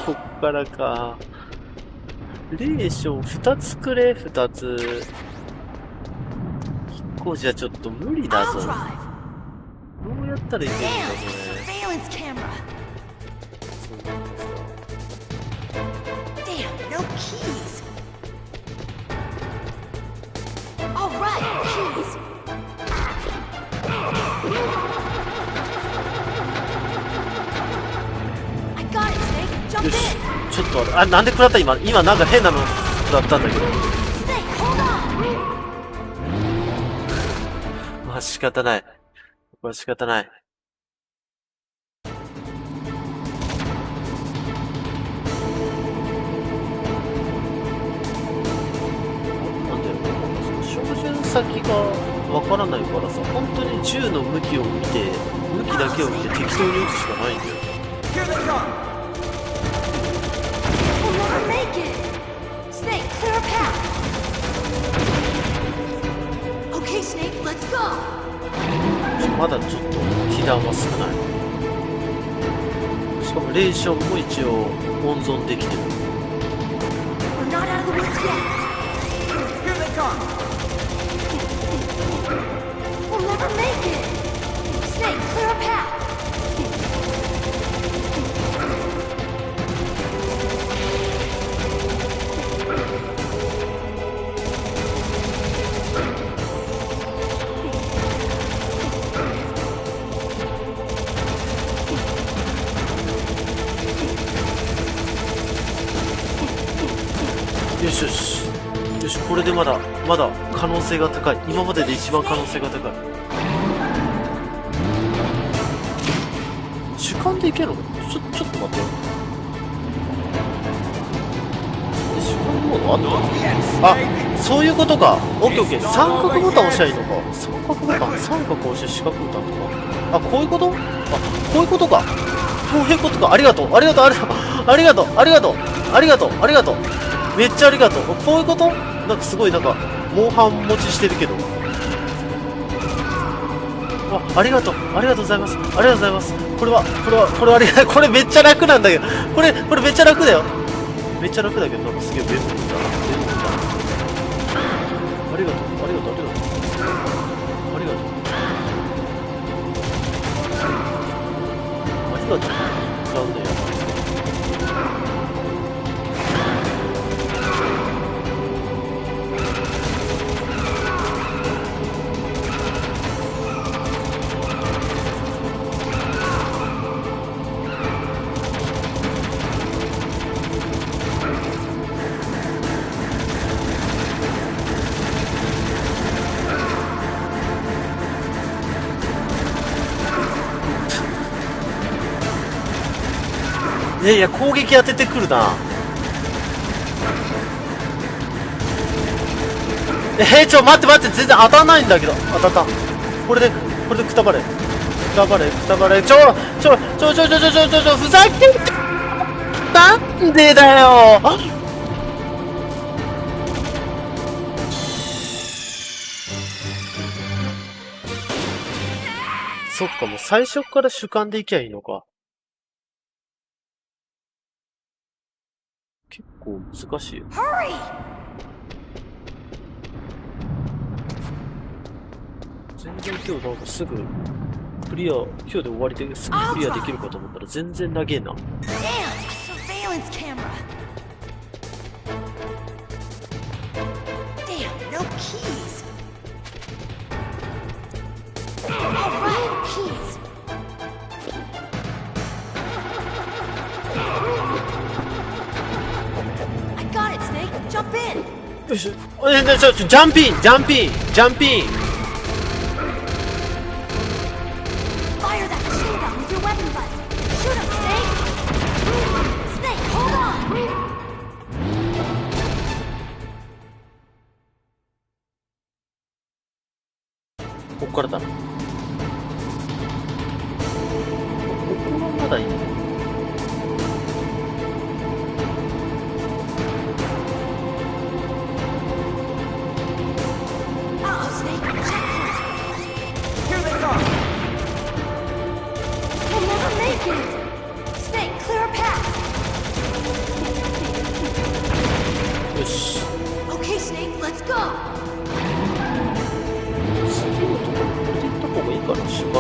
こっからか。レーション2つくれ、2つ。1個じゃちょっと無理だぞ。どうやったらいけるんだこれ。よし、ちょっとなんで食らった今なんか変なの食らったんだけど。まあ仕方ない。これは仕方ない。なんだよ、照準先がわからないからさ、本当に銃の向きを見て、向きだけを見て適当に撃つしかないんだよ。まだちょっと被弾は少ない。しかもレーションも一応温存できてる。よしよしよし、これでまだ可能性が高い。今までで一番可能性が高い。主観でいけるの？ちょっと待ってよ。主観モードあった？あ、そういうことか。オッケーオッケー。三角ボタン押しゃいいのか。三角ボタン、三角押して四角ボタンとか。あ、こういうこと？あ、こういうことか。こういうことか。ありがとう。めっちゃありがとう。こういうこと？なんかすごいモンハン持ちしてるけど。ありがとうございます。これはこれめっちゃ楽なんだけど。これめっちゃ楽だよ。めっちゃ楽だけど、なんかすげえ便利だな。ありがとう。なんだよ。いや攻撃当ててくるな。待って全然当たんないんだけど。当たった。これでくたばれ。ふざけんなんでだよ。そっか、もう最初から主観でいきゃいいのか。結構難しいよ。全然今日なんかすぐクリア、今日で終わりですぐクリアできるかと思ったら全然長えな。よし、ジャンピンジャンピンジャンピン。 Fire that machine gun with your weapon butt. Shoot him, Snake. Snake, hold on. こっからだな。ここはまだいい。Uh-oh, Snake. Checkpoint. Here they come! We'll never make it. Snake, clear a path. よし。 Okay, Snake, let's go. 次のところこれで行った方がいいかな。主観。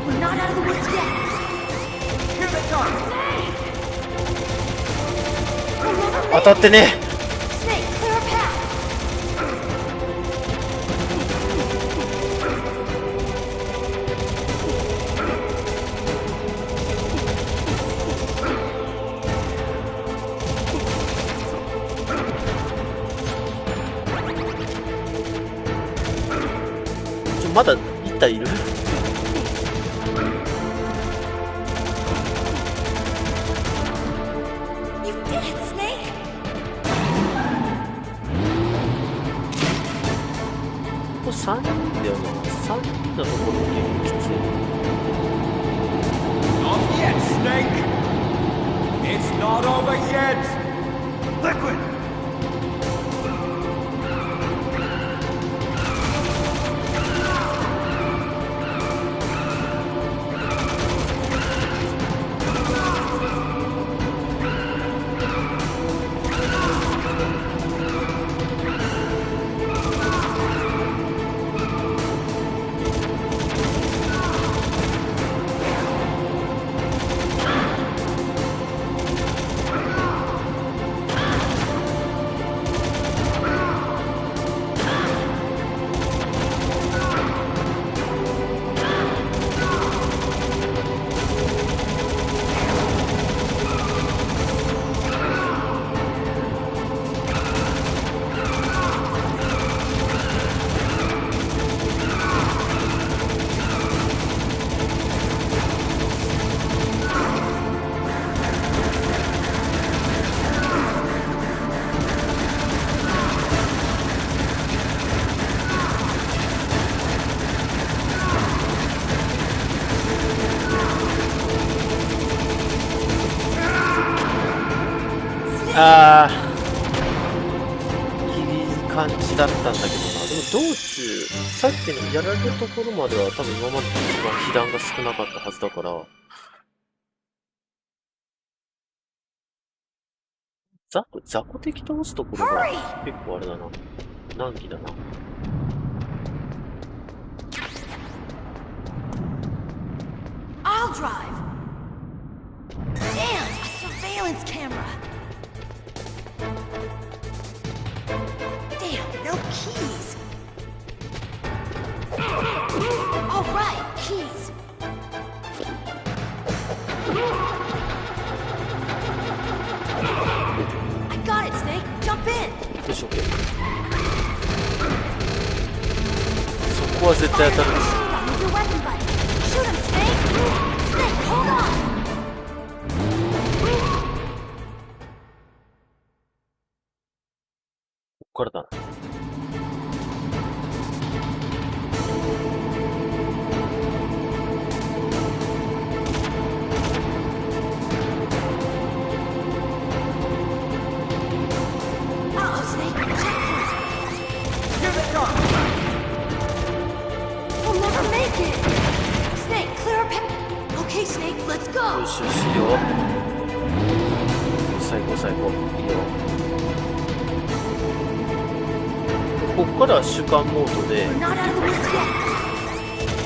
We're not out of the woods yet. Here they come! We'll never 当 make たってね。 it. Snake, clear a path. まだ1体いる。 You did it, Snake. ここ3人だよな。3人のところ結構きつい。 Not yet, Snake! It's not over yet! Liquid! あー、いい感じだったんだけどな。でも道中、さっきのやられるところまでは多分今までで一番被弾が少なかったはずだから、雑魚敵倒すところが結構あれだな。難儀だな。I'll drive. Damn, a surveillance camera. Damn, no keys. All right, keys. I got it, Snake. Jump in. よし、OK。そこは絶対当たる。 Machine gun with your weapon butt. Shoot him, Snake. Snake, hold on. ここからだな。Uh-oh, Snake. Checkpoint. Here they come! We'll never make it. Snake, clear a path. Okay, Snake, let's よ go. しよし、いいよ。最高最高。いいよ。こっからは主観モードで、 We're not out of the woods yet.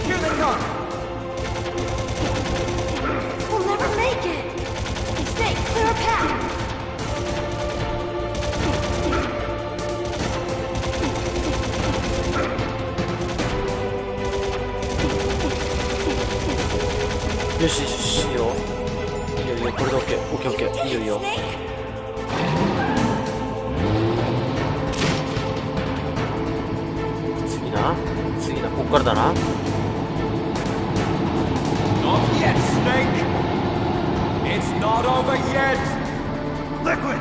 Here they come! We'll never make it. Snake, clear a path. よしよし、いいよ。いいよいいよ、これで OK。OK OK。いいよいいよ。みよう。次な、こっからだな。Not yet, Snake! It's not over yet! Liquid!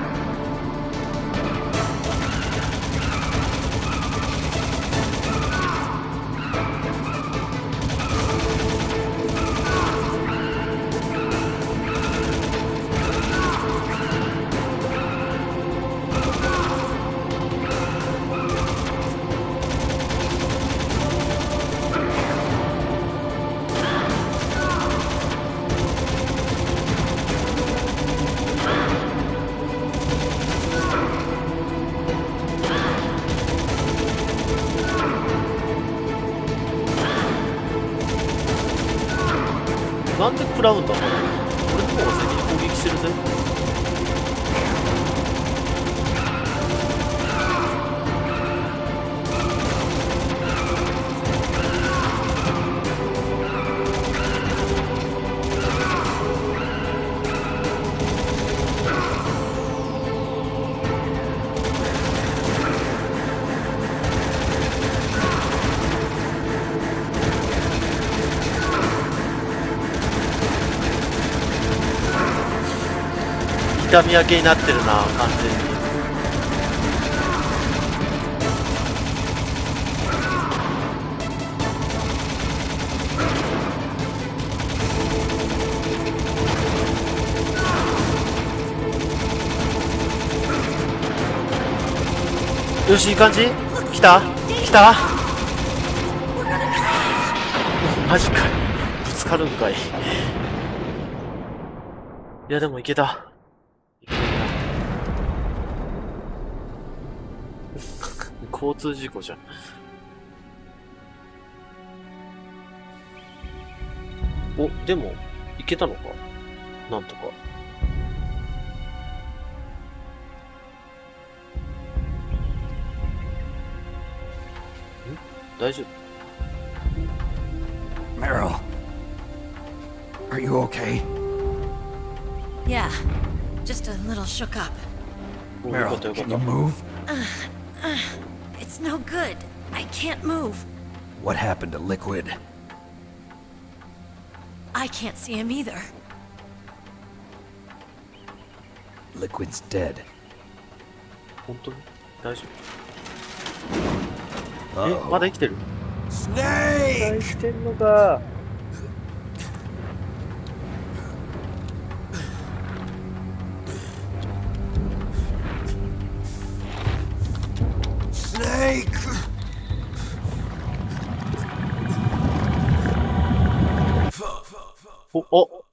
なんで食らうんだこれ。俺の方が先に攻撃してるぜ。痛み分けになってるな、完全に。よし、いい感じ？来た？マジかい。ぶつかるんかい。いや、でもいけた。交通事故じゃん。お、でも、いけたのか？なんとか。大丈夫？ Meryl, are you okay? Yeah, just a little shook up. Meryl, can you move? It's no good. I can't move. What happened to Liquid? I can't see him either. Liquid's dead. 本当に大丈夫？え、まだ生きてる？ Snake! 生きてんのか。Snake! お。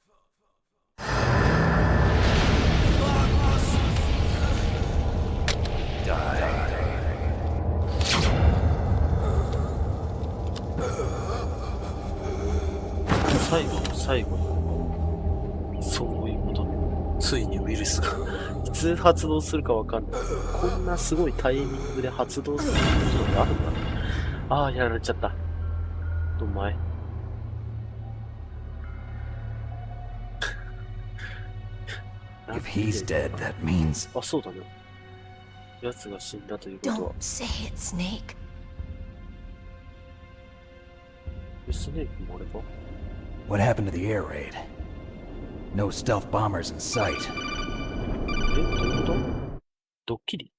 最後にそういうことね。ついにウイルスがいつ発動するかわかんない。こんなすごいタイミングで発動することってあるんだね。ああ、やられちゃった。どんまい。If he's dead, that means... あ、そうだね。奴が死んだということは。 Don't say it, Snake. スネークもあれか？ What happened to the air raid? No stealth bombers in sight. え、どういうこと？ドッキリ？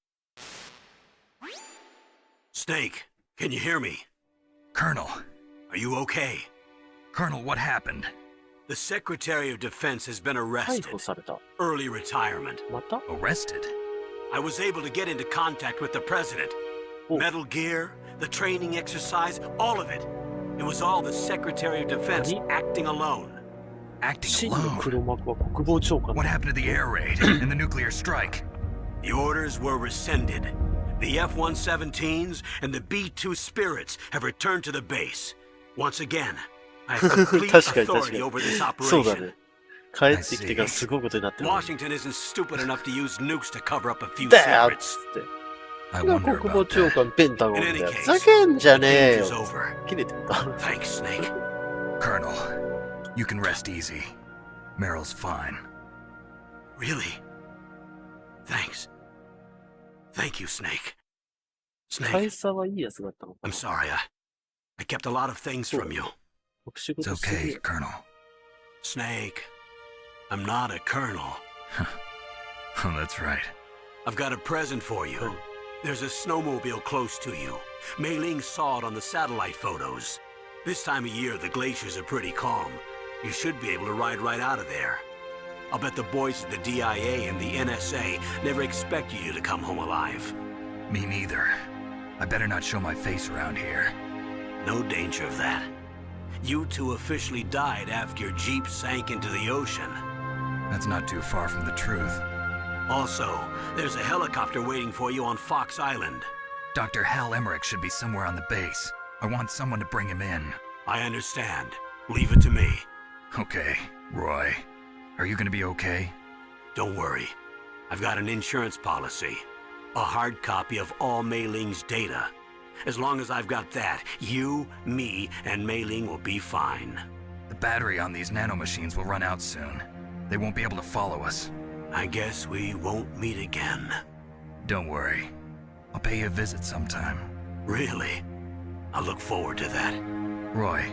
Snake, can you hear me? Colonel. Are you okay? Colonel, what happened? The Secretary of Defense has been arrested. 逮捕された。 Early retirement. また？ Arrested? I was able to get into contact with the president. Oh. Metal Gear, the training exercise, all of it. It was all the Secretary of Defense acting alone. Acting 真の alone? 黒幕は国防長官だ。 What happened to the air raid and the nuclear strike? The orders were rescinded. The F-117s and the B-2 Spirits have returned to the base. Once again, I have complete 確かに確か authority に。 over this そうだ operation. ね。帰ってきてからすごいことになってる。 Washington isn't stupid enough to use nukes to cover up a few だよっ secrets. つって。 I 国 wonder 防 about 長 that. 官ペンタゴン In で any ふざ case, けんじゃ the ねえ danger's よ。 over. 切れてた。 Thanks, Snake. Colonel, you can rest easy. Meryl's fine. Really? Thank you, Snake. 大 Snake, 佐はいいやつだったのか I'm な。 sorry. I kept a lot of things from you. 僕仕 It's 事してる okay, よ。 Colonel. Snake, I'm not a colonel. Oh, that's right. I've got a present for you. There's a snowmobile close to you. Mei Ling saw it on the satellite photos. This time of year, the glaciers are pretty calm. You should be able to ride right out of there. I'll bet the boys at the DIA and the NSA never expected you to come home alive. Me neither. I better not show my face around here. No danger of that. You two officially died after your Jeep sank into the ocean. That's not too far from the truth. Also, there's a helicopter waiting for you on Fox Island. Dr. Hal Emmerich should be somewhere on the base. I want someone to bring him in. I understand. Leave it to me. Okay, Roy. Are you gonna be okay? Don't worry. I've got an insurance policy. A hard copy of all Mei Ling's data. As long as I've got that, you, me, and Mei Ling will be fine. The battery on these nanomachines will run out soon. They won't be able to follow us. I guess we won't meet again. Don't worry. I'll pay you a visit sometime. Really? I look forward to that. Roy,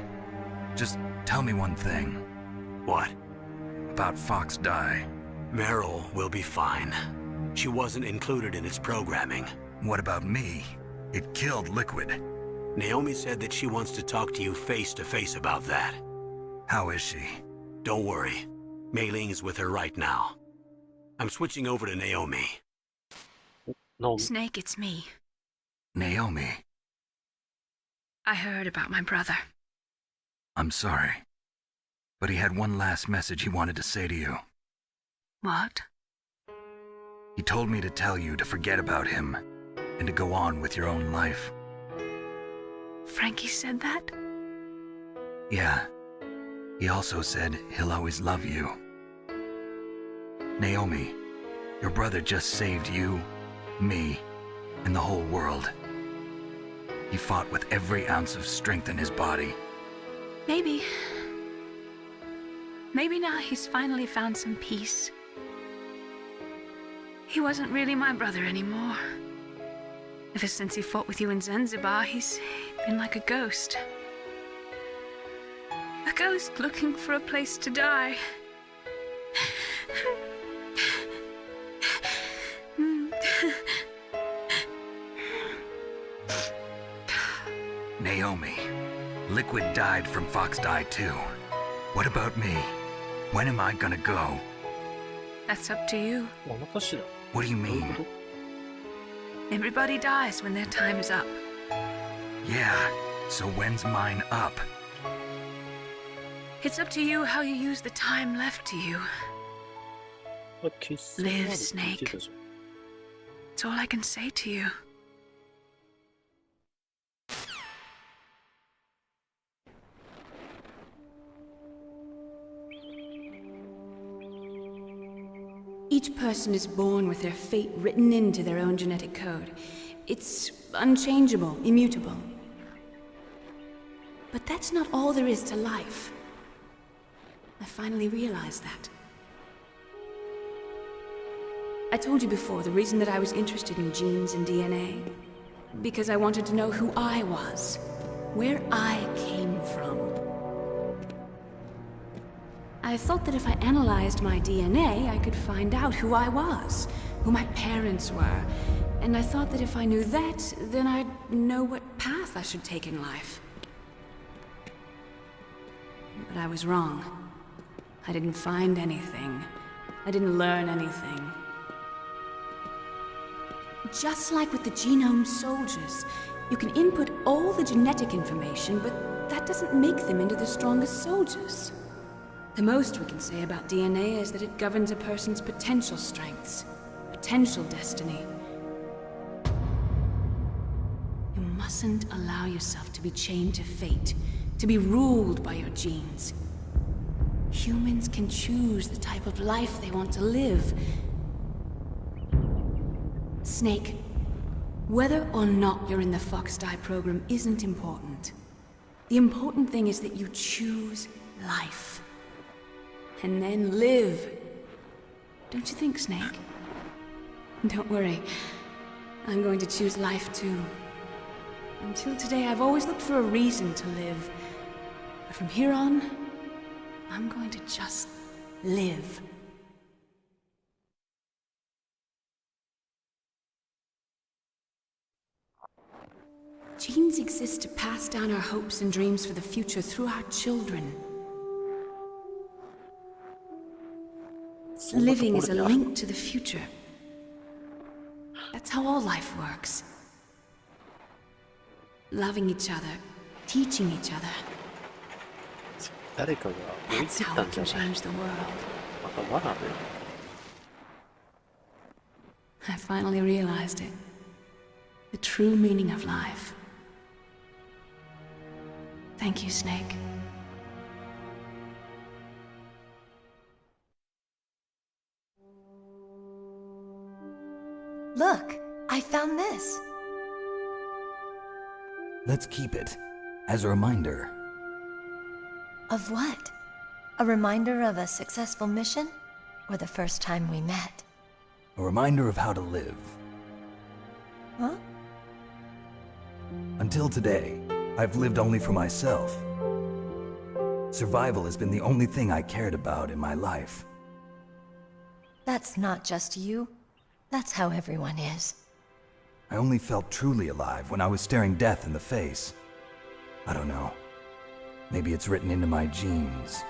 just tell me one thing. What? About Fox Die. Meryl will be fine. She wasn't included in its programming. What about me? It killed Liquid. Naomi said that she wants to talk to you face to face about that. How is she? Don't worry. Mei Ling is with her right now. I'm switching over to Naomi. No. Snake, it's me. Naomi. I heard about my brother. I'm sorry. But he had one last message he wanted to say to you. What? He told me to tell you to forget about him and to go on with your own life. Frankie said that? Yeah. He also said he'll always love you. Naomi, your brother just saved you, me, and the whole world. He fought with every ounce of strength in his body. Maybe. Maybe now he's finally found some peace. He wasn't really my brother anymore. Ever since he fought with you in Zanzibar, he's been like a ghost. A ghost looking for a place to die. Naomi, Liquid died from Fox Die too. What about me? When am I gonna go? That's up to you. What do you mean? Everybody dies when their time is up. Yeah, so when's mine up? It's up to you how you use the time left to you. Live, Snake. That's all I can say to you. Each person is born with their fate written into their own genetic code. It's unchangeable, immutable. But that's not all there is to life. I finally realized that. I told you before the reason that I was interested in genes and DNA. Because I wanted to know who I was, where I came from. I thought that if I analyzed my DNA, I could find out who I was, who my parents were. And I thought that if I knew that, then I'd know what path I should take in life. But I was wrong. I didn't find anything. I didn't learn anything. Just like with the genome soldiers, you can input all the genetic information, but that doesn't make them into the strongest soldiers. The most we can say about DNA is that it governs a person's potential strengths, potential destiny. You mustn't allow yourself to be chained to fate, to be ruled by your genes. Humans can choose the type of life they want to live. Snake, whether or not you're in the Fox Die program isn't important. The important thing is that you choose life. And then live. Don't you think, Snake? Don't worry. I'm going to choose life too. Until today, I've always looked for a reason to live. But from here on, I'm going to just live. Genes exist to pass down our hopes and dreams for the future through our children. Living is a link to the future. That's how all life works. Loving each other, teaching each other. 誰かが追いついたんじゃない？また罠で。I finally realized it. The true meaning of life. Thank you, Snake. Look, I found this. Let's keep it as a reminder. Of what? A reminder of a successful mission? Or the first time we met? A reminder of how to live. Huh? Until today, I've lived only for myself. Survival has been the only thing I cared about in my life. That's not just you. That's how everyone is. I only felt truly alive when I was staring death in the face. I don't know. Maybe it's written into my genes.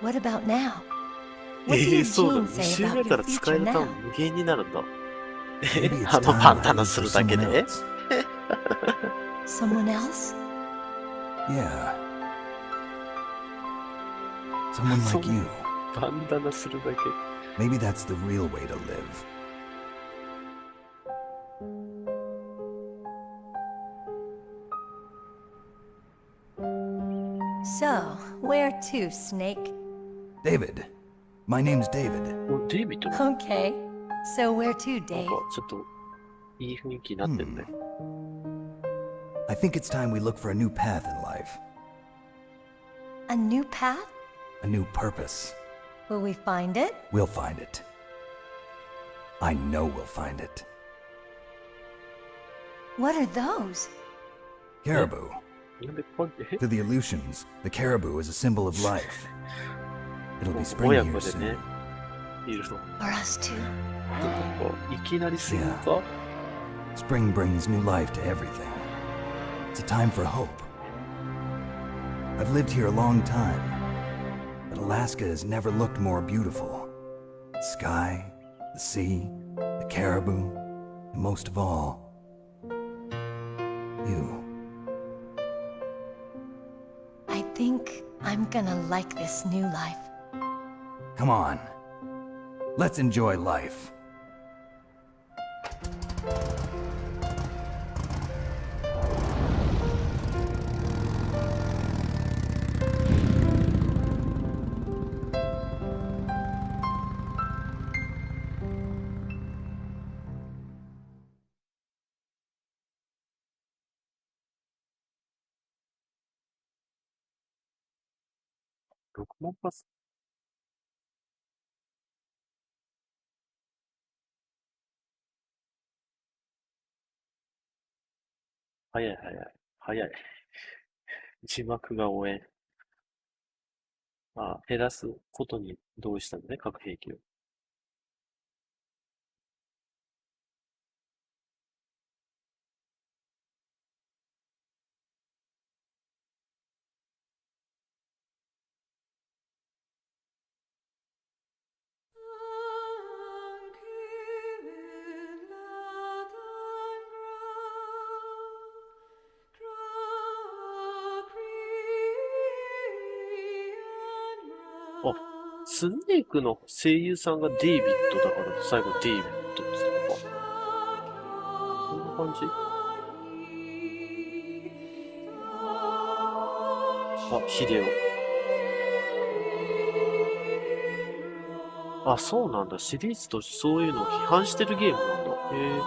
What about now? What do your そうだ。 genes 2 say 週目 about か your ら使え future るターン now? 無限になるんだ。 Maybe it's あの time バン I ダナ lived す for るだけ someone で else. Someone else? Yeah. Someone like you. バンダナするだけ。 Maybe that's the real way to live. So, where to, Snake? David. My name's David. お、デイビッドだ。 Okay. So where to, なん Dave? かちょっといい雰囲気になってるね。I think it's time we look for a new path in life. A new path? A new purpose. Will we find it? We'll find it. I know we'll find it. What are those? Caribou. なんでこれ To the Aleutians, the caribou is a symbol of life. It'll be spring 親 here 子でね soon. いるの。 For us too? なんかいきなりすぎるか？ Spring brings new life to everything. It's a time for hope. I've lived here a long time, but Alaska has never looked more beautiful. The sky, the sea, the caribou, and most of all, you. I think I'm gonna like this new life. Come on. Let's enjoy life. ?6 万パス。早い早い。早い。字幕が応援。あ、減らすことに同意したんだね、核兵器を。あ、スネークの声優さんがデイビッドだから最後デイビッドって言ったのか。こんな感じ？あ、ヒデオ。あ、そうなんだ。シリーズとしてそういうのを批判してるゲームなんだ。へえ。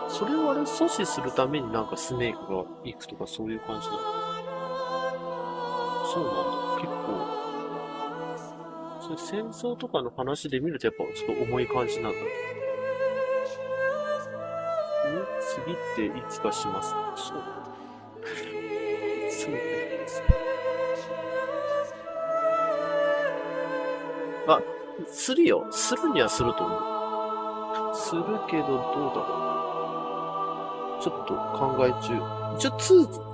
それをあれ阻止するためになんかスネークが行くとかそういう感じなの？そうなんだ。結構。それ戦争とかの話で見るとやっぱちょっと重い感じなんだ。次っていつかします。そう。そうです。あ、するよ。するにはすると思う。するけど、どうだろう。ちょっと考え中。一応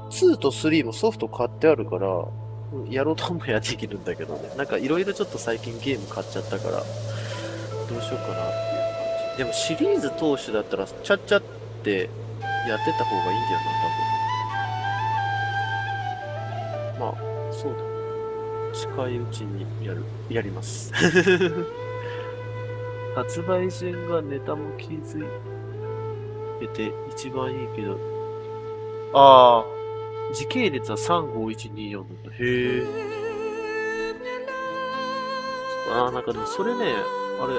2と3もソフト買ってあるから、やろうと思えばできるんだけどね。なんかいろいろちょっと最近ゲーム買っちゃったから、どうしようかなっていう感じ。でもシリーズ通してだったら、ちゃっちゃってやってた方がいいんだよな、多分。まあ、そうだ。近いうちにやります。発売順がネタも気づけて一番いいけど、ああ、時系列は35124なんだ。へえ。ああ、なんかでもそれね、あれ、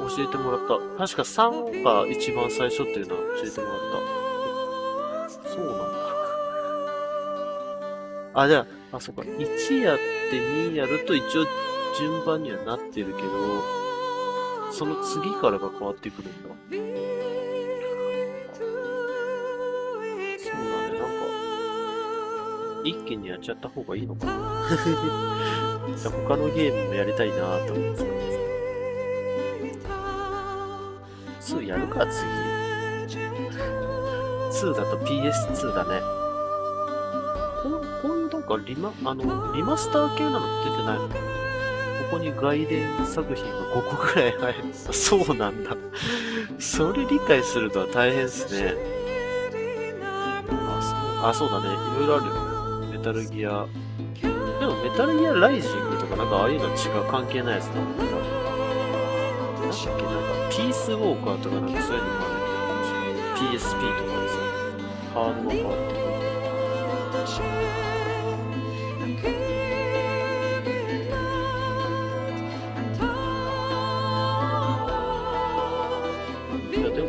教えてもらった。確か3が一番最初っていうのは教えてもらった。そうなんだ。あ、じゃあ、そうか。1やって2やると一応順番にはなってるけど、その次からが変わってくるんだ。そうだね、なんか、一気にやっちゃった方がいいのかな。他のゲームもやりたいなと思ってたんですけど。2やるか、次。2だと PS2 だね。なんかリマスター系なの出てないの？ここに外伝作品が5個ぐらい入る。そうなんだ。それ理解するのは大変ですね。そうだね。いろいろあるよ。メタルギア。でもメタルギアライジングとかなんかああいうの違う関係ないやつだもんね。なんだっけ、なんかピースウォーカーとかなんかそういうのもあるけど、PSP とかでさ、ハードが変わってくる。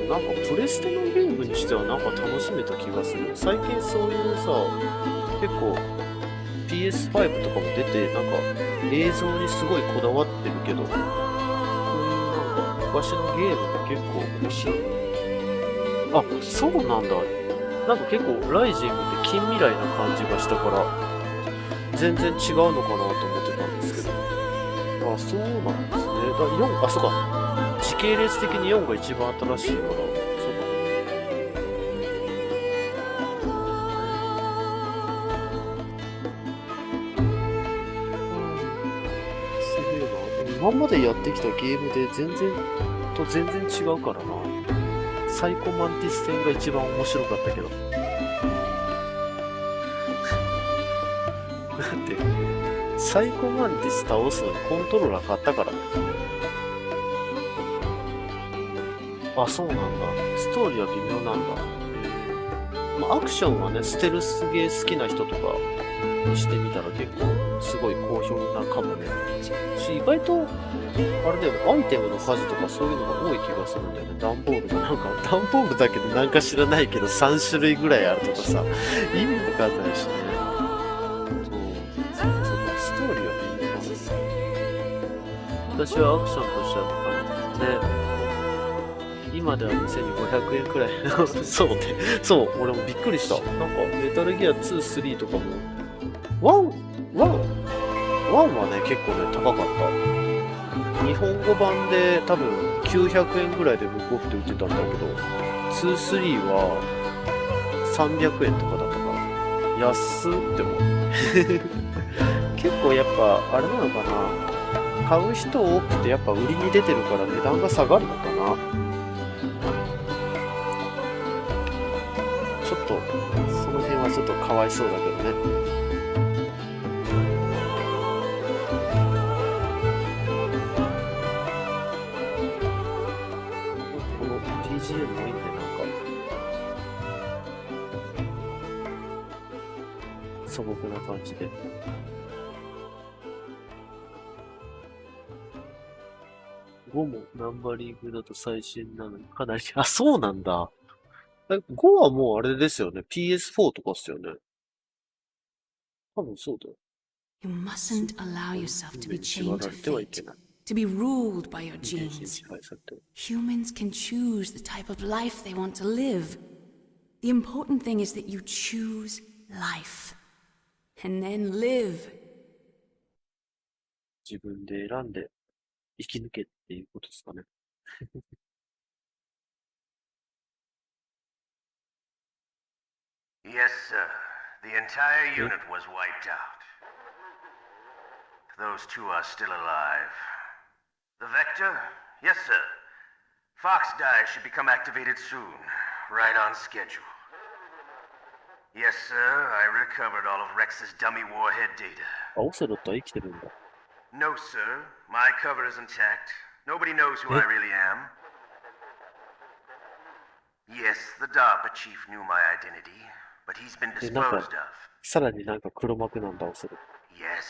なんかプレステのゲームにしてはなんか楽しめた気がする。最近そういうさ、結構 PS5 とかも出て、なんか映像にすごいこだわってるけど、こういうなんか昔のゲームが結構面白い。あ、そうなんだ。なんか結構ライジングって近未来な感じがしたから、全然違うのかなと思ってたんですけど。あ、そうなんですね。4、そうか。時系列的に4が一番新しいから、そうか。すげえな。今までやってきたゲームで全然違うからな。サイコマンティス戦が一番面白かったけど。だって、サイコマンティス倒すのにコントローラー買ったからね。あ、そうなんだ。ストーリーは微妙なんだ。まあ、アクションはね、ステルスゲー好きな人とかにしてみたら結構すごい好評なかもね。意外と、あれだよね、アイテムの数とかそういうのが多い気がするんだよね。段ボールがなんか、段ボールだけでなんか知らないけど3種類ぐらいあるとかさ、意味わかんないしね。そう、ストーリーは微妙なんですよ。私はアクションとしてはね、今では2500円くらい。そうね。そう、俺もびっくりした。なんか、メタルギア2、3とかも、1はね、結構ね、高かった。日本語版で多分900円ぐらいでブックオフで売ってたんだけど、2、3は300円とかだったから、安って思う。結構やっぱ、あれなのかな。買う人多くてやっぱ売りに出てるから値段が下がるのかな。ちょっと、その辺はちょっとかわいそうだけどね。この BGM もいいね、なんか。素朴な感じで。5もナンバリングだと最新なのにかなり、あ、そうなんだ。5はもうあれですよね。PS4 とかっすよね。多分そうだよ。You mustn't allow yourself to be 縛ら chained れ to てはい fate. けない。to be ruled by your genes. Humans can choose the type of life they want to live. The important thing is that you choose life. And then live. 自分で選んで生き抜けっていうことですかね。Yes, sir. The entire unit was wiped out. Those two are still alive. The Vector? Yes, sir. Fox Die should become activated soon. Right on schedule. Yes, sir. I recovered all of Rex's dummy warhead data. オセロットは生きてるんだ。No, sir. My cover is intact. Nobody knows who I really am. Yes, the DARPA chief knew my identity, but he's been disposed of. さらになんか黒幕なんだ、オセロ。Yes,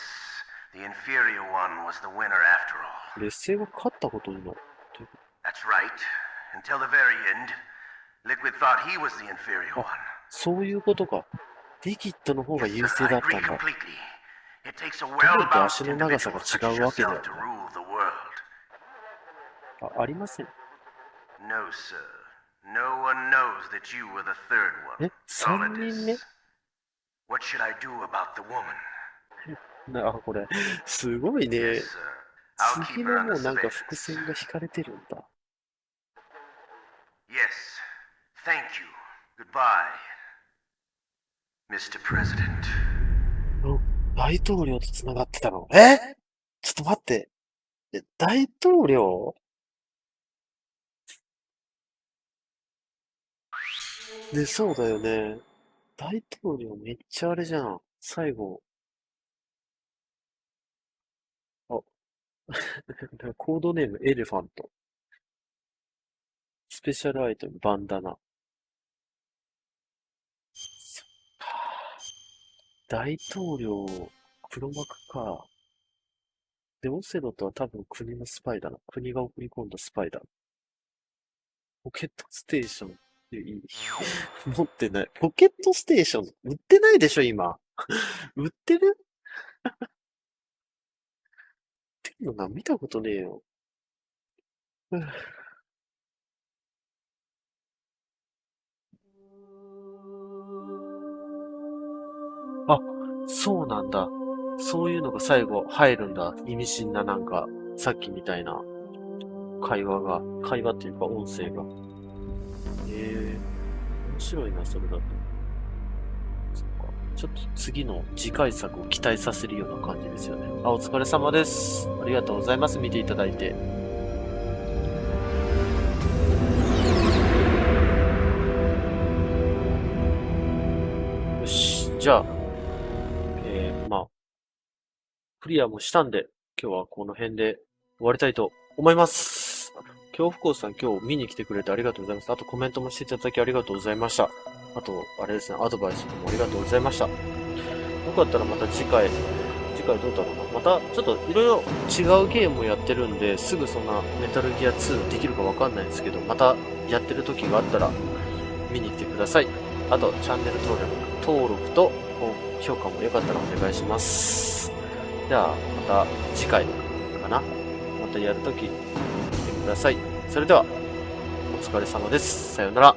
the inferior one was the winner after all. 劣勢が勝ったことになる。That's right. Until the very end, Liquid thought he was the inferior one. そういうことか。リキッドの方が優勢だったんだ。It takes a どれと well-balanced 足の長さ individual が such 違 as うわけだ yourself よ to ね。rule the world. ありません。No, sir. No one knows that you were the third one. 3人目 What should I do about the woman? これ、すごいね。 Yes, sir. I'll 次 keep の her も under うなんか surveillance. 伏線が引かれてるんだ。Yes. Thank you. Goodbye, Mr. President. 大統領と繋がってたの？ちょっと待って。大統領？ね、そうだよね。大統領めっちゃあれじゃん。最後。コードネームエレファント。スペシャルアイテムバンダナ。大統領、黒幕か。で、オセロとは多分国のスパイだな。国が送り込んだスパイだ。ポケットステーションっていう意味。持ってない。ポケットステーション、売ってないでしょ、今。売ってるっていうのな、見たことねえよ。あ、そうなんだ。そういうのが最後入るんだ。意味深ななんか、さっきみたいな会話っていうか音声が。面白いな、それだと。そっか。ちょっと次の次回作を期待させるような感じですよね。お疲れ様です。ありがとうございます。見ていただいて。よし、じゃあ、クリアもしたんで、今日はこの辺で終わりたいと思います。恐怖校さん今日見に来てくれてありがとうございます。あとコメントもしていただきありがとうございました。あと、あれですね、アドバイスもありがとうございました。よかったらまた次回どうだろうな。またちょっといろいろ違うゲームをやってるんで、すぐそんなメタルギア2できるかわかんないんですけど、またやってる時があったら見に来てください。あと、チャンネル登録と評価もよかったらお願いします。じゃあ、また次回かな。またやるとき来てください。それでは、お疲れ様です。さようなら。